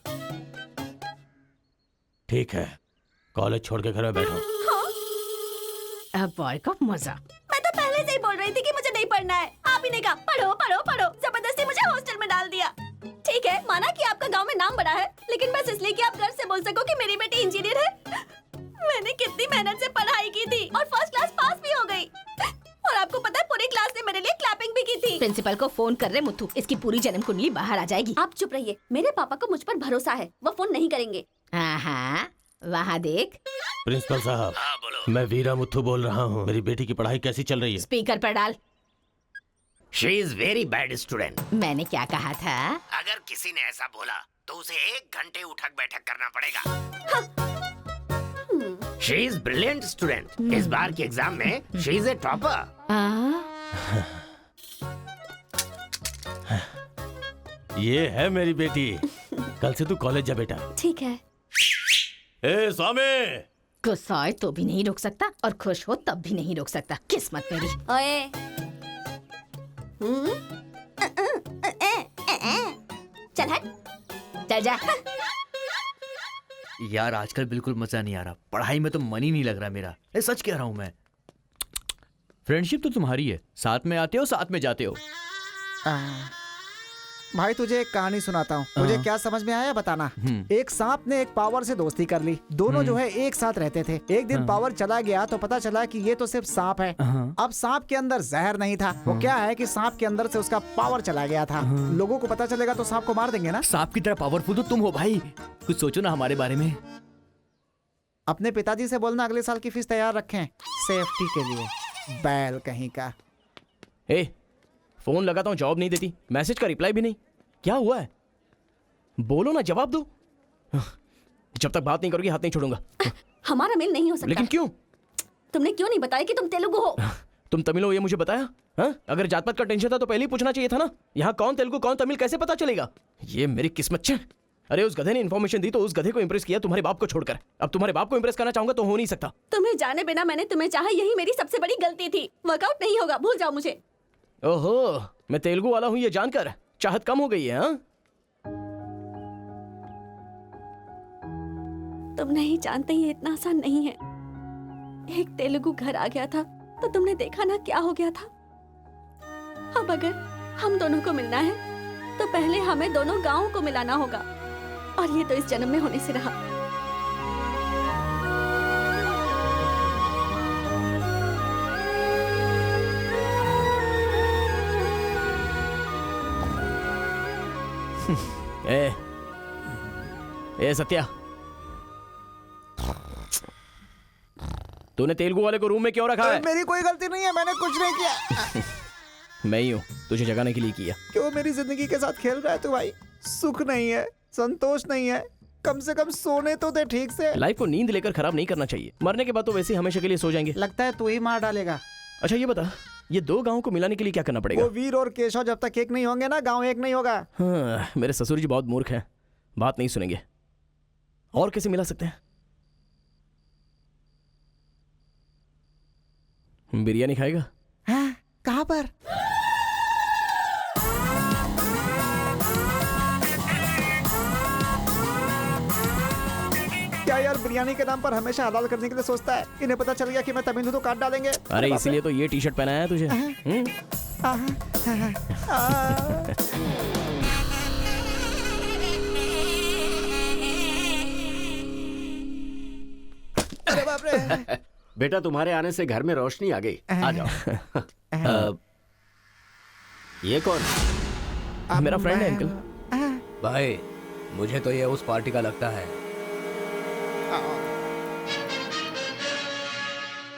ठीक है, कॉलेज छोड़ के घर में बैठो। हाँ? अब बॉय का मजा। मैं तो पहले से ही बोल रही थी कि मुझे नहीं पढ़ना है। आप ही ने कहा पढ़ो पढ़ो पढ़ो, जबरदस्ती मुझे हॉस्टल में डाल दिया। ठीक है, माना कि आपका गांव में नाम बड़ा है, लेकिन बस इसलिए कि आप गर्व से बोल सको कि मेरी बेटी इंजीनियर है। मैंने कितनी मेहनत से पढ़ाई की थी और फर्स्ट क्लास पास भी हो गई। और आपको पता है पूरी क्लास ने मेरे लिए क्लैपिंग भी की थी। प्रिंसिपल को फोन कर रहे मुथु, इसकी पूरी जन्म कुंडली बाहर आ जाएगी। आप चुप रहिए, मेरे पापा को मुझ पर भरोसा है, वो फोन नहीं करेंगे। हाँ, वहाँ देख। प्रिंसिपल साहब, मैं वीरा मुथु बोल रहा हूँ। मेरी बेटी की पढ़ाई कैसी चल रही है? स्पीकर पर डाल। She is very bad student. मैंने क्या कहा था? अगर किसी ने ऐसा बोला तो उसे 1 घंटे उठक बैठक करना पड़ेगा। She is brilliant student. इस बार के एग्जाम में शी इज ए टॉपर। ये है मेरी बेटी। कल से तू कॉलेज जा बेटा। ठीक है। ए स्वामी! गुस्सा आए तो भी नहीं रोक सकता और खुश हो तब भी नहीं रोक सकता। किस्मत मेरी। ओए। चल हट। चल जा। यार आजकल बिल्कुल मजा नहीं आ रहा, पढ़ाई में तो मन ही नहीं लग रहा मेरा। सच कह रहा हूँ मैं। फ्रेंडशिप तो तुम्हारी है, साथ में आते हो साथ में जाते हो। भाई तुझे एक कहानी सुनाता हूँ, मुझे क्या समझ में आया बताना। एक सांप ने एक पावर से दोस्ती कर ली। दोनों जो है एक साथ रहते थे। एक दिन पावर चला गया तो पता चला कि ये तो सिर्फ सांप है। अब सांप के अंदर जहर नहीं था। वो क्या है कि सांप के अंदर से उसका पावर चला गया था। लोगों को पता चलेगा तो सांप को मार देंगे ना। सांप की तरह पावरफुल तो तुम हो भाई, कुछ सोचो ना हमारे बारे में। अपने पिताजी से बोलना अगले साल की फीस तैयार रखें, सेफ्टी के लिए। बैल कहीं का। फोन लगाता हूँ, जवाब नहीं देती। मैसेज का रिप्लाई भी नहीं। क्या हुआ है? बोलो ना, जवाब दो। जब तक बात नहीं करोगी हाथ नहीं छोड़ूंगा। हमारा मेल नहीं हो सकता। लेकिन क्यों? तुमने क्यों नहीं बताया कि तुम तेलुगु हो? तुम तमिल हो ये मुझे बताया? हाँ? अगर जात पात का टेंशन था तो पहले ही पूछना चाहिए था ना। यहाँ कौन तेलुगु कौन तमिल कैसे पता चलेगा? ये मेरी किस्मत छे। अरे उस गधे ने इन्फॉर्मेशन दी तो उस गधे को इंप्रेस किया, तुम्हारे बाप को छोड़कर। अब तुम्हारे बाप को इंप्रेस करना चाहूंगा तो हो नहीं सकता। तुम्हें जाने बिना मैंने तुम्हें चाहा, यही मेरी सबसे बड़ी गलती थी। वर्कआउट नहीं होगा, भूल जाओ मुझे। ओहो, मैं तेलुगु वाला हूँ ये जानकर चाहत कम हो गई है। हाँ? तुम नहीं जानते ये इतना आसान नहीं है। एक तेलुगु घर आ गया था तो तुमने देखा ना क्या हो गया था। अब अगर हम दोनों को मिलना है तो पहले हमें दोनों गांवों को मिलाना होगा, और ये तो इस जन्म में होने से रहा। ए सत्या, तूने तेलुगु वाले को रूम में क्यों रखा है? मेरी कोई गलती नहीं है, मैंने कुछ नहीं किया। मैं ही हूँ तुझे जगाने के लिए किया। क्यों मेरी जिंदगी के साथ खेल रहा है तू भाई? सुख नहीं है, संतोष नहीं है, कम से कम सोने तो दे ठीक से। लाइफ को नींद लेकर खराब नहीं करना चाहिए। मरने के बाद तो वैसे ही हमेशा के लिए सो जाएंगे। लगता है तू ही मार डालेगा। अच्छा ये बता, ये दो गांवों को मिलाने के लिए क्या करना पड़ेगा? वो वीर और केशव जब तक एक नहीं होंगे ना, गांव एक नहीं होगा। हाँ, मेरे ससुर जी बहुत मूर्ख हैं, बात नहीं सुनेंगे। और कैसे मिला सकते हैं? बिरयानी खाएगा? हाँ, कहाँ पर? क्या यार, बिरयानी के नाम पर हमेशा हलाल करने के लिए सोचता है। इन्हें पता चल गया कि मैं तमिल हूं तो काट डालेंगे। अरे इसीलिए तो ये टी शर्ट पहनाया है तुझे। अरे बाप रे। बेटा तुम्हारे आने से घर में रोशनी आ गई। आ जाओ। ये कौन? मेरा फ्रेंड है अंकल। भाई मुझे तो ये उस पार्टी का लगता है।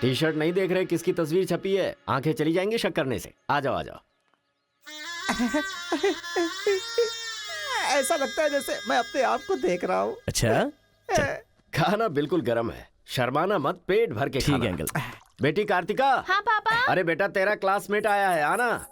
टी शर्ट नहीं देख रहे किसकी तस्वीर छपी है? आंखें चली जाएंगी शक करने से। आ जाओ आ जाओ। ऐसा लगता है जैसे मैं अपने आप को देख रहा हूँ। अच्छा खाना बिल्कुल गर्म है, शर्माना मत, पेट भर के ठीक खाना। है अंकल। बेटी कार्तिका। हाँ पापा। अरे बेटा तेरा क्लासमेट आया है, आना।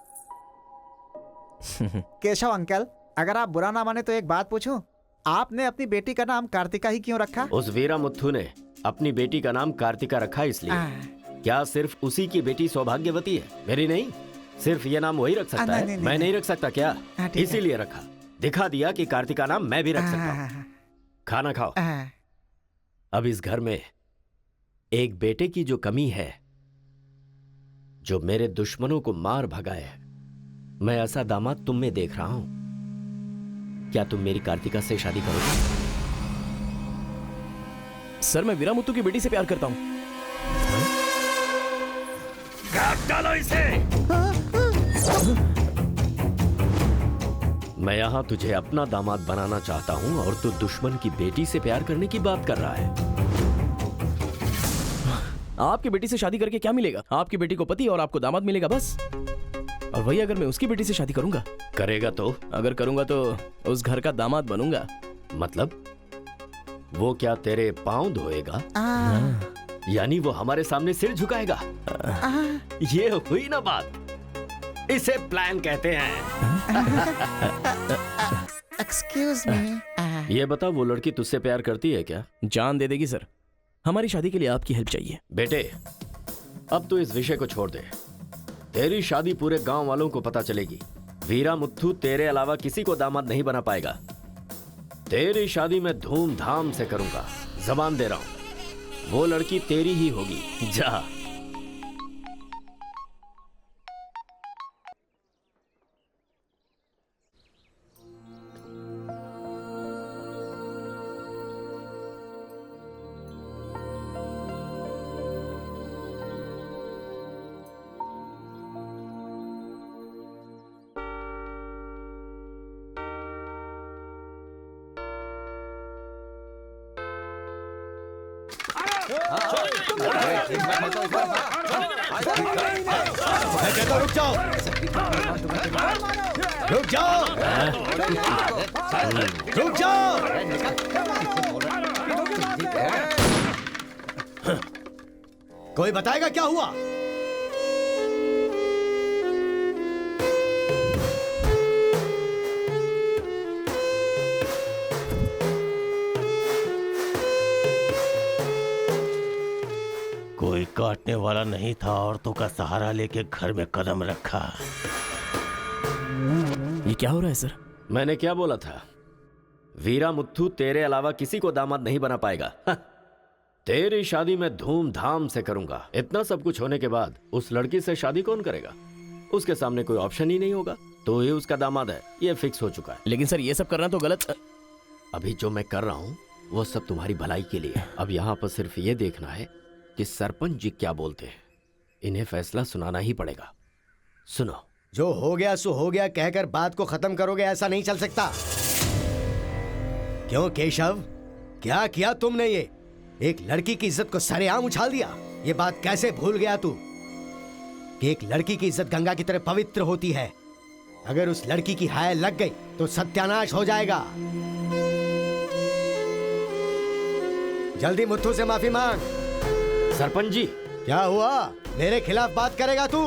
केशव अंकल, अगर आप बुरा ना माने तो एक बात पूछूं? आपने अपनी बेटी का नाम कार्तिका ही क्यों रखा? उस वीरा मुथ्थू ने अपनी बेटी का नाम कार्तिका रखा इसलिए। क्या सिर्फ उसी की बेटी सौभाग्यवती है, मेरी नहीं? सिर्फ ये नाम वही रख सकता है, मैं नहीं रख सकता क्या? इसीलिए रखा, दिखा दिया कि कार्तिका नाम मैं भी रख सकता हूँ। खाना खाओ। अब इस घर में एक बेटे की जो कमी है, जो मेरे दुश्मनों को मार भगाए, मैं ऐसा दामाद तुम में देख रहा हूं। क्या तुम मेरी कार्तिका से शादी करोगे? सर मैं वीरामुत्तु की बेटी से प्यार करता हूँ। काट डालो इसे। मैं यहां तुझे अपना दामाद बनाना चाहता हूं और तू दुश्मन की बेटी से प्यार करने की बात कर रहा है। आपकी बेटी से शादी करके क्या मिलेगा? आपकी बेटी को पति और आपको दामाद मिलेगा बस। और वही अगर मैं उसकी बेटी से शादी करूंगा? करेगा तो? अगर करूंगा तो उस घर का दामाद बनूंगा। मतलब वो क्या तेरे पांव धोएगा? यानी वो हमारे सामने सिर झुकाएगा? ये हुई ना बात। इसे प्लान कहते हैं। Excuse me. ये बता, वो लड़की तुझसे प्यार करती है क्या? जान दे देगी सर। हमारी शादी के लिए आपकी हेल्प चाहिए। बेटे अब तो इस विषय को छोड़ दे। तेरी शादी पूरे गांव वालों को पता चलेगी। वीरा मुथ्थू तेरे अलावा किसी को दामाद नहीं बना पाएगा। तेरी शादी में धूमधाम से करूंगा, जबान दे रहा हूं। वो लड़की तेरी ही होगी। जा। रुक जाओ, रुक जाओ, रुक जाओ। कोई बताएगा क्या हुआ? कोई काटने वाला नहीं था, औरतों का सहारा लेके घर में कदम रखा। ये क्या हो रहा है सर? मैंने क्या बोला था? वीरा मुथ्थू तेरे अलावा किसी को दामाद नहीं बना पाएगा। तेरी शादी में धूमधाम से करूंगा। इतना सब कुछ होने के बाद उस लड़की से शादी कौन करेगा? उसके सामने कोई ऑप्शन ही नहीं होगा। तो ये उसका दामाद है, ये फिक्स हो चुका है। लेकिन सर ये सब करना तो गलत। अभी जो मैं कर रहा हूं वो सब तुम्हारी भलाई के लिए। अब यहाँ पर सिर्फ ये देखना है कि सरपंच जी क्या बोलते हैं। इन्हें फैसला सुनाना ही पड़ेगा। सुनो। जो हो गया सो हो गया कहकर बात को खत्म करोगे, ऐसा नहीं चल सकता। क्यों केशव, क्या किया तुमने? ये एक लड़की की इज्जत को सरेआम उछाल दिया। ये बात कैसे भूल गया तू कि एक लड़की की इज्जत गंगा की तरह पवित्र होती है। अगर उस लड़की की हाय लग गई तो सत्यानाश हो जाएगा। जल्दी मुत्थू से माफी मांग। सरपंच जी, क्या हुआ? मेरे खिलाफ बात करेगा तू?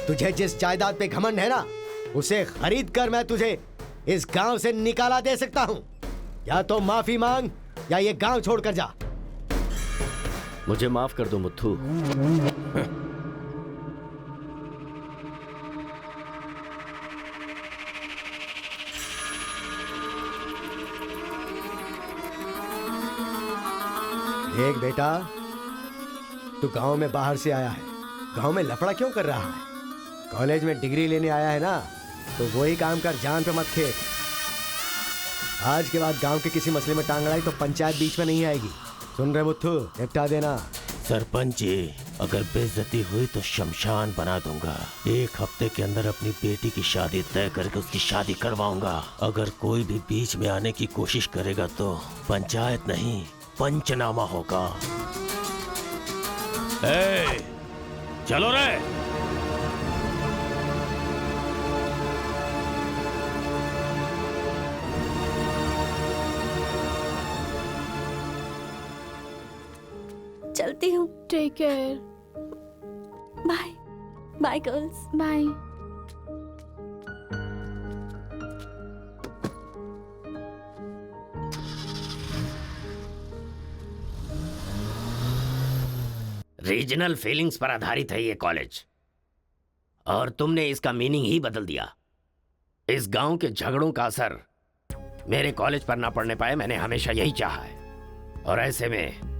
तुझे जिस जायदाद पे घमंड है ना, उसे खरीद कर मैं तुझे इस गांव से निकाला दे सकता हूं। या तो माफी मांग या ये गांव छोड़कर जा। मुझे माफ कर दो मुत्थू। एक बेटा, तू गांव में बाहर से आया है, गांव में लफड़ा क्यों कर रहा है? कॉलेज में डिग्री लेने आया है ना, तो वही काम कर, जान पे मत खेल। आज के बाद गांव के किसी मसले में टांग अड़ाई तो पंचायत बीच में नहीं आएगी। सुन रहे मुत्थू? निपटा देना। सरपंच जी, अगर बेइज्जती हुई तो शमशान बना दूंगा। 1 हफ्ते के अंदर अपनी बेटी की शादी तय करके उसकी शादी करवाऊंगा। अगर कोई भी बीच में आने की कोशिश करेगा तो पंचायत नहीं, पंचनामा होगा। चलो रे। चलती हूँ। Take care. Bye bye girls. Bye. Regional feelings पर आधारित है ये कॉलेज, और तुमने इसका मीनिंग ही बदल दिया। इस गांव के झगड़ों का असर मेरे कॉलेज पर ना पड़ने पाए, मैंने हमेशा यही चाहा है। और ऐसे में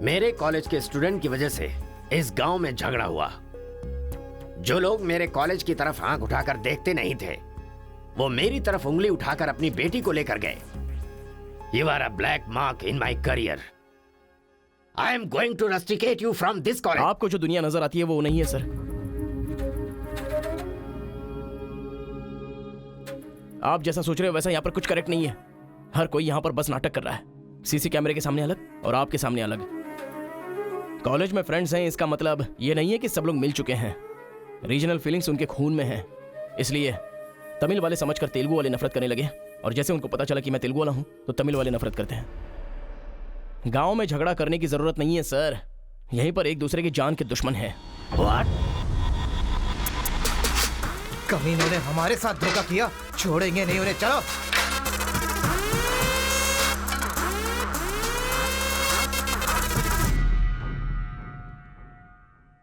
मेरे कॉलेज के स्टूडेंट की वजह से इस गांव में झगड़ा हुआ। जो लोग मेरे कॉलेज की तरफ आंख उठाकर देखते नहीं थे, वो मेरी तरफ उंगली उठाकर अपनी बेटी को लेकर गए। You are a black mark in my career. I am going to rusticate you from this college. आपको जो दुनिया नजर आती है वो नहीं है सर। आप जैसा सोच रहे हो वैसा यहाँ पर कुछ करेक्ट नहीं है। हर कोई यहाँ पर बस नाटक कर रहा है। सीसी कैमरे के सामने अलग और आपके सामने अलग। कॉलेज में फ्रेंड्स हैं, इसका मतलब ये नहीं है कि सब लोग मिल चुके हैं। रीजनल फीलिंग्स उनके खून में हैं, इसलिए तमिल वाले समझकर तेलुगु वाले नफरत करने लगे, और जैसे उनको पता चला कि मैं तेलुगु वाला हूं तो तमिल वाले नफरत करते हैं। गांव में झगड़ा करने की जरूरत नहीं है सर, यहीं पर एक दूसरे की जान के दुश्मन हैं। कमीनों ने हमारे साथ धोखा किया, छोड़ेंगे नहीं उन्हें। चलो।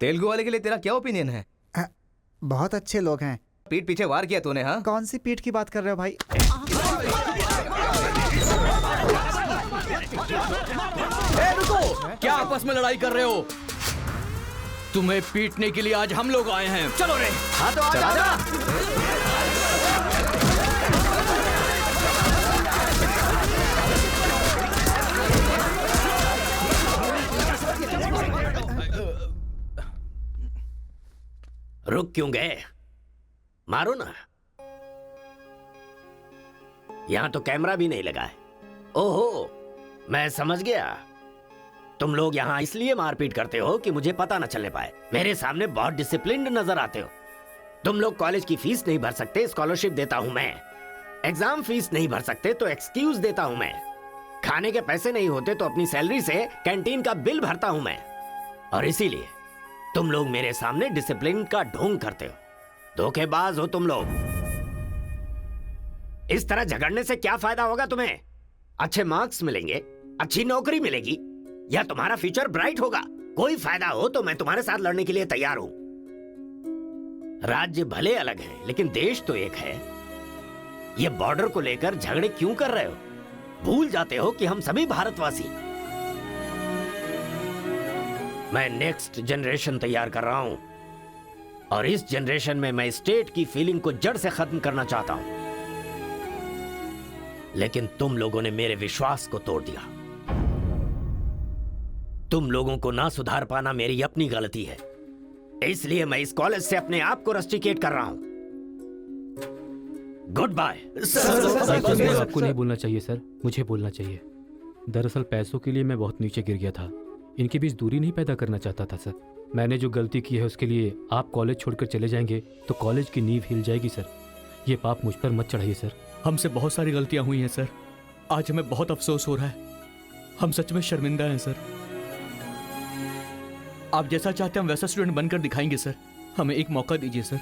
तेलुगु वाले के लिए तेरा क्या ओपिनियन है? बहुत अच्छे लोग हैं। पीठ पीछे वार किया तूने? हाँ, कौन सी पीठ की बात कर रहे हो भाई? रुको, क्या आपस में लड़ाई कर रहे हो? तुम्हें पीटने के लिए आज हम लोग आए हैं। चलो रे। हाँ तो आजा। रुक क्यों गए? मारो ना। यहां तो कैमरा भी नहीं लगा है। ओहो, मैं समझ गया। तुम लोग यहाँ इसलिए मारपीट करते हो कि मुझे पता न चलने पाए। मेरे सामने बहुत डिसिप्लिन्ड नजर आते हो। तुम लोग कॉलेज की फीस नहीं भर सकते, स्कॉलरशिप देता हूं मैं। एग्जाम फीस नहीं भर सकते तो एक्सक्यूज देता हूं मैं। खाने के पैसे नहीं होते तो अपनी सैलरी से कैंटीन का बिल भरता हूं मैं। और इसीलिए तुम लोग मेरे सामने डिसिप्लिन का ढोंग करते हो। धोखेबाज हो तुम लोग। इस तरह झगड़ने से क्या फायदा होगा तुम्हें? अच्छे मार्क्स मिलेंगे, अच्छी नौकरी मिलेगी, या तुम्हारा फ्यूचर ब्राइट होगा। कोई फायदा हो तो मैं तुम्हारे साथ लड़ने के लिए तैयार हूं। राज्य भले अलग है लेकिन देश तो एक है। ये बॉर्डर को लेकर झगड़े क्यों कर रहे हो? भूल जाते हो कि हम सभी भारतवासी। मैं नेक्स्ट जनरेशन तैयार कर रहा हूं, और इस जनरेशन में मैं स्टेट की फीलिंग को जड़ से खत्म करना चाहता हूं। लेकिन तुम लोगों ने मेरे विश्वास को तोड़ दिया। तुम लोगों को ना सुधार पाना मेरी अपनी गलती है, इसलिए मैं इस कॉलेज से अपने आप को रस्टिकेट कर रहा हूं। Good bye. आपको नहीं बोलना चाहिए सर, मुझे बोलना चाहिए। दरअसल पैसों के लिए मैं बहुत नीचे गिर गया था। इनके बीच दूरी नहीं पैदा करना चाहता था सर। मैंने जो गलती की है उसके लिए आप कॉलेज छोड़कर चले जाएंगे तो कॉलेज की नींव हिल जाएगी सर। ये पाप मुझ पर मत चढ़ाइए सर। हमसे बहुत सारी गलतियां हुई हैं सर, आज हमें बहुत अफसोस हो रहा है। हम सच में शर्मिंदा हैं सर। आप जैसा चाहते हैं हम वैसा स्टूडेंट बनकर दिखाएंगे सर। हमें एक मौका दीजिए सर।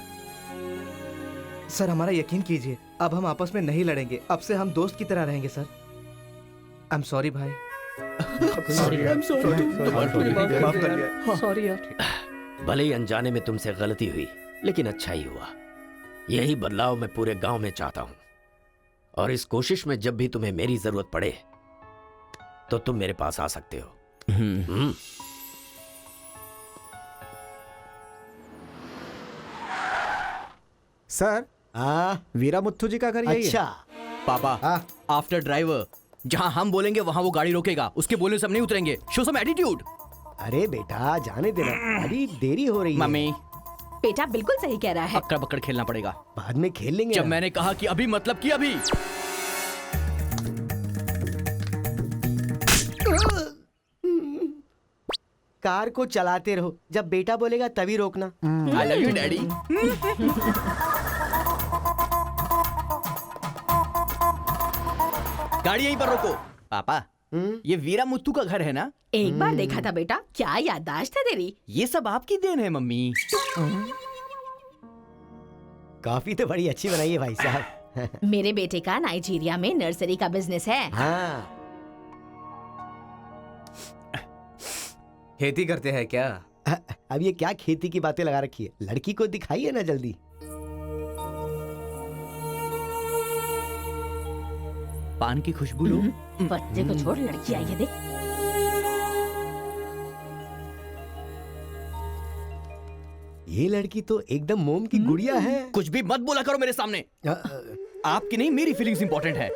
सर हमारा यकीन कीजिए, अब हम आपस में नहीं लड़ेंगे। अब से हम दोस्त की तरह रहेंगे सर। आई एम सॉरी भाई। सॉरी यार। भले ही अनजाने में तुमसे गलती हुई, लेकिन अच्छा ही हुआ। यही बदलाव मैं पूरे गांव में चाहता हूं, और इस कोशिश में जब भी तुम्हें मेरी जरूरत पड़े तो तुम मेरे पास आ सकते हो। सर, वीरा मुत्थु जी का घर यही है। अच्छा पापा, आफ्टर ड्राइवर, जहां हम बोलेंगे वहां वो गाड़ी रोकेगा। उसके बोलने से हम नहीं उतरेंगे। Show some attitude. अरे बेटा जाने देना, अभी देरी हो रही है। मम्मी, बेटा बिल्कुल सही कह रहा है। अक्कड़ बक्कड़ खेलना पड़ेगा। बाद में खेल लेंगे। जब मैंने कहा कि अभी मतलब कि अभी। कार को चलाते रहो, जब बेटा बोलेगा तभी रोकना। आई लव यू डैडी। गाड़ी यहीं पर रोको। पापा, ये वीरा मुत्तू का घर है ना? एक बार देखा था बेटा, क्या याददाश्त है तेरी। ये सब आपकी देन है मम्मी। कॉफी तो बड़ी अच्छी बनाई है भाई साहब। मेरे बेटे का नाइजीरिया में नर्सरी का बिजनेस है। हाँ। खेती करते हैं क्या? अब ये क्या खेती की बातें लगा रखी है? लड़की को दिखाइए ना जल्दी। पान की खुशबू लो। बच्चे को छोड़, लड़की आई है देख। ये लड़की तो एकदम मोम की गुड़िया है। कुछ भी मत बोला करो मेरे सामने। आपकी नहीं, मेरी फीलिंग्स इंपॉर्टेंट है।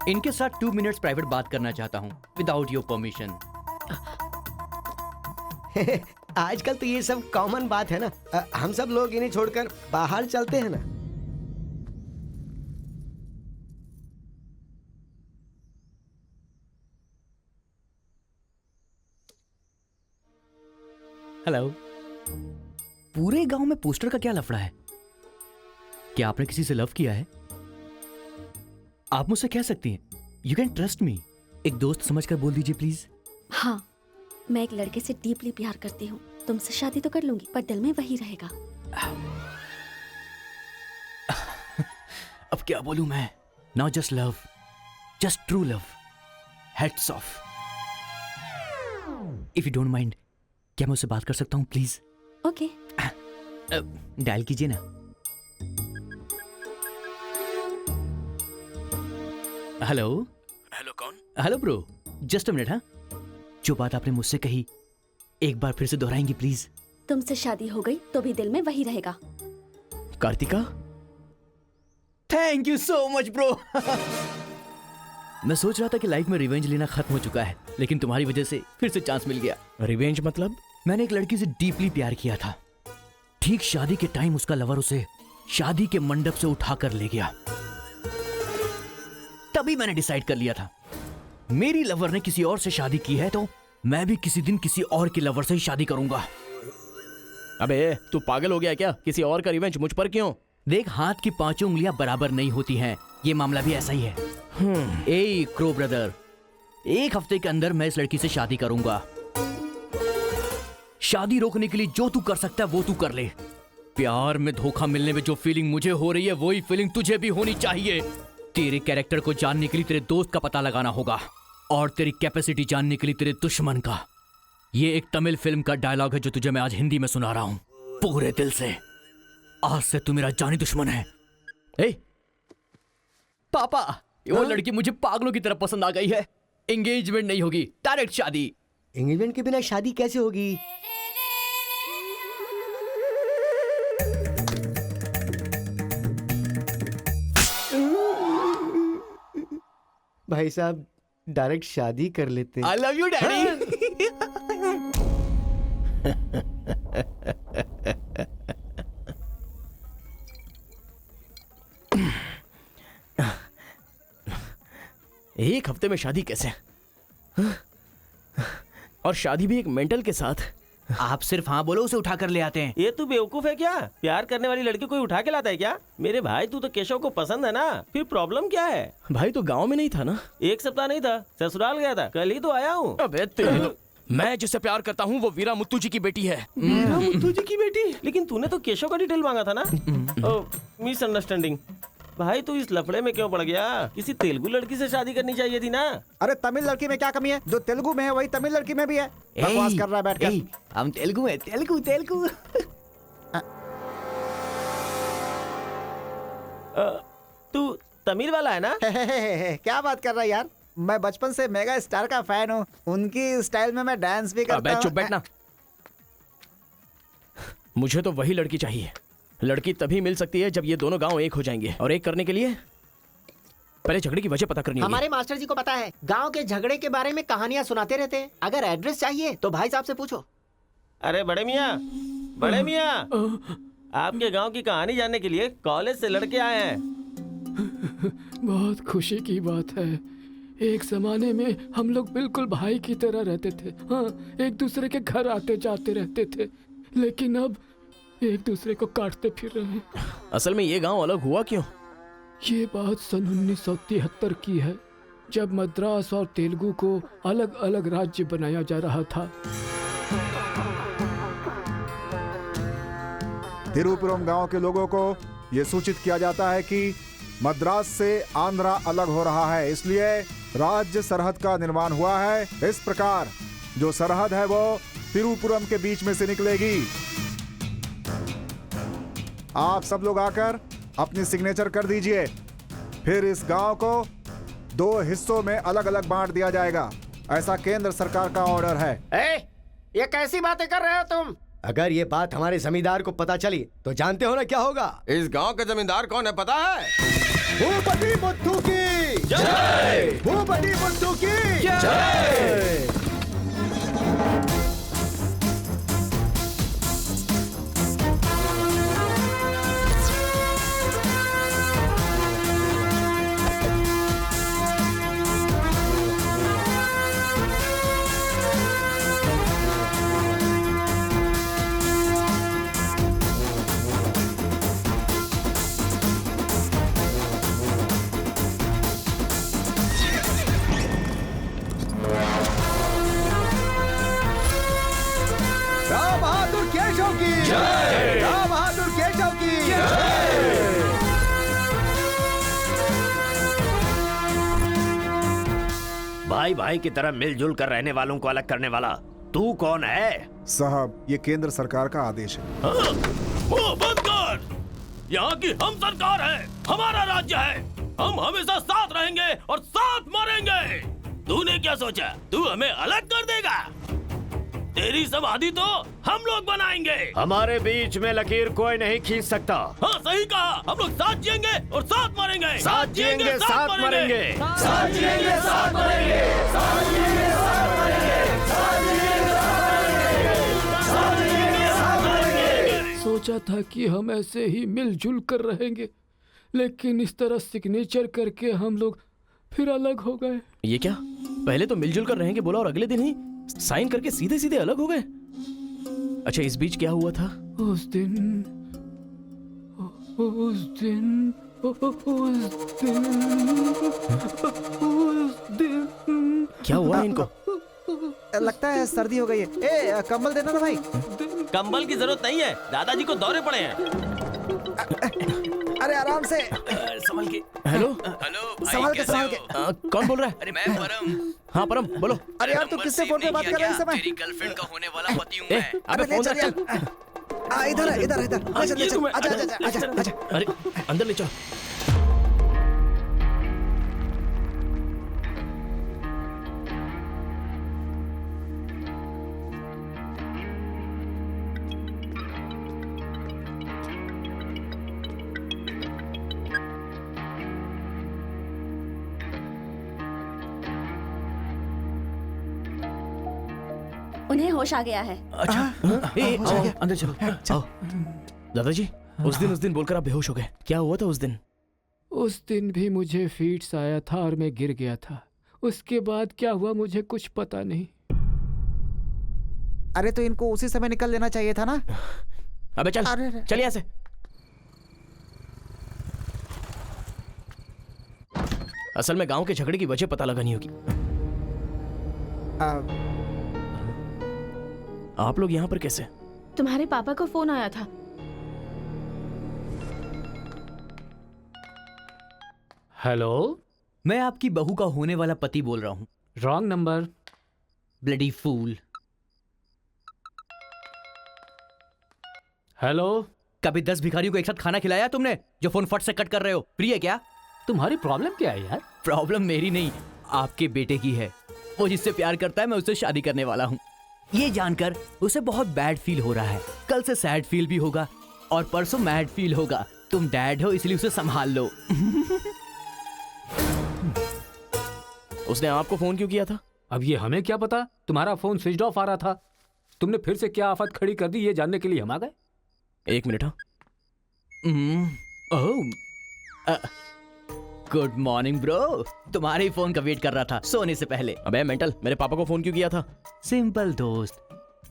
इनके साथ 2 मिनट्स प्राइवेट बात करना चाहता हूँ, विदाउट योर परमिशन। आजकल तो ये सब कॉमन बात है ना। हम सब लोग इन्हें छोड़कर बाहर चलते हैं ना। हेलो। पूरे गांव में पोस्टर का क्या लफड़ा है? क्या आपने किसी से लव किया है? आप मुझसे कह सकती हैं, यू कैन ट्रस्ट मी। एक दोस्त समझकर बोल दीजिए प्लीज। हाँ, मैं एक लड़के से डीपली प्यार करती हूँ। तुमसे शादी तो कर लूंगी, पर दिल में वही रहेगा। अब क्या बोलूं मैं? Not just love, just true love. Heads of. If you don't mind, क्या मैं उससे बात कर सकता हूँ प्लीज? ओके। डायल कीजिए ना। हेलो। हेलो कौन? Hello bro, just a minute. हाँ, जो बात आपने मुझसे कही एक बार फिर से दोहराएंगी प्लीज? तुमसे शादी हो गई तो भी दिल में वही रहेगा। Karthika, thank you so much bro. मैं सोच रहा था कि लाइफ में रिवेंज लेना खत्म हो चुका है, लेकिन तुम्हारी वजह से फिर से चांस मिल गया। रिवेंज मतलब? मैंने एक लड़की से डीपली प्यार किया था। ठीक शादी के टाइम उसका लवर उसे शादी के मंडप से उठाकर ले गया। तभी मैंने डिसाइड कर लिया था, मेरी लवर ने किसी और से शादी की है तो मैं भी किसी दिन किसी और के लवर से ही शादी करूंगा। अबे तू पागल हो गया क्या? किसी और का रिवेंज मुझ पर क्यों? देख, हाथ की 5 उंगलियां बराबर नहीं होती हैं। ये मामला भी ऐसा ही है। ए क्रो ब्रदर, 1 हफ्ते के अंदर मैं इस लड़की से शादी करूंगा। शादी रोकने के लिए जो तू कर सकता है वो तू कर ले। प्यार में धोखा मिलने में जो फीलिंग मुझे हो रही है वही फीलिंग तुझे भी होनी चाहिए। तेरे कैरेक्टर को जानने के लिए तेरे दोस्त का पता लगाना होगा, और तेरी कैपेसिटी जानने के लिए तेरे दुश्मन का। ये एक तमिल फिल्म का डायलॉग है जो तुझे मैं आज हिंदी में सुना रहा हूं, पूरे दिल से। आज से तू मेरा जानी दुश्मन है। ए पापा, वो लड़की मुझे पागलों की तरह पसंद आ गई है। एंगेजमेंट नहीं होगी, डायरेक्ट शादी। एंगेजमेंट के बिना शादी कैसे होगी? भाई साहब, डायरेक्ट शादी कर लेते हैं। आई लव यू डैडी। एक हफ्ते में शादी कैसे? और शादी भी एक मेंटल के साथ? आप सिर्फ हाँ बोलो, उसे उठा कर ले आते हैं। ये तू बेवकूफ है क्या? प्यार करने वाली लड़की कोई उठा के लाता है क्या? मेरे भाई तू तो केशव को पसंद है ना, फिर प्रॉब्लम क्या है? भाई तो गांव में नहीं था ना? 1 सप्ताह नहीं था, ससुराल गया था, कल ही तो आया हूँ। अबे तेरे मैं जिससे प्यार करता हूँ वो वीरा मुत्तू जी की बेटी है। वीरा मुत्तू जी की बेटी? लेकिन तूने तो केशव का डिटेल मांगा था ना। मिसअंडरस्टैंडिंग। भाई तू इस लफड़े में क्यों पड़ गया? किसी तेलुगु लड़की से शादी करनी चाहिए थी ना। अरे तमिल लड़की में क्या कमी है? जो तेलुगु में है वही तमिल लड़की में भी है। बकवास कर रहा है बैठकर। हम तेलुगु है, तेलुगु। तू तमिल वाला है ना? क्या बात कर रहा है यार? मैं बचपन से मेगा स्टार का फैन हूँ। उनकी स्टाइल में मैं डांस भी करता हूँ। चुप बैठना। मुझे तो वही लड़की चाहिए। लड़की तभी मिल सकती है जब ये दोनों गांव एक हो जाएंगे, और एक करने के लिए पहले झगड़े की वजह पता करनी होगी। हमारे मास्टर जी को पता है, गांव के झगड़े के बारे में कहानियां सुनाते रहते हैं। अगर एड्रेस चाहिए तो भाई साहब से पूछो। अरे बड़े मियाँ, आपके गांव की कहानी जानने के लिए कॉलेज से लड़के आए हैं। बहुत खुशी की बात है। एक जमाने में हम लोग बिल्कुल भाई की तरह रहते थे। हाँ, एक दूसरे के घर आते जाते रहते थे, लेकिन अब एक दूसरे को काटते फिर रहे हैं। असल में ये गांव अलग हुआ क्यों? ये बात सन 1973 की है, जब मद्रास और तेलुगु को अलग अलग राज्य बनाया जा रहा था। तिरुपुरम गांव के लोगों को ये सूचित किया जाता है कि मद्रास से आंध्रा अलग हो रहा है, इसलिए राज्य सरहद का निर्माण हुआ है। इस प्रकार जो सरहद है वो तिरुपुरम के बीच में से निकलेगी। आप सब लोग आकर अपनी सिग्नेचर कर दीजिए, फिर इस गांव को 2 हिस्सों में अलग अलग बांट दिया जाएगा। ऐसा केंद्र सरकार का ऑर्डर है। ये कैसी बातें कर रहे हो तुम? अगर ये बात हमारे जमींदार को पता चली तो जानते हो ना क्या होगा? इस गांव के जमींदार कौन है पता है? भूपति मुत्तू की जय! भूपति मुत्तू की जय! राम बहादुर केशव की जय! राम बहादुर केशव की जय! भाई भाई की तरह मिलजुल कर रहने वालों को अलग करने वाला तू कौन है? साहब, ये केंद्र सरकार का आदेश है। वो बंद कर! यहाँ की हम सरकार है, हमारा राज्य है। हम हमेशा साथ रहेंगे और साथ मरेंगे। तूने क्या सोचा, तू हमें अलग कर देगा? तेरी समाधि तो हम लोग बनाएंगे। हमारे बीच में लकीर कोई नहीं खींच सकता। हाँ सही कहा, हम लोग साथ जिएंगे और साथ मरेंगे। साथ जिएंगे, साथ मरेंगे। साथ जिएंगे, साथ मरेंगे। साथ जिएंगे, साथ मरेंगे। साथ जिएंगे, साथ मरेंगे। साथ मरेंगे। सोचा था कि हम ऐसे ही मिलजुल कर रहेंगे, लेकिन इस तरह सिग्नेचर करके हम लोग फिर अलग हो गए। ये क्या? पहले तो मिलजुल कर रहेंगे बोला और अगले दिन ही साइन करके सीधे सीधे अलग हो गए। अच्छा, इस बीच क्या हुआ था? उस दिन क्या हुआ इनको? लगता है सर्दी हो गई है। ए, कंबल देना ना भाई। कंबल की जरूरत नहीं है, दादाजी को दौरे पड़े हैं। अरे आराम से संभल के। हेलो संभाल के संभाल के। कौन बोल रहा है? अरे मैं परम। हाँ परम, बोलो। अरे यार, तू किससे फोन पे बात कर रहा है इस समय? तेरी गर्लफ्रेंड का होने वाला पति हूँ मैं। अबे फोन रख चल। इधर है, इधर इधर। ले चल, ले चल। आजा आजा आजा आजा। अरे अंदर ले चलो। उन्हें होश आ गया है। अच्छा, आओ, अंदर चलो। आओ। दादाजी, उस दिन बोलकर आप बेहोश हो गए। क्या हुआ था उस दिन? उस दिन भी मुझे फीट्स आया था और मैं गिर गया था। उसके बाद क्या हुआ मुझे कुछ पता नहीं। अरे तो इनको उसी समय निकल लेना चाहिए था ना। अबे चल, चल यहाँ से। असल में गांव के झगड़े की वजह पता लगानी होगी। आप लोग यहाँ पर कैसे? तुम्हारे पापा को फोन आया था। हेलो, मैं आपकी बहू का होने वाला पति बोल रहा हूँ। Wrong number. Bloody fool. Hello, कभी 10 भिखारियों को एक साथ खाना खिलाया तुमने जो फोन फट से कट कर रहे हो? प्रिय क्या? तुम्हारी प्रॉब्लम क्या है यार? प्रॉब्लम मेरी नहीं, आपके बेटे की है। वो जिससे प्यार करता है, मैं उससे शादी करने वाला हूँ। ये जानकर उसे बहुत बैड फील हो रहा है। कल से सैड फील भी होगा और परसों मैड फील होगा। तुम डैड हो इसलिए उसे संभाल लो। उसने आपको फोन क्यों किया था? अब ये हमें क्या पता, तुम्हारा फोन स्विच ऑफ आ रहा था। तुमने फिर से क्या आफत खड़ी कर दी ये जानने के लिए हम आ गए। एक मिनट। हाँ, गुड मॉर्निंग ब्रो। तुम्हारे ही फोन का वेट कर रहा था सोने से पहले। अबे मेंटल, मेरे पापा को फोन क्यों किया था? सिंपल दोस्त,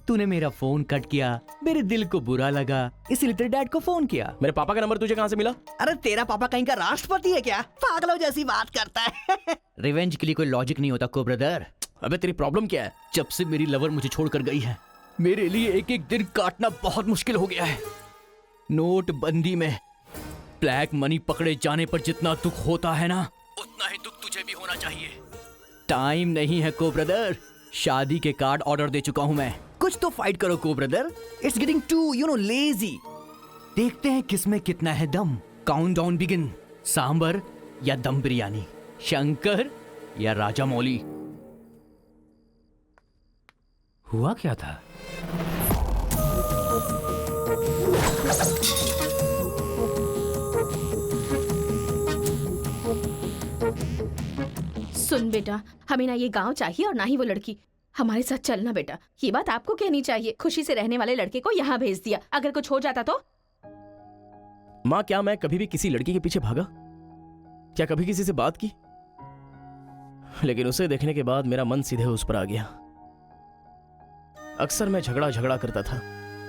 तूने मेरा फोन कट किया, मेरे दिल को बुरा लगा, इसलिए तेरे डैड को फोन किया। मेरे पापा का नंबर तुझे कहाँ से मिला? अरे तेरा पापा कहीं का राष्ट्रपति है क्या? पागलों जैसी बात करता है। रिवेंज के लिए कोई लॉजिक नहीं होता को ब्रदर। अबे तेरी प्रॉब्लम क्या है? जब से मेरी लवर मुझे छोड़कर गई है, मेरे लिए एक एक दिन काटना बहुत मुश्किल हो गया है। नोटबंदी में ब्लैक मनी पकड़े जाने पर जितना दुख होता है ना, उतना ही दुख तुझे भी होना चाहिए। टाइम नहीं है को ब्रदर। शादी के कार्ड ऑर्डर दे चुका हूं मैं। कुछ तो फाइट करो को brother. It's getting too lazy. देखते हैं किसमें कितना है दम। Countdown begin. सांबर या दम बिरयानी, शंकर या राजा मौली। हुआ क्या था? सुन बेटा, हमें ना ये गांव चाहिए और ना ही वो लड़की। हमारे साथ चलना बेटा। ये बात आपको कहनी चाहिए। खुशी से रहने वाले लड़के को यहाँ भेज दिया, अगर कुछ हो जाता तो? माँ, क्या मैं कभी भी किसी लड़की के पीछे भागा? क्या कभी किसी से बात की? लेकिन उसे देखने के बाद मेरा मन सीधे उस पर आ गया। अक्सर मैं झगड़ा करता था,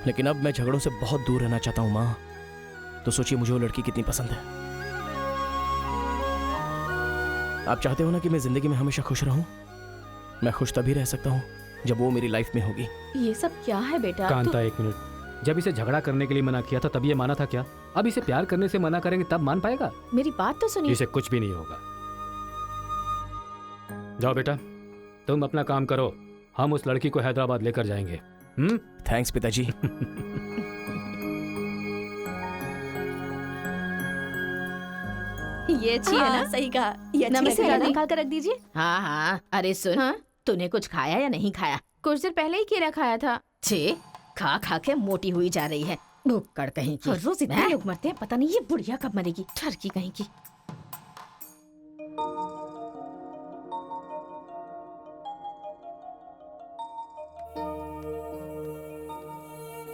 लेकिन अब मैं झगड़ों से बहुत दूर रहना चाहता हूँ माँ। तो सोचिए मुझे वो लड़की कितनी पसंद है। आप चाहते हो ना कि मैं जिंदगी में हमेशा खुश रहूं? मैं खुश तभी रह सकता हूं जब वो मेरी लाइफ में होगी। ये सब क्या है बेटा? कांता, एक मिनट। जब इसे झगड़ा करने के लिए मना किया था तब ये माना था क्या? अब इसे प्यार करने से मना करेंगे तब मान पाएगा? मेरी बात तो सुनिए। इसे कुछ भी नहीं होगा। जाओ बेटा, तुम अपना काम करो। हम उस लड़की को हैदराबाद लेकर जाएंगे। थैंक्स पिताजी। ये अच्छी है ना? सही कहा। ये अच्छी नमस्ते लग रही है। निकाल कर रख दीजिए। हाँ हाँ, अरे सुन, हाँ? तूने कुछ खाया या नहीं खाया? कुछ देर पहले ही केला खाया था। छे, खा खा के मोटी हुई जा रही है, भुक्कड़ कहीं की। हर रोज इतने लोग मरते हैं, पता नहीं ये बुढ़िया कब मरेगी। ठरकी कहीं की।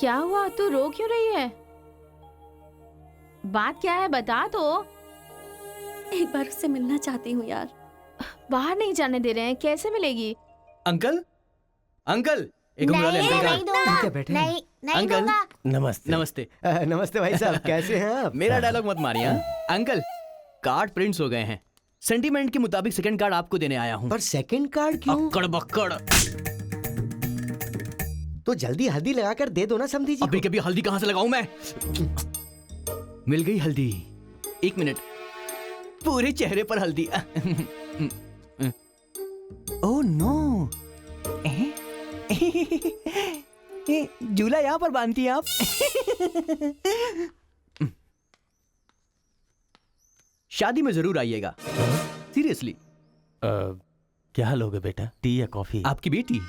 क्या हुआ? तू रो क्यों रही है? बात क्या है बता तो। एक बार उससे मिलना चाहती हूँ यार। बाहर नहीं जाने दे रहे हैं, कैसे मिलेगी? अंकल, अंकल, एक उंगली वाले अंकल का। नहीं, अंकल, नमस्ते। नमस्ते। नमस्ते भाई साहब, कैसे हैं आप? मेरा डायलॉग मत मारिए। अंकल, कार्ड प्रिंट्स हो गए हैं। सेंटीमेंट के मुताबिक सेकंड कार्ड आपको देने आया हूँ। पर सेकंड कार्ड क्यों? अक्कड़ बक्कड़। तो जल्दी हल्दी लगाकर दे दो ना समधी जी। अभी कभी हल्दी कहाँ से लगाऊं मैं? मिल गई हल्दी। एक मिनट, पूरे चेहरे पर हल्दी। ओह नो, झूला यहाँ पर बांधती हैं आप? शादी में जरूर आइएगा, सीरियसली। क्या लोगे बेटा, टी या कॉफी? आपकी बेटी।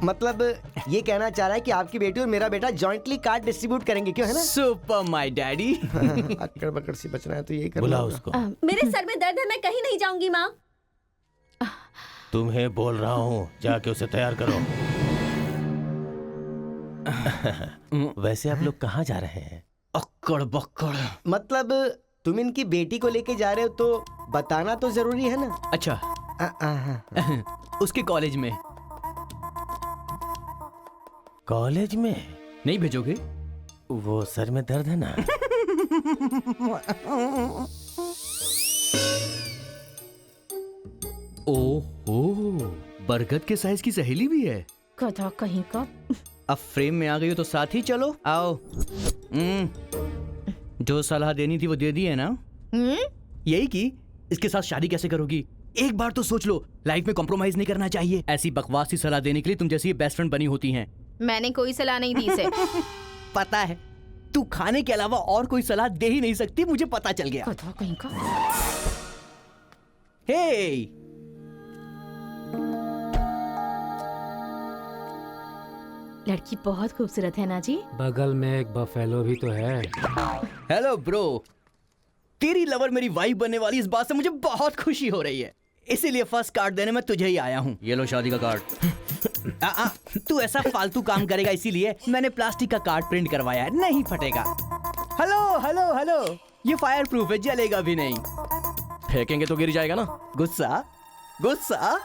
मतलब ये कहना चाह रहा है कि आपकी बेटी और मेरा बेटा जॉइंटली कार्ड डिस्ट्रीब्यूट करेंगे, क्यों है ना? Super my daddy. अक्कड़ बक्कड़ से बचना है तो यही करना बुला होगा। उसको। मेरे सर में दर्द है, मैं कहीं नहीं जाऊंगी माँ। तुम्हें बोल रहा हूँ, जाके उसे तैयार करो। वैसे आप लोग कहाँ जा रहे हैं? अक्कड़ बक्कड़। मतलब तुम इनकी बेटी को लेके जा रहे हो तो बताना तो जरूरी है ना? अच्छा, उसके कॉलेज में। कॉलेज में नहीं भेजोगे? वो सर में दर्द है ना। ओहो, बरगद के साइज की सहेली भी है। गधा कहीं का। अब फ्रेम में आ गई हो तो साथ ही चलो, आओ। जो सलाह देनी थी वो दे दी है ना? यही कि इसके साथ शादी कैसे करोगी? एक बार तो सोच लो, लाइफ में कॉम्प्रोमाइज नहीं करना चाहिए। ऐसी बकवास सी सलाह देने के लिए तुम जैसी बेस्ट फ्रेंड बनी होती हैं। मैंने कोई सलाह नहीं दी इसे। पता है, तू खाने के अलावा और कोई सलाह दे ही नहीं सकती, मुझे पता चल गया। गधा कहीं का। हे, लड़की बहुत खूबसूरत है ना जी। बगल में एक बफेलो भी तो है। हेलो ब्रो, तेरी लवर मेरी वाइफ बनने वाली इस बात से मुझे बहुत खुशी हो रही है, इसीलिए फर्स्ट कार्ड देने में तुझे ही आया हूँ। ये लो शादी का कार्ड। तू ऐसा फालतू काम करेगा इसीलिए मैंने प्लास्टिक का कार्ड प्रिंट करवाया है, नहीं फटेगा। हेलो हेलो हेलो, ये फायर प्रूफ है, जलेगा भी नहीं। फेंकेंगे तो गिर जाएगा ना। गुस्सा गुस्सा,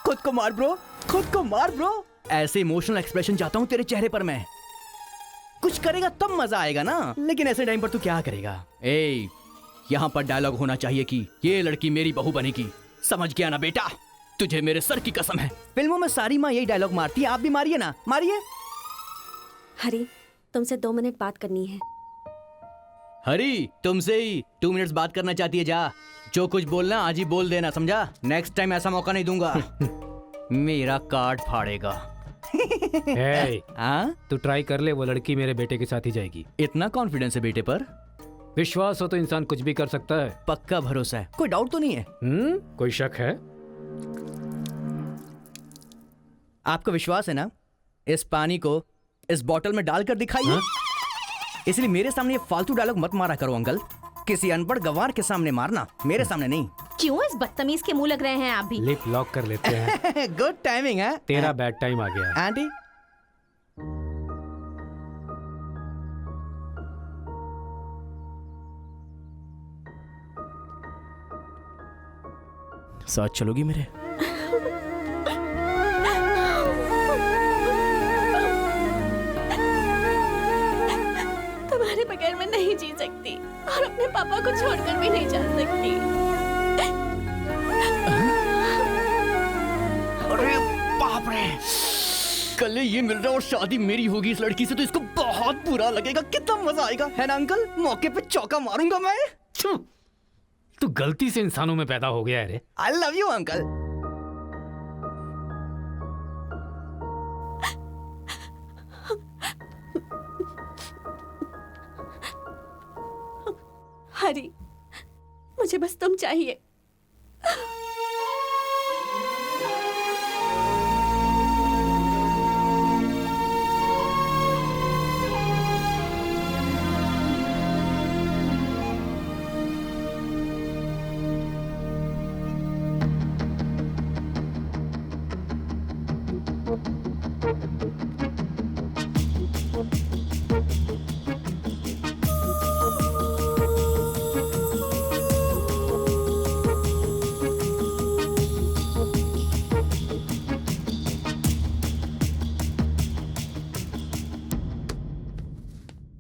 खुद को मार ब्रो, खुद को मार ब्रो। ऐसे इमोशनल एक्सप्रेशन चाहता हूँ तेरे चेहरे पर मैं। कुछ करेगा तब मजा आएगा ना, लेकिन ऐसे टाइम पर तू क्या करेगा? ए, यहाँ पर डायलॉग होना चाहिए कि ये लड़की मेरी बहू बनेगी। समझ गया ना बेटा? तुझे मेरे सर की कसम है, फिल्मों में सारी माँ यही डायलॉग मारती है, आप भी मारिए ना, मारिए। हरी, तुमसे 2 मिनट बात करनी है। हरी, तुमसे ही 2 मिनट्स बात करना चाहती है? जा, जो कुछ बोलना आज ही बोल देना, समझा? नेक्स्ट टाइम ऐसा मौका नहीं दूंगा। मेरा कार्ड फाड़ेगा। तू ट्राई कर ले, वो लड़की मेरे बेटे के साथ ही जाएगी। इतना कॉन्फिडेंस है बेटे पर? विश्वास हो तो इंसान कुछ भी कर सकता है। पक्का भरोसा है, कोई डाउट तो नहीं है? कोई शक है? आपको विश्वास है ना? इस पानी को इस बोतल में डालकर दिखाइए। इसलिए मेरे सामने ये फालतू डायलॉग मत मारा करो अंकल, किसी अनपढ़ गवार के सामने मारना, मेरे सामने नहीं। क्यों इस बदतमीज के मुंह लग रहे हैं आप भी? लिप लॉक कर लेते हैं। गुड टाइमिंग है। तेरा बैड टाइम आ गया है। आंटी, साथ चलोगी मेरे? तुम्हारे बगैर मैं नहीं जी सकती और अपने पापा को छोड़कर भी नहीं जा सकती। अरे बाप रे, कल ये मिल रहा और शादी मेरी होगी इस लड़की से, तो इसको बहुत बुरा लगेगा। कितना मजा आएगा, है ना अंकल? मौके पे चौका मारूंगा मैं। तू गलती से इंसानों में पैदा हो गया है रे। I love you uncle. Hari, मुझे बस तुम चाहिए।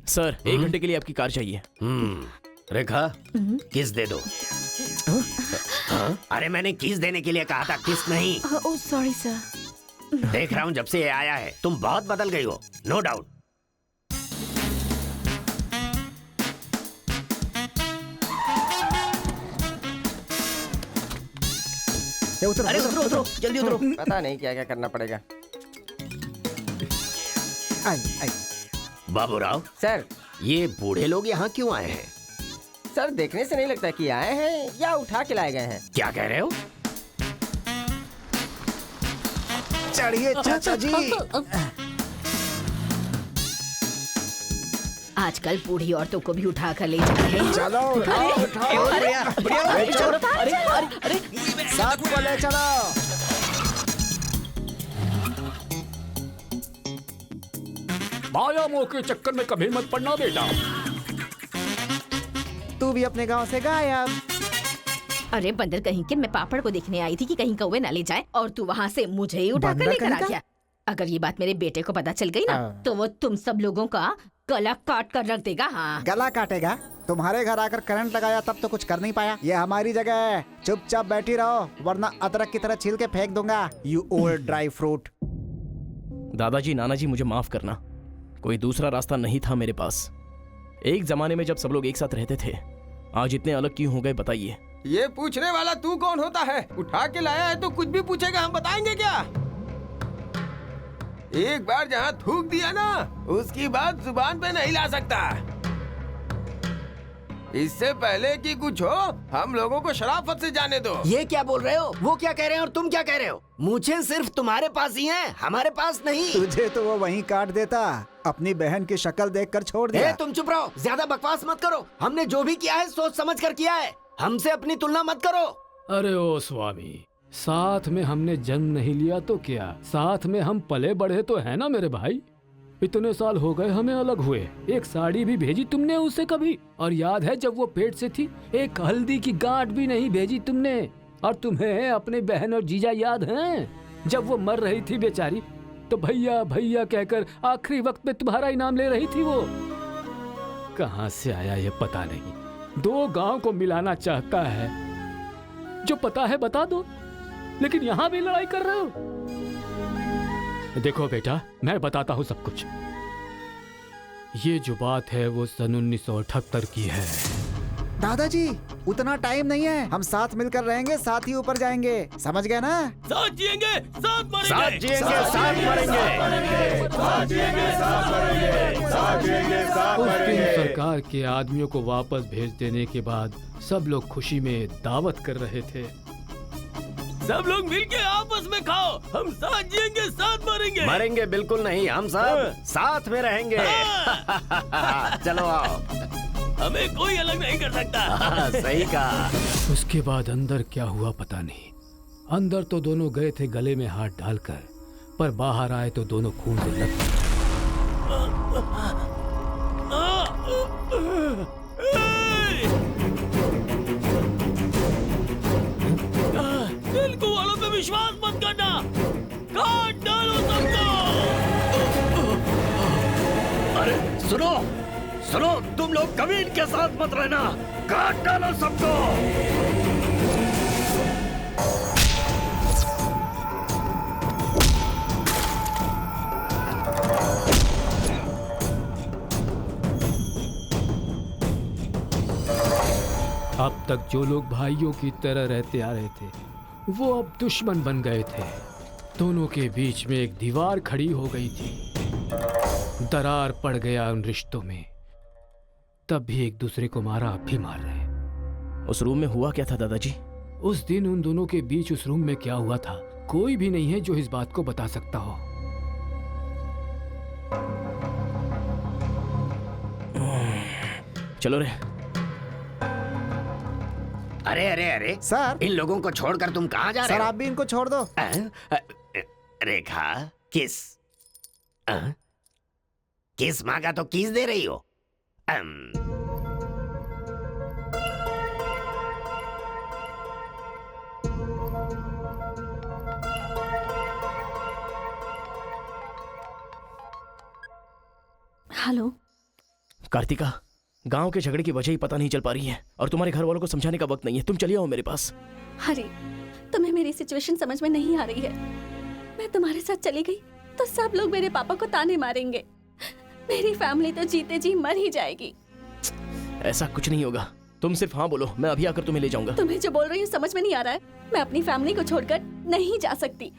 सर, 1 घंटे के लिए आपकी कार चाहिए। रेखा, किस दे दो। अरे मैंने किस देने के लिए कहा था, किस नहीं। Oh sorry sir. देख रहा हूँ जब से ये आया है तुम बहुत बदल गई हो, नो डाउट। अरे उतरो उतरो, जल्दी उतरो। पता नहीं क्या क्या करना पड़ेगा। बाबूराव सर, ये बूढ़े लोग यहाँ क्यों आए हैं? सर देखने से नहीं लगता कि आए हैं या उठा के लाए गए हैं। क्या कह रहे हो? चढ़िए चाचा जी। आजकल बूढ़ी औरतों को भी उठा कर ले जा रहे हैं। चलो उठाओ उठाओ, साथ को ले चलो। माया मोह के चक्कर में कभी मत पड़ना बेटा। तू भी अपने गांव से गायब। अरे बंदर कहीं के, मैं पापड़ को देखने आई थी कि कहीं कौवे ना ले जाए और तू वहाँ से मुझे ही उठा कर बंदर लेकर आ कहीं गया। अगर ये बात मेरे बेटे को पता चल गई ना तो वो तुम सब लोगों का गला काट कर रख देगा। हाँ, गला काटेगा? तुम्हारे घर आकर करंट लगाया तब तो कुछ कर नहीं पाया। ये हमारी जगह है, चुपचाप बैठी रहो वरना अदरक की तरह छील के फेंक दूंगा। You old dry fruit. दादाजी, नाना जी, मुझे माफ करना, कोई दूसरा रास्ता नहीं था मेरे पास। एक जमाने में जब सब लोग एक साथ रहते थे, आज इतने अलग क्यों हो गए बताइए? ये पूछने वाला तू कौन होता है? उठा के लाया है तो कुछ भी पूछेगा, हम बताएंगे क्या? एक बार जहाँ थूक दिया ना, उसकी बात जुबान पे नहीं ला सकता। इससे पहले कि कुछ हो, हम लोगों को शराफत से जाने दो। ये क्या बोल रहे हो? वो क्या कह रहे हैं और तुम क्या कह रहे हो? मुझे सिर्फ तुम्हारे पास ही है, हमारे पास नहीं। तुझे तो वो वहीं काट देता, अपनी बहन की शक्ल देखकर छोड़ दिया। तुम चुप रहो, ज्यादा बकवास मत करो। हमने जो भी किया है सोच समझ कर किया है, हमसे अपनी तुलना मत करो। अरे ओ स्वामी, साथ में हमने जन्म नहीं लिया तो क्या, साथ में हम पले बढ़े तो है ना मेरे भाई। इतने साल हो गए हमें अलग हुए, एक साड़ी भी भेजी तुमने उसे कभी? और याद है जब वो पेट से थी, एक हल्दी की गांठ भी नहीं भेजी तुमने। और तुम्हें अपने बहन और जीजा याद हैं? जब वो मर रही थी बेचारी, तो भैया भैया कहकर आखिरी वक्त में तुम्हारा ही नाम ले रही थी। वो कहाँ से आया ये पता नहीं। 2 गांव को मिलाना चाहता है, जो पता है बता दो, लेकिन यहाँ भी लड़ाई कर रहे हो। देखो बेटा, मैं बताता हूँ सब कुछ। ये जो बात है वो सन 1978 की है। दादाजी, उतना टाइम नहीं है, हम साथ मिलकर रहेंगे, साथ ही ऊपर जाएंगे, समझ गए ना? साथ जिएंगे, साथ मरेंगे, साथ जिएंगे, साथ मरेंगे, साथ जिएंगे, साथ मरेंगे, साथ जिएंगे, साथ उस दिन मरेंगे। सरकार के आदमियों को वापस भेज देने के बाद सब लोग खुशी में दावत कर रहे थे। सब लोग मिलके आपस में खाओ, हम साथ जिएंगे, साथ मरेंगे। मरेंगे बिल्कुल नहीं, हम सब साथ में रहेंगे। चलो आओ, हमें कोई अलग नहीं कर सकता। सही कहा। उसके बाद अंदर क्या हुआ पता नहीं। अंदर तो दोनों गए थे गले में हाथ डालकर, पर बाहर आए तो दोनों खून से लथपथ। तेलुगु वालों पे विश्वास मत करना, काट डालो सबको। अरे सुनो सुनो, तुम लोग कभी इनके साथ मत रहना, काट डालो सबको। अब तक जो लोग भाइयों की तरह रहते आ रहे थे, वो अब दुश्मन बन गए थे। दोनों के बीच में एक दीवार खड़ी हो गई थी, दरार पड़ गया उन रिश्तों में। तब भी एक दूसरे को मारा, अब भी मार रहे। उस रूम में हुआ क्या था दादाजी? उस दिन उन दोनों के बीच उस रूम में क्या हुआ था, कोई भी नहीं है जो इस बात को बता सकता हो। चलो रे। अरे अरे अरे सर, इन लोगों को छोड़कर तुम कहाँ जा रहे सर हो? आप भी इनको छोड़ दो। रेखा, किस किस मांगा तो किस दे रही हो? हेलो कार्तिका, गांव के झगड़े की वजह ही पता नहीं चल पा रही है और तुम्हारे घर वालों को समझाने का वक्त नहीं है। तुम चलिए आओ मेरे पास। हरी, तुम्हें मेरी सिचुएशन समझ में नहीं आ रही है। मैं तुम्हारे साथ चली गई तो सब लोग मेरे पापा को ताने मारेंगे। मेरी फैमिली तो जीते जी मर ही जाएगी। ऐसा कुछ नहीं होगा, तुम सिर्फ हाँ बोलो, मैं अभी आकर तुम्हें ले जाऊंगा। तुम्हें जो बोल रही हूँ समझ में नहीं आ रहा है। मैं अपनी फैमिली को छोड़कर नहीं जा सकती।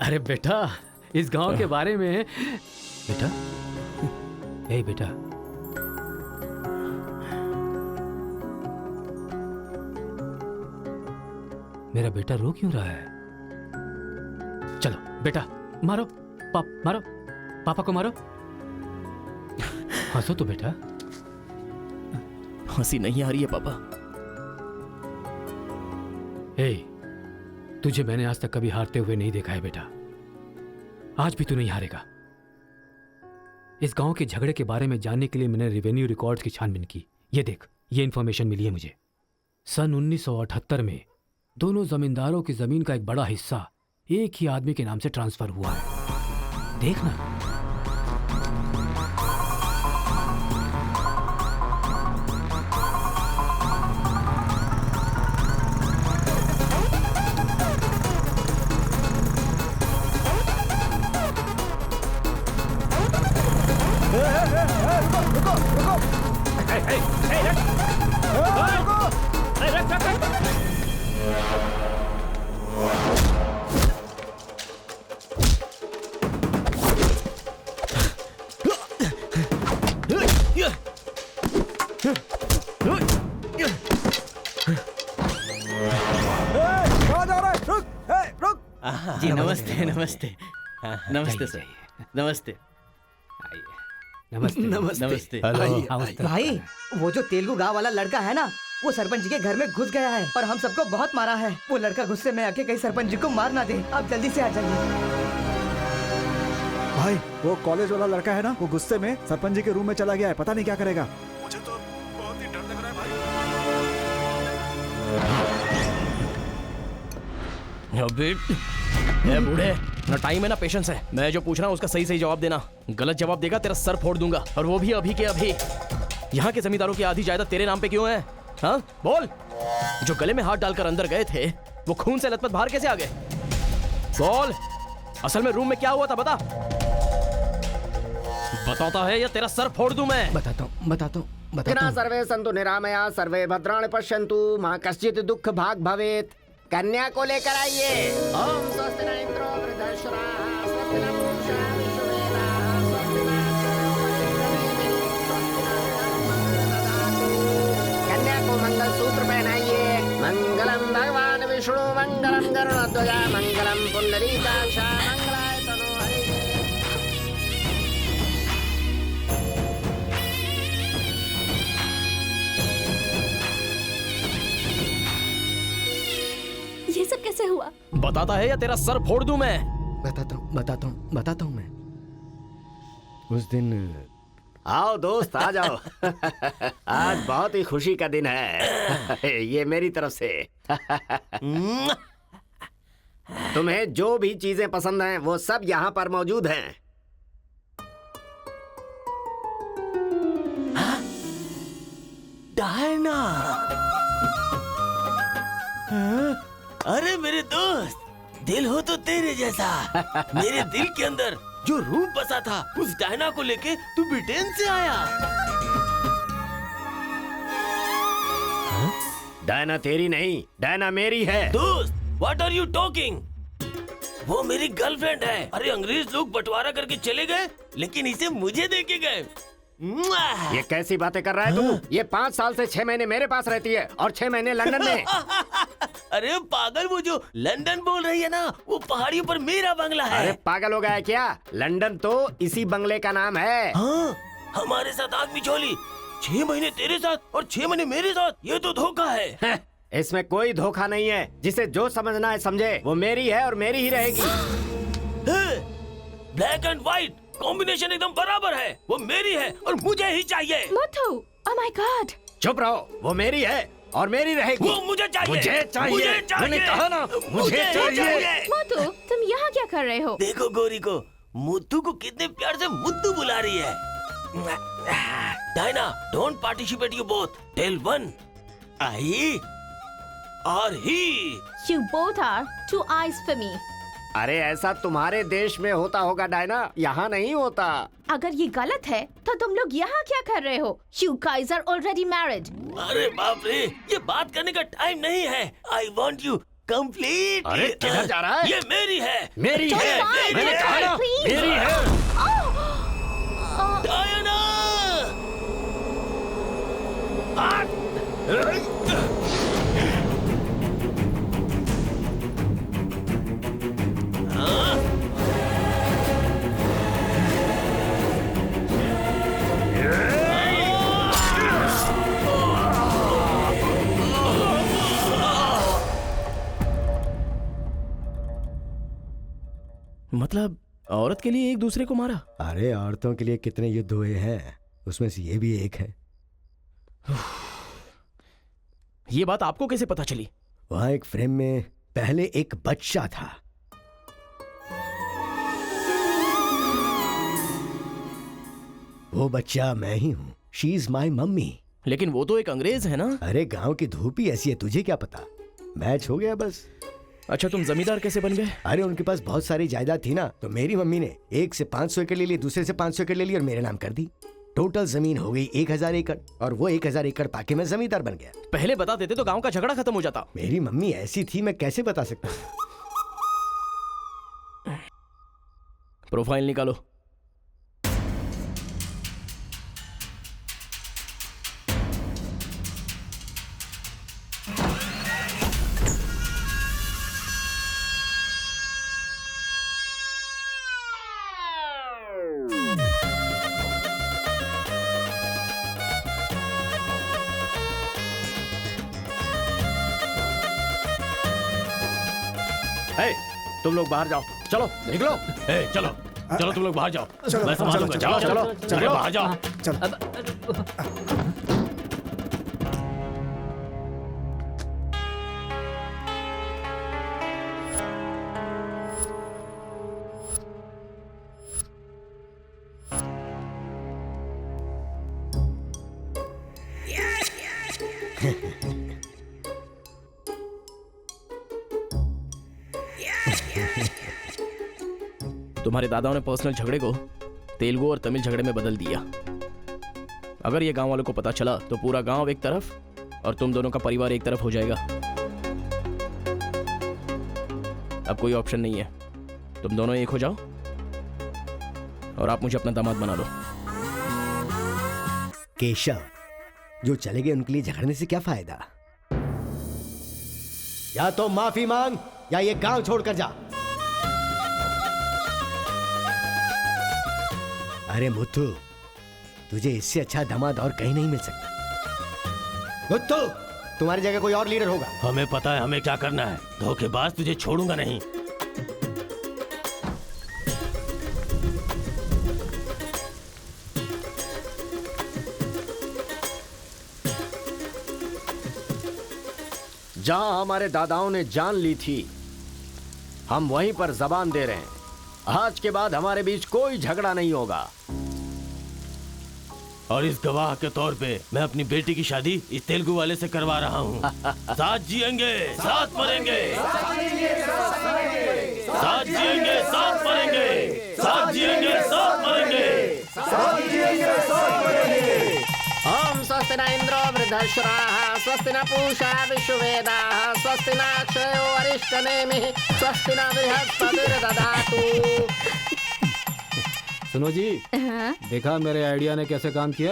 अरे बेटा, इस गांव के बारे में। बेटा, ए बेटा, मेरा बेटा रो क्यों रहा है? चलो बेटा, मारो मारो, पापा को मारो। हंसो तो बेटा। हंसी नहीं आ रही है पापा। ए, तुझे मैंने आज तक कभी हारते हुए नहीं देखा है बेटा। आज भी तू नहीं हारेगा। इस गांव के झगड़े के बारे में जानने के लिए मैंने रेवेन्यू रिकॉर्ड्स की छानबीन की। ये देख, ये इन्फॉर्मेशन मिली है मुझे। सन 1978 में दोनों जमींदारों की जमीन का एक बड़ा हिस्सा एक ही आदमी के नाम से ट्रांसफर हुआ है। देखना। जी नमस्ते नमस्ते नमस्ते सर, नमस्ते नमस्ते नमस्ते। भाई वो जो तेलुगु गांव वाला लड़का है ना, वो सरपंच जी के घर में घुस गया है और हम सबको बहुत मारा है। वो लड़का गुस्से में आके कहीं सरपंच जी को मार ना दे। आप जल्दी से आ जाइए। भाई वो कॉलेज वाला लड़का है ना, वो गुस्से में सरपंच जी के रूम में चला गया है। पता नहीं क्या करेगा। मुझे तो बहुत ही डर लग रहा है भाई। ए बूढ़े, ना टाइम है ना पेशेंस है। मैं जो पूछ रहा हूँ उसका सही सही जवाब देना। गलत जवाब देगा तेरा सर फोड़ दूंगा, और वो भी अभी के अभी। यहाँ के जमींदारों की आधी जायदाद तेरे नाम पे क्यों है? हाँ बोल। जो गले में हाथ डालकर अंदर गए थे वो खून से लथपथ बाहर कैसे आ गए? बोल, असल में रूम में क्या हुआ था बता। बताता है या तेरा सर फोड़ दूं मैं? बताता हूँ। सर्वे सन्तु निरामया सर्वे भद्राणि पश्यन्तु मां कश्चित् दुःख भाग भवेत्। कन्या को लेकर आइए। ओम स्वस्ति न इंद्रो वृद्धश्रवाः स्वस्ति न पूषा विश्ववेदाः स्वस्ति न कन्या को मंगल सूत्र पहनाइए। मंगलम भगवान विष्णु मंगलम गरुड़ध्वजा मंगलम पुंडरीकाक्ष मंगलाय तनो हरिः। ये सब कैसे हुआ? बताता है या तेरा सर फोड़ दूं मैं? बताता हूँ मैं। उस दिन आओ दोस्त, आ जाओ। आज बहुत ही खुशी का दिन है। ये मेरी तरफ से। तुम्हें जो भी चीजें पसंद हैं वो सब यहाँ पर मौजूद हैं। डायना, अरे मेरे दोस्त, दिल हो तो तेरे जैसा। मेरे दिल के अंदर जो रूप बसा था, उस डायना को लेके तू ब्रिटेन से आया। डायना तेरी नहीं, डायना मेरी है। दोस्त, व्हाट आर यू टॉकिंग? वो मेरी गर्लफ्रेंड है। अरे अंग्रेज लोग बंटवारा करके चले गए, लेकिन इसे मुझे दे के गए। ये कैसी बातें कर रहा है तू? ये 5 साल से 6 महीने मेरे पास रहती है और 6 महीने लंदन में। अरे पागल, वो जो लंदन बोल रही है ना, वो पहाड़ियों पर मेरा बंगला है। अरे पागल हो गया है क्या? लंदन तो इसी बंगले का नाम है। हाँ, हमारे साथ आग बिछोली। 6 महीने तेरे साथ और 6 महीने मेरे साथ। ये तो धोखा है। इसमें कोई धोखा नहीं है। जिसे जो समझना है समझे। वो मेरी है और मेरी ही रहेगी। ब्लैक एंड व्हाइट कॉम्बिनेशन एकदम बराबर है। वो मेरी है और मुझे ही चाहिए। मोटू, ओह माय गॉड। चुप रहो। वो मेरी है और मेरी रहेगी। वो मुझे चाहिए। मुझे चाहिए। मैंने कहा ना, मुझे चाहिए। मोटू, तुम यहाँ क्या कर रहे हो? देखो गोरी को, मुद्दू को कितने प्यार से मुद्दू बुला रही है। Diana, don't participate you both. Tell one, I और he. You both are two eyes for me. अरे ऐसा तुम्हारे देश में होता होगा डायना, यहाँ नहीं होता। अगर ये गलत है तो तुम लोग यहाँ क्या कर रहे हो? You guys are already married. अरे बाप रे, ये बात करने का टाइम नहीं है। I want you complete. अरे किधर जा रहा है? ये मेरी है। मेरी है। मैंने कहा ना, मेरी है। डायना! मतलब बात के लिए एक दूसरे को मारा? अरे औरतों के लिए कितने युद्ध हुए हैं, उसमें से ये भी एक है। ये बात आपको कैसे पता चली? वहां एक फ्रेम में पहले एक बच्चा था। वो बच्चा मैं ही हूँ। She is my mummy. लेकिन वो तो एक अंग्रेज है ना? अरे गांव की धूप ही ऐसी है, तुझे क्या पता। मैच हो गया बस। अच्छा, तुम जमींदार कैसे बन गए? अरे उनके पास बहुत सारी जायदाद थी ना, तो मेरी मम्मी ने एक से 500 एकड़ ले ली, दूसरे से 500 एकड़ ले ली और मेरे नाम कर दी। टोटल जमीन हो गई 1000 एकड़ और वो 1000 एकड़ पाके मैं जमींदार बन गया। पहले बता देते तो गांव का झगड़ा खत्म हो जाता। मेरी मम्मी ऐसी थी, मैं कैसे बता सकता। प्रोफाइल निकालो। तुम लोग बाहर जाओ, चलो निकलो। चलो चलो तुम लोग बाहर जाओ, चलो, मैं संभालूंगा। चलो, चलो चलो, चलो चलो। बाहर जाओ। तुम्हारे दादाओं ने पर्सनल झगड़े को तेलुगु और तमिल झगड़े में बदल दिया। अगर ये गांव वालों को पता चला तो पूरा गांव एक तरफ और तुम दोनों का परिवार एक तरफ हो जाएगा। अब कोई ऑप्शन नहीं है, तुम दोनों एक हो जाओ और आप मुझे अपना दामाद बना लो। केशव, जो चले गए उनके लिए झगड़ने से क्या फायदा। या तो माफी मांग या ये गांव छोड़कर जा। अरे मुत्तू, तुझे इससे अच्छा दामाद और कहीं नहीं मिल सकता। मुत्तू, तुम्हारी जगह कोई और लीडर होगा। हमें पता है हमें क्या करना है। धोखेबाज, तुझे छोड़ूंगा नहीं। जहां हमारे दादाओं ने जान ली थी, हम वहीं पर जबान दे रहे हैं। आज के बाद हमारे बीच कोई झगड़ा नहीं होगा। और इस गवाह के तौर पे मैं अपनी बेटी की शादी इस तेलुगु वाले से करवा रहा हूँ। साथ जिएंगे, साथ मरेंगे, साथ जिएंगे, साथ मरेंगे, साथ जिएंगे, साथ मरेंगे। ओम स्वस्ति न इंद्रो वृद्धश्राः, स्वस्ति न पूषा विश्ववेदाः, स्वस्ति न अक्षयो अरिष्टनेमिः, स्वस्ति न बृहस्पतिर्दधातु। सुनो जी, देखा मेरे आइडिया ने कैसे काम किया।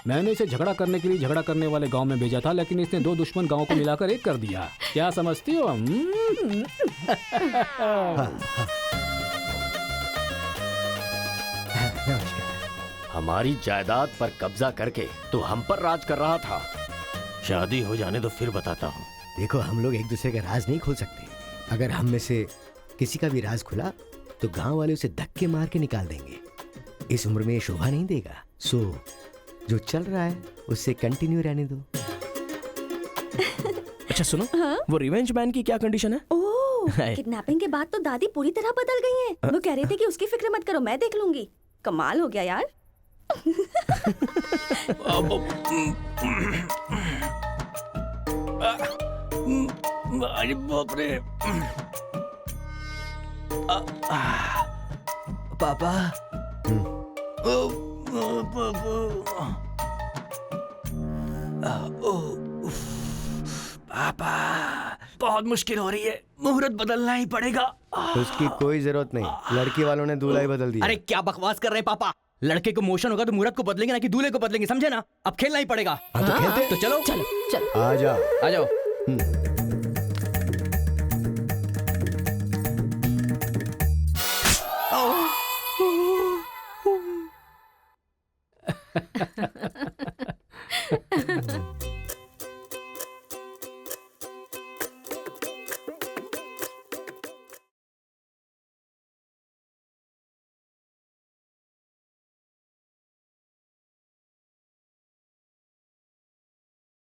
मैंने इसे झगड़ा करने के लिए झगड़ा करने वाले गांव में भेजा था, लेकिन इसने दो दुश्मन गांव को मिलाकर एक कर दिया। क्या समझती हो? हमारी जायदाद पर कब्जा करके तो हम पर राज कर रहा था। शादी हो जाने तो फिर बताता हूँ। देखो, हम लोग एक दूसरे का राज नहीं खोल सकते। अगर हम में से किसी का भी राज खुला तो गांव वाले उसे धक्के मार के निकाल देंगे। इस उम्र में ये शोभा नहीं देगा। सो जो चल रहा है उससे कंटिन्यू रहने दो। अच्छा सुनो, वो रिवेंज मैन की क्या कंडीशन है? किडनैपिंग के बाद तो दादी पूरी तरह बदल गई हैं। वो कह रही थी कि उसकी फिक्र मत करो, मैं देख लूंगी। कमाल हो गया यार। अरे बाप रे। पापा, पापा, बहुत मुश्किल हो रही है। मुहूर्त बदलना ही पड़ेगा। उसकी कोई जरूरत नहीं, लड़की वालों ने दूल्हा ही बदल दिया। अरे क्या बकवास कर रहे हैं पापा। लड़के को मोशन होगा तो मुहूर्त को बदलेंगे ना कि दूल्हे को बदलेंगे, समझे ना? अब खेलना ही पड़ेगा। तो खेलते। तो चलो चलो चलो। आ जाओ। आ जाओ।